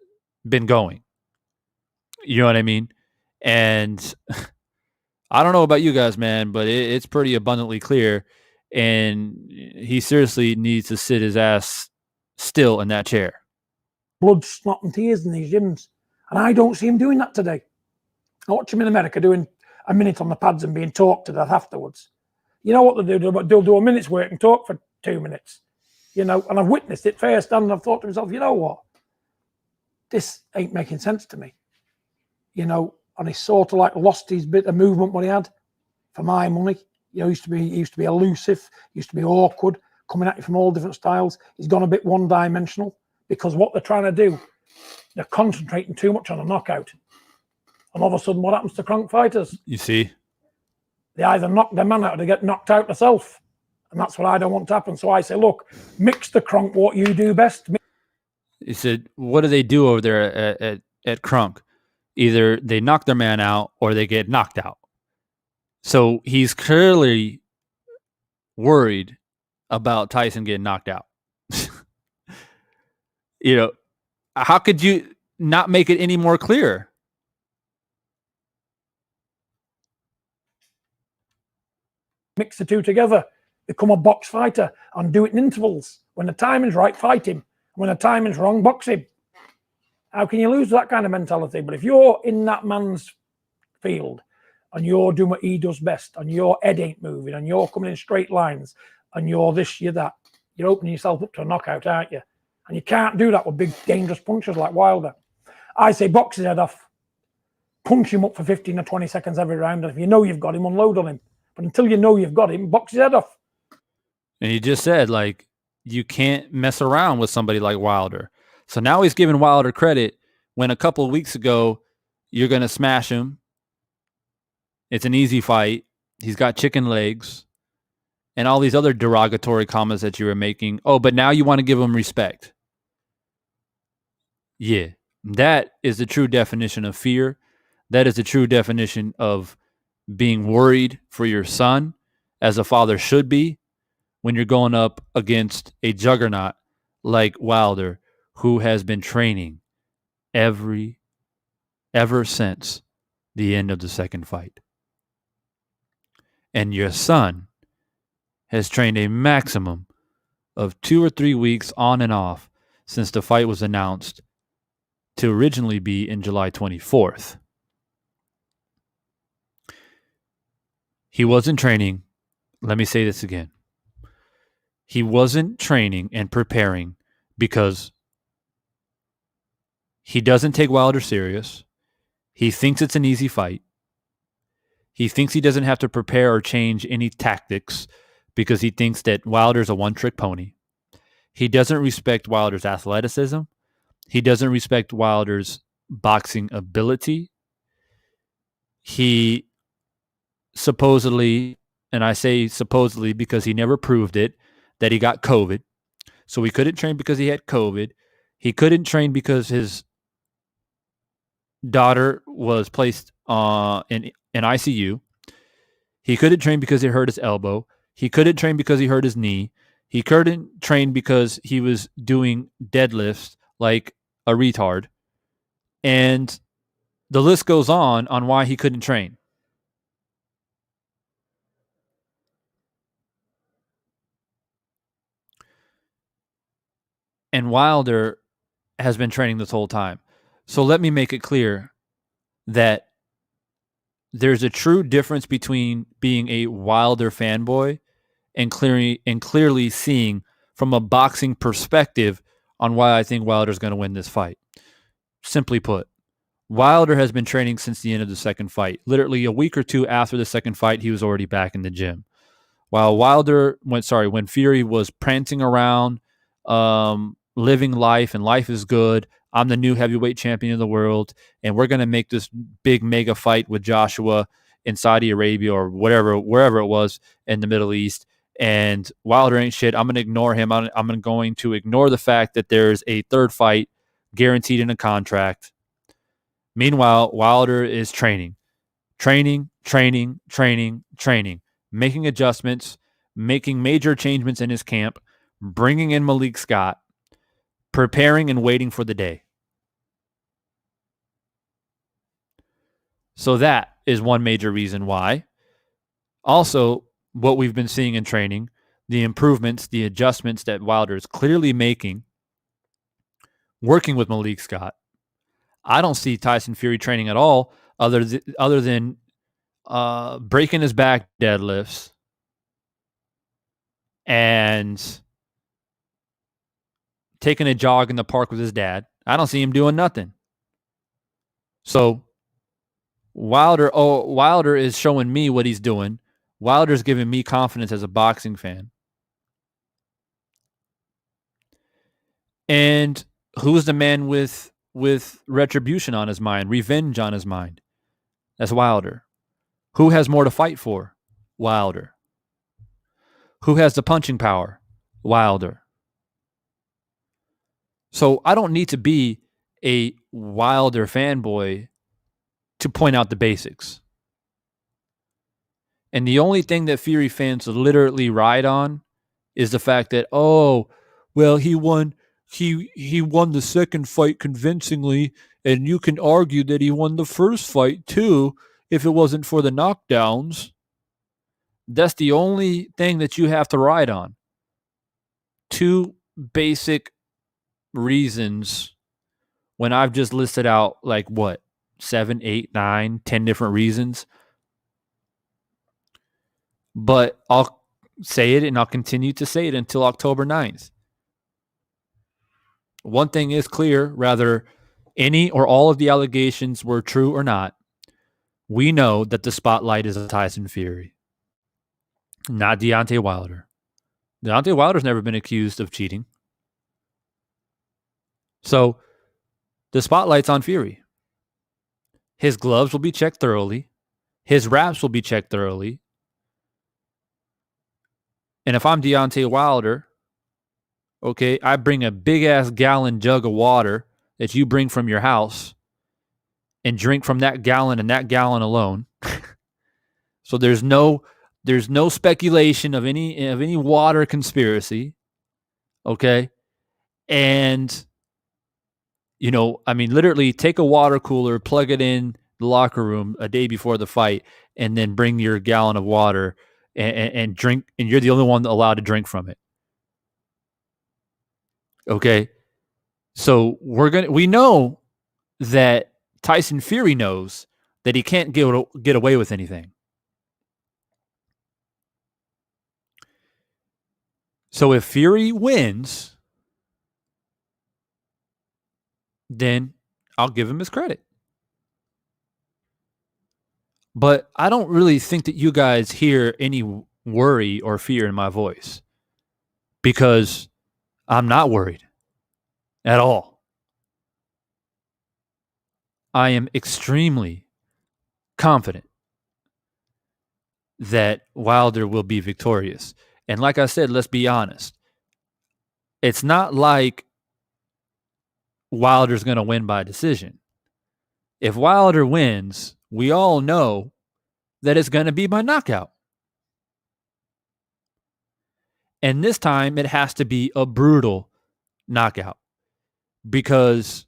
been going. You know what I mean? And I don't know about you guys, man, but it's pretty abundantly clear. And he seriously needs to sit his ass still in that chair. Blood, snot and tears in these gyms. And I don't see him doing that today. I watch him in America doing a minute on the pads and being talked to death afterwards. You know what they'll do? They'll do a minute's work and talk for 2 minutes. And I've witnessed it firsthand and I've thought to myself, you know what? This ain't making sense to me. And he sort of like lost his bit of movement what he had for my money. He used to be elusive, used to be awkward, coming at you from all different styles. He's gone a bit one-dimensional because what they're trying to do, they're concentrating too much on a knockout. And all of a sudden, what happens to crunk fighters? You see? They either knock their man out or they get knocked out themselves. And that's what I don't want to happen. So I say, look, mix the crunk, what you do best. He said, what do they do over there at crunk? Either they knock their man out or they get knocked out. So he's clearly worried about Tyson getting knocked out. How could you not make it any more clear? Mix the two together, become a box fighter and do it in intervals. When the timing's right, fight him. When the timing's wrong, box him. How can you lose that kind of mentality? But if you're in that man's field and you're doing what he does best, and your head ain't moving, and you're coming in straight lines, and you're this, you're that, you're opening yourself up to a knockout, aren't you? And you can't do that with big, dangerous punches like Wilder. I say box his head off, punch him up for 15 or 20 seconds every round, and if you know you've got him, unload on him. But until you know you've got him, box his head off. And he just said, like, you can't mess around with somebody like Wilder. So now he's giving Wilder credit when a couple of weeks ago, you're going to smash him. It's an easy fight. He's got chicken legs and all these other derogatory comments that you were making. Oh, but now you want to give him respect. Yeah, that is the true definition of fear. That is the true definition of being worried for your son, as a father should be, when you're going up against a juggernaut like Wilder, who has been training ever since the end of the second fight. And your son has trained a maximum of 2 or 3 weeks on and off since the fight was announced to originally be in July 24th. He wasn't training. Let me say this again. He wasn't training and preparing because he doesn't take Wilder serious. He thinks it's an easy fight. He thinks he doesn't have to prepare or change any tactics because he thinks that Wilder's a one-trick pony. He doesn't respect Wilder's athleticism. He doesn't respect Wilder's boxing ability. He supposedly, and I say supposedly because he never proved it, that he got COVID. So he couldn't train because he had COVID. He couldn't train because his daughter was placed in ICU. He couldn't train because he hurt his elbow. He couldn't train because he hurt his knee. He couldn't train because he was doing deadlifts like a retard. And the list goes on why he couldn't train. And Wilder has been training this whole time. So let me make it clear that there's a true difference between being a Wilder fanboy and clearly seeing from a boxing perspective on why I think Wilder's going to win this fight. Simply put, Wilder has been training since the end of the second fight. Literally a week or two after the second fight, he was already back in the gym. While when Fury was prancing around, living life, and life is good, I'm the new heavyweight champion of the world, and we're going to make this big mega fight with Joshua in Saudi Arabia or wherever it was in the Middle East. And Wilder ain't shit. I'm going to ignore him. I'm going to ignore the fact that there's a third fight guaranteed in a contract. Meanwhile, Wilder is training, making adjustments, making major changements in his camp, bringing in Malik Scott, preparing and waiting for the day. So that is one major reason why. Also, what we've been seeing in training, the improvements, the adjustments that Wilder is clearly making, working with Malik Scott. I don't see Tyson Fury training at all other than breaking his back deadlifts and taking a jog in the park with his dad. I don't see him doing nothing. So Wilder is showing me what he's doing. Wilder's giving me confidence as a boxing fan. And who's the man with retribution on his mind, revenge on his mind? That's Wilder. Who has more to fight for? Wilder. Who has the punching power? Wilder. So I don't need to be a Wilder fanboy to point out the basics. And the only thing that Fury fans literally ride on is the fact that, oh, well, he won the second fight convincingly, and you can argue that he won the first fight too if it wasn't for the knockdowns. That's the only thing that you have to ride on. Two basic reasons when I've just listed out 7, 8, 9, 10 different reasons But I'll say it, and I'll continue to say it until October 9th. One thing is clear, rather any or all of the allegations were true or not, we know that the spotlight is on Tyson Fury, not Deontay Wilder. Deontay Wilder's never been accused of cheating. So the spotlight's on Fury. His gloves will be checked thoroughly. His wraps will be checked thoroughly. And if I'm Deontay Wilder, okay, I bring a big-ass gallon jug of water that you bring from your house and drink from that gallon and that gallon alone. So there's no speculation of any water conspiracy. Okay? And literally take a water cooler, plug it in the locker room a day before the fight, and then bring your gallon of water and drink, and you're the only one allowed to drink from it. Okay? So we know that Tyson Fury knows that he can't get away with anything. So if Fury wins, then I'll give him his credit. But I don't really think that you guys hear any worry or fear in my voice, because I'm not worried at all. I am extremely confident that Wilder will be victorious. And like I said, let's be honest. It's not like Wilder's going to win by decision. If Wilder wins, we all know that it's going to be by knockout. And this time it has to be a brutal knockout, because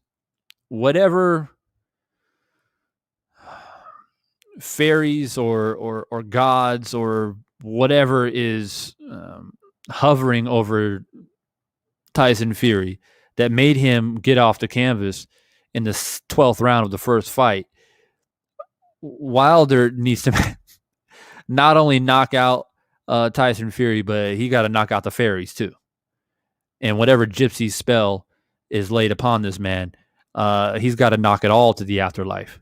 whatever fairies or gods or whatever is hovering over Tyson Fury that made him get off the canvas in the 12th round of the first fight, Wilder needs to not only knock out Tyson Fury, but he got to knock out the fairies too. And whatever gypsy spell is laid upon this man, he's got to knock it all to the afterlife.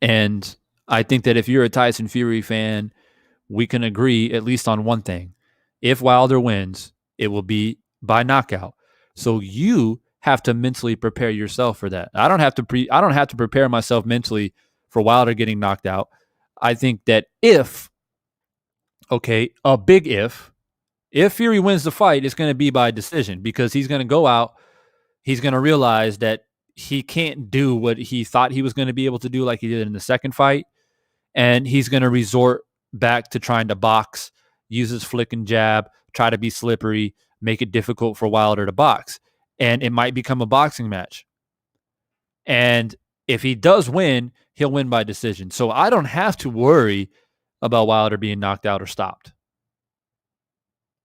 And I think that if you're a Tyson Fury fan, we can agree at least on one thing. If Wilder wins, it will be by knockout. So you have to mentally prepare yourself for that. I don't have to prepare myself mentally for Wilder getting knocked out. I think that if Fury wins the fight, it's going to be by decision, because he's going to go out, he's going to realize that he can't do what he thought he was going to be able to do like he did in the second fight, and he's going to resort back to trying to box, use his flick and jab, try to be slippery, make it difficult for Wilder to box. And it might become a boxing match. And if he does win, he'll win by decision. So I don't have to worry about Wilder being knocked out or stopped.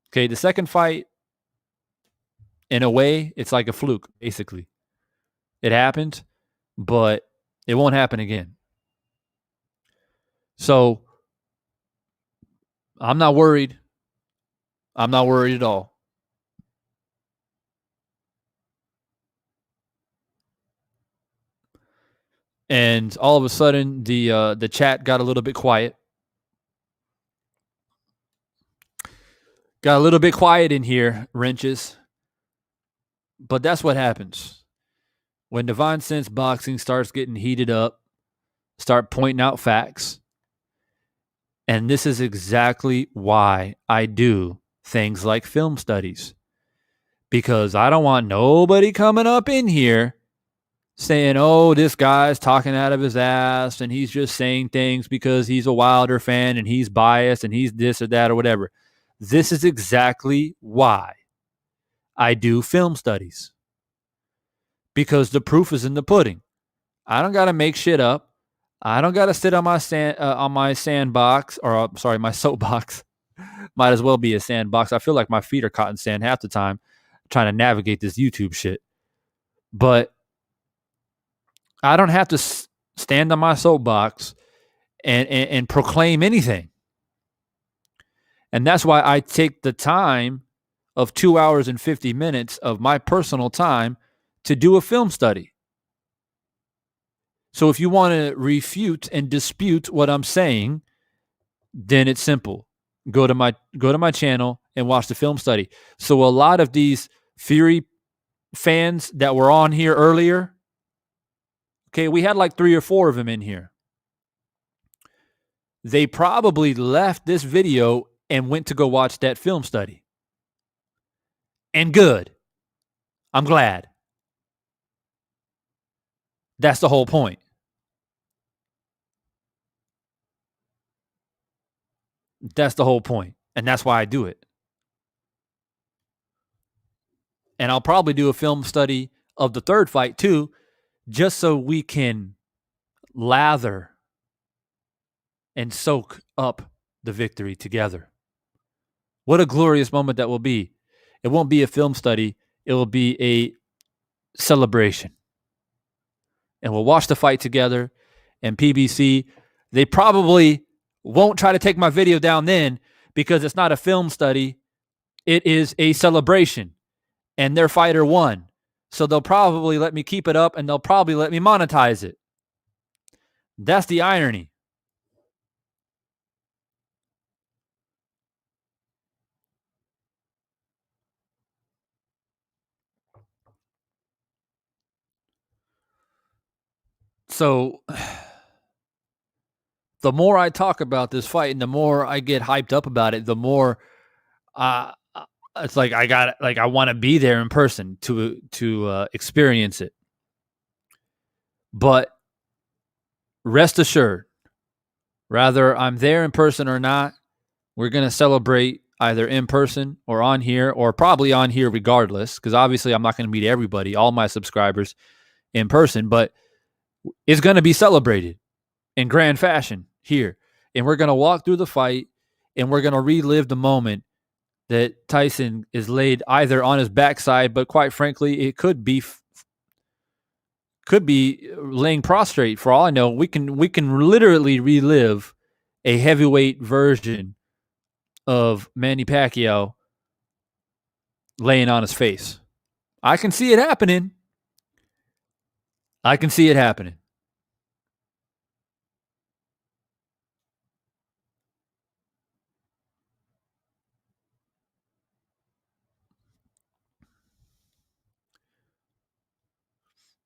Okay, the second fight, in a way, it's like a fluke, basically. It happened, but it won't happen again. So I'm not worried. I'm not worried at all. And all of a sudden, the chat got a little bit quiet. Got a little bit quiet in here, wrenches. But that's what happens. When Divine Sense Boxing starts getting heated up, start pointing out facts. And this is exactly why I do things like film studies. Because I don't want nobody coming up in here saying, oh, this guy's talking out of his ass and he's just saying things because he's a Wilder fan and he's biased and he's this or that or whatever. This is exactly why I do film studies. Because the proof is in the pudding. I don't got to make shit up. I don't got to sit on my sandbox, or sorry, my soapbox. Might as well be a sandbox. I feel like my feet are caught in sand half the time trying to navigate this YouTube shit. But I don't have to stand on my soapbox and proclaim anything. And that's why I take the time of 2 hours and 50 minutes of my personal time to do a film study. So if you want to refute and dispute what I'm saying, then it's simple. Go to my channel and watch the film study. So a lot of these Fury fans that were on here earlier, okay, we had like 3 or 4 of them in here. They probably left this video and went to go watch that film study. And good. I'm glad. That's the whole point. That's the whole point. And that's why I do it. And I'll probably do a film study of the third fight too, just so we can lather and soak up the victory together. What a glorious moment that will be. It won't be a film study. It will be a celebration. And we'll watch the fight together. And PBC, they probably won't try to take my video down then because it's not a film study. It is a celebration. And their fighter won. So they'll probably let me keep it up and they'll probably let me monetize it. That's the irony. So the more I talk about this fight and the more I get hyped up about it, the more it's like I want to be there in person to experience it. But rest assured, whether I'm there in person or not, we're going to celebrate either in person or on here, or probably on here regardless, because obviously I'm not going to meet everybody, all my subscribers in person, but it's going to be celebrated in grand fashion here. And we're going to walk through the fight and we're going to relive the moment that Tyson is laid either on his backside, but quite frankly, it could be laying prostrate. For all I know, we can literally relive a heavyweight version of Manny Pacquiao laying on his face. I can see it happening.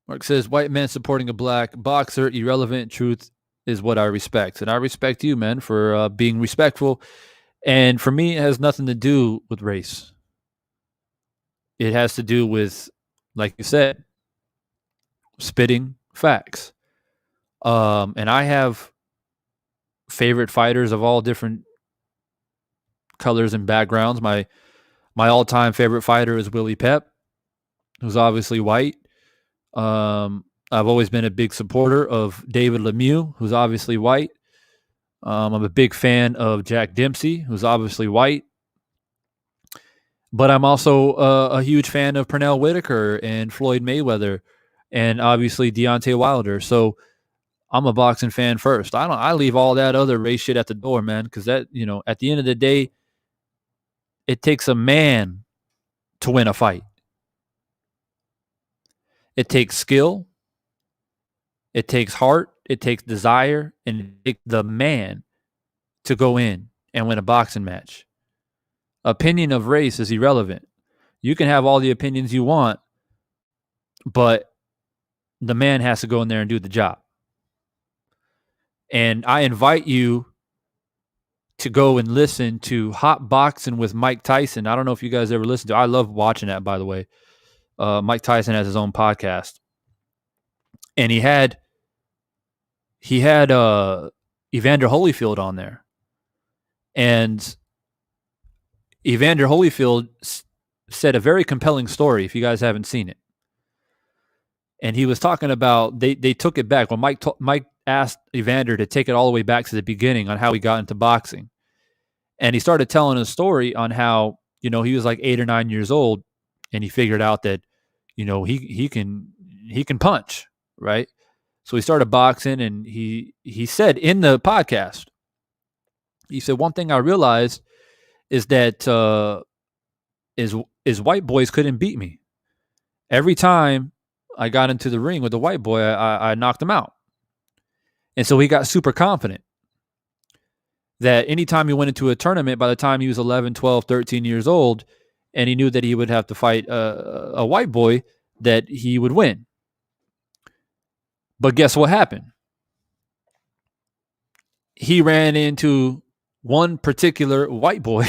Mark says, white man supporting a black boxer, irrelevant. Truth is what I respect. And I respect you, man, for being respectful. And for me, it has nothing to do with race. It has to do with, like you said, spitting facts. And I have favorite fighters of all different colors and backgrounds. My all-time favorite fighter is Willie Pep, who's obviously white. I've always been a big supporter of David Lemieux, who's obviously white. I'm a big fan of Jack Dempsey, who's obviously white. But I'm also a huge fan of Pernell Whitaker and Floyd Mayweather and obviously Deontay Wilder. So I'm a boxing fan first. I leave all that other race shit at the door, man, because that, at the end of the day, it takes a man to win a fight. It takes skill, it takes heart, it takes desire, and it takes the man to go in and win a boxing match. Opinion of race is irrelevant. You can have all the opinions you want, but the man has to go in there and do the job. And I invite you to go and listen to Hot Boxing with Mike Tyson. I don't know if you guys ever listened to it. I love watching that, by the way. Mike Tyson has his own podcast. And he had Evander Holyfield on there. And Evander Holyfield said a very compelling story, if you guys haven't seen it. And he was talking about, they took it back. When Mike asked Evander to take it all the way back to the beginning on how he got into boxing. And he started telling a story on how, he was like 8 or 9 years old and he figured out that, he can punch, right? So he started boxing, and he said in the podcast, he said, one thing I realized is that is white boys couldn't beat me. Every time I got into the ring with the white boy, I knocked him out. And so he got super confident that anytime he went into a tournament, by the time he was 11, 12, 13 years old, and he knew that he would have to fight a white boy, that he would win. But guess what happened? He ran into one particular white boy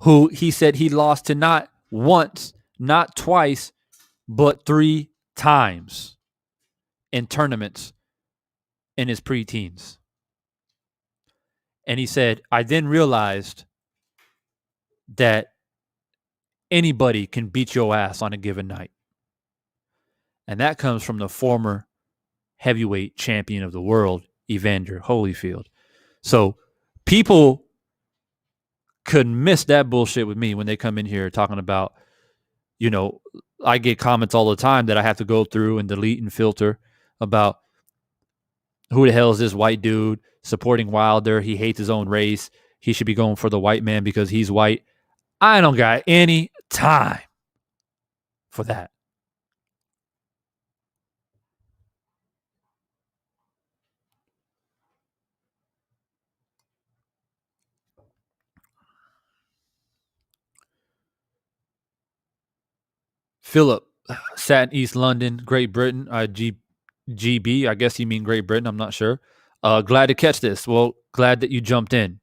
who he said he lost to not once, not twice, but 3 times in tournaments in his preteens. And he said, I then realized that anybody can beat your ass on a given night. And that comes from the former heavyweight champion of the world, Evander Holyfield. So people could miss that bullshit with me when they come in here talking about, you know, I get comments all the time that I have to go through and delete and filter about who the hell is this white dude supporting Wilder? He hates his own race. He should be going for the white man because he's white. I don't got any time for that. Philip sat in East London, Great Britain. GB, I guess you mean Great Britain. I'm not sure. Glad to catch this. Well, glad that you jumped in.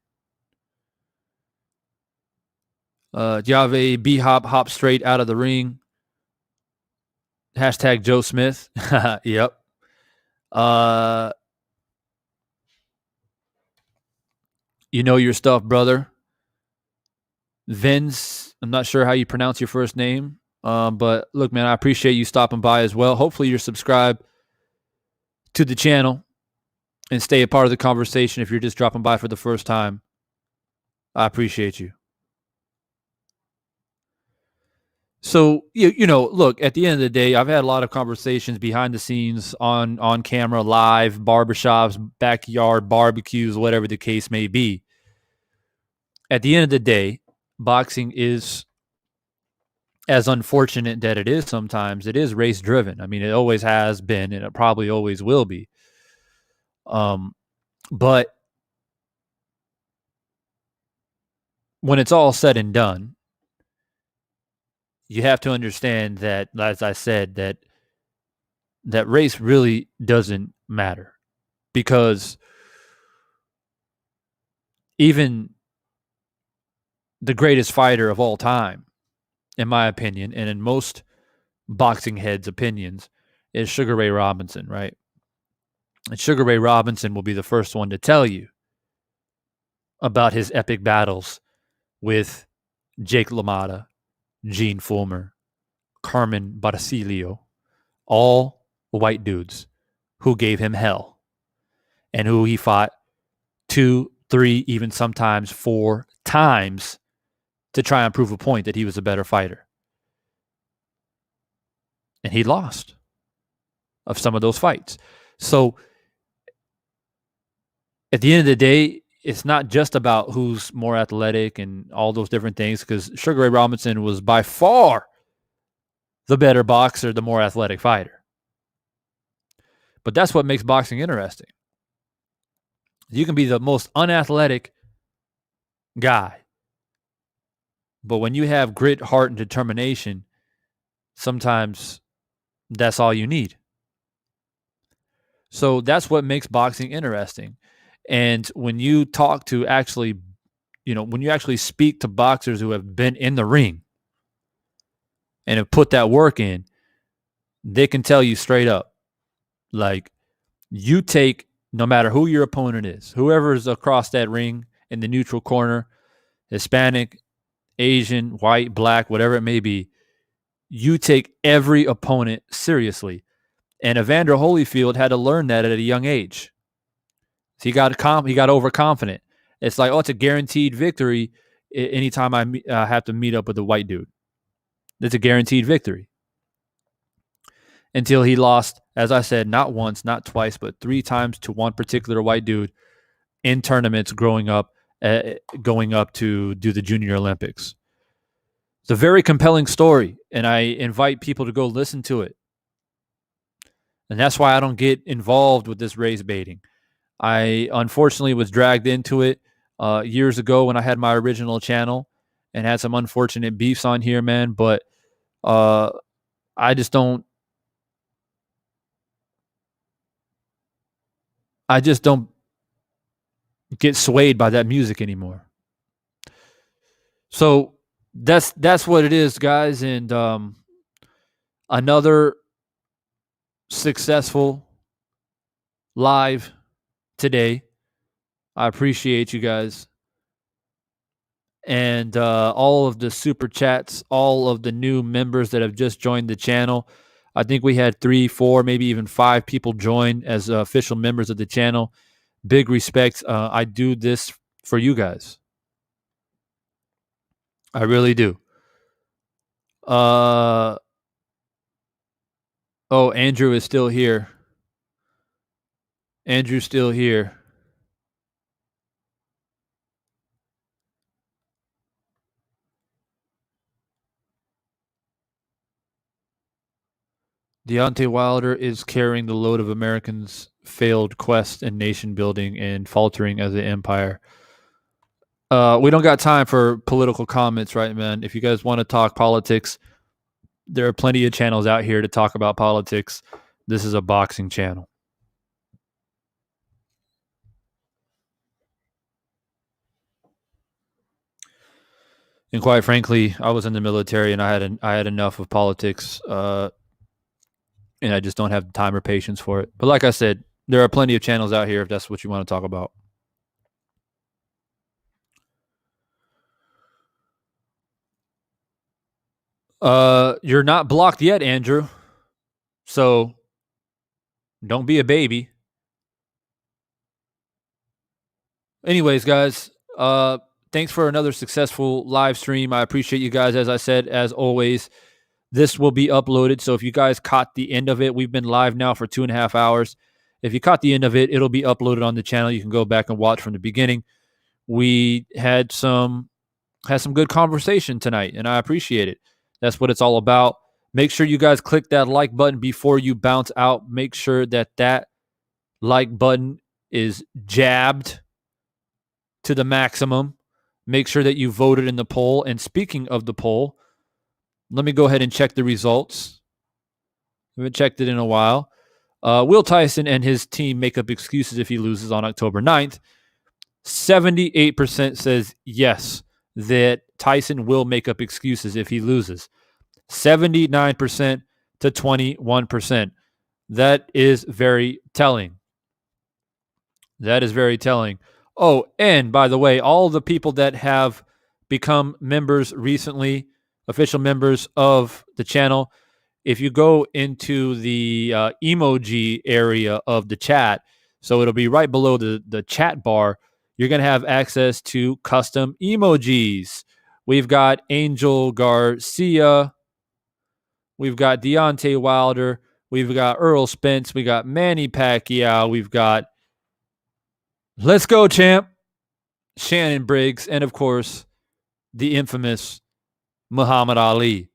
Jave B-Hop, hop straight out of the ring. Hashtag Joe Smith. Yep. You know your stuff, brother. Vince, I'm not sure how you pronounce your first name. But look, man, I appreciate you stopping by as well. Hopefully you're subscribed to the channel and stay a part of the conversation if you're just dropping by for the first time. I appreciate you. So, you know, look, at the end of the day, I've had a lot of conversations behind the scenes, on camera, live, barbershops, backyard barbecues, whatever the case may be. At the end of the day, boxing is, as unfortunate that it is sometimes, it is race driven. I mean, it always has been, and it probably always will be. But when it's all said and done, you have to understand that, as I said, that race really doesn't matter, because even the greatest fighter of all time, in my opinion, and in most boxing heads' opinions, is Sugar Ray Robinson, right? And Sugar Ray Robinson will be the first one to tell you about his epic battles with Jake LaMotta, Gene Fullmer, Carmen Barcilio, all white dudes who gave him hell and who he fought 2, 3, even sometimes 4 times to try and prove a point that he was a better fighter. And he lost of some of those fights. So at the end of the day, it's not just about who's more athletic and all those different things, because Sugar Ray Robinson was by far the better boxer, the more athletic fighter. But that's what makes boxing interesting. You can be the most unathletic guy, but when you have grit, heart, and determination, sometimes that's all you need. So that's what makes boxing interesting. And when you talk to actually, when you actually speak to boxers who have been in the ring and have put that work in, they can tell you straight up, like, you take, no matter who your opponent is, whoever's across that ring in the neutral corner, Hispanic, Asian, white, black, whatever it may be, you take every opponent seriously. And Evander Holyfield had to learn that at a young age. He got overconfident. It's like, it's a guaranteed victory anytime I have to meet up with a white dude. It's a guaranteed victory. until he lost, as I said, not once, not twice, but 3 times to one particular white dude in tournaments going up to do the Junior Olympics. It's a very compelling story, and I invite people to go listen to it. And that's why I don't get involved with this race baiting. I unfortunately was dragged into it years ago when I had my original channel and had some unfortunate beefs on here, man. But I just don't get swayed by that music anymore. So that's what it is, guys. And another successful live today. I appreciate you guys. And all of the super chats, all of the new members that have just joined the channel. I think we had 3, 4, maybe even 5 people join as official members of the channel. Big respect. I do this for you guys. I really do. Oh, Andrew is still here. Andrew's still here. Deontay Wilder is carrying the load of Americans' failed quest and nation building and faltering as an empire. We don't got time for political comments, right, man? If you guys want to talk politics, there are plenty of channels out here to talk about politics. This is a boxing channel. And quite frankly, I was in the military and I had enough of politics, and I just don't have the time or patience for it. But like I said, there are plenty of channels out here if that's what you want to talk about. You're not blocked yet, Andrew. So don't be a baby. Anyways, guys, thanks for another successful live stream. I appreciate you guys. As I said, as always, this will be uploaded. So if you guys caught the end of it, we've been live now for 2.5 hours. If you caught the end of it, it'll be uploaded on the channel. You can go back and watch from the beginning. We had some good conversation tonight, and I appreciate it. That's what it's all about. Make sure you guys click that like button before you bounce out. Make sure that like button is jabbed to the maximum. Make sure that you voted in the poll. And speaking of the poll, let me go ahead and check the results. I haven't checked it in a while. Will Tyson and his team make up excuses if he loses on October 9th? 78% says yes, that Tyson will make up excuses if he loses. 79% to 21%. That is very telling. That is very telling. Oh, and by the way, all the people that have become members recently, official members of the channel, if you go into the emoji area of the chat, so it'll be right below the chat bar, you're going to have access to custom emojis. We've got Angel Garcia. We've got Deontay Wilder. We've got Earl Spence. We got Manny Pacquiao. We've got Let's Go Champ, Shannon Briggs, and of course, the infamous Muhammad Ali.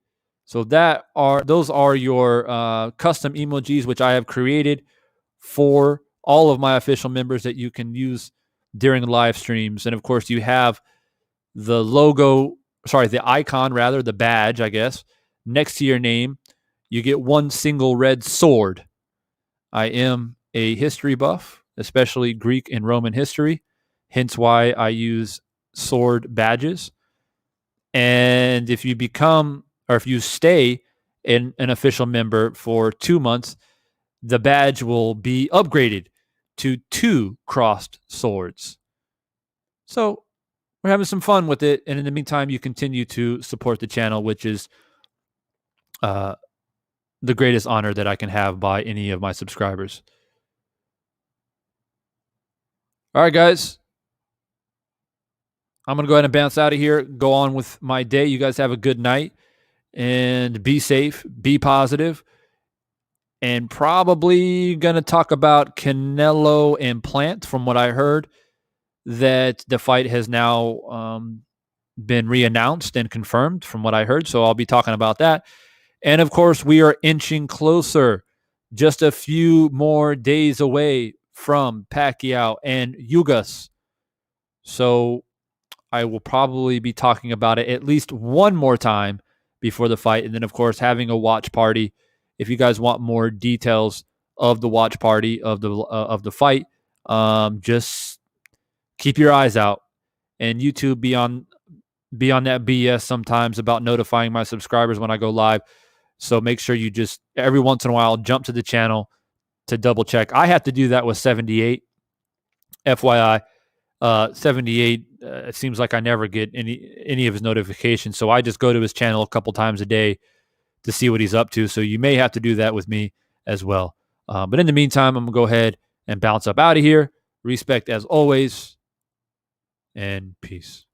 So those are your custom emojis, which I have created for all of my official members that you can use during live streams. And of course, you have the icon, the badge, I guess, next to your name. You get one single red sword. I am a history buff, especially Greek and Roman history, hence why I use sword badges. And if you stay an official member for 2 months, the badge will be upgraded to 2 crossed swords. So we're having some fun with it. And in the meantime, you continue to support the channel, which is the greatest honor that I can have by any of my subscribers. All right, guys. I'm going to go ahead and bounce out of here, go on with my day. You guys have a good night and be safe, be positive. and probably going to talk about Canelo and Plant. From what I heard, that the fight has now been reannounced and confirmed from what I heard. So I'll be talking about that. And of course, we are inching closer, just a few more days away from Pacquiao and Ugas. So I will probably be talking about it at least one more time before the fight. And then, of course, having a watch party. If you guys want more details of the watch party of the fight, just keep your eyes out. And YouTube be on that BS sometimes about notifying my subscribers when I go live. So make sure you just every once in a while jump to the channel to double check. I have to do that with 78. FYI, 78. It seems like I never get any of his notifications. So I just go to his channel a couple times a day to see what he's up to. So you may have to do that with me as well. But in the meantime, I'm going to go ahead and bounce up out of here. Respect as always, and peace.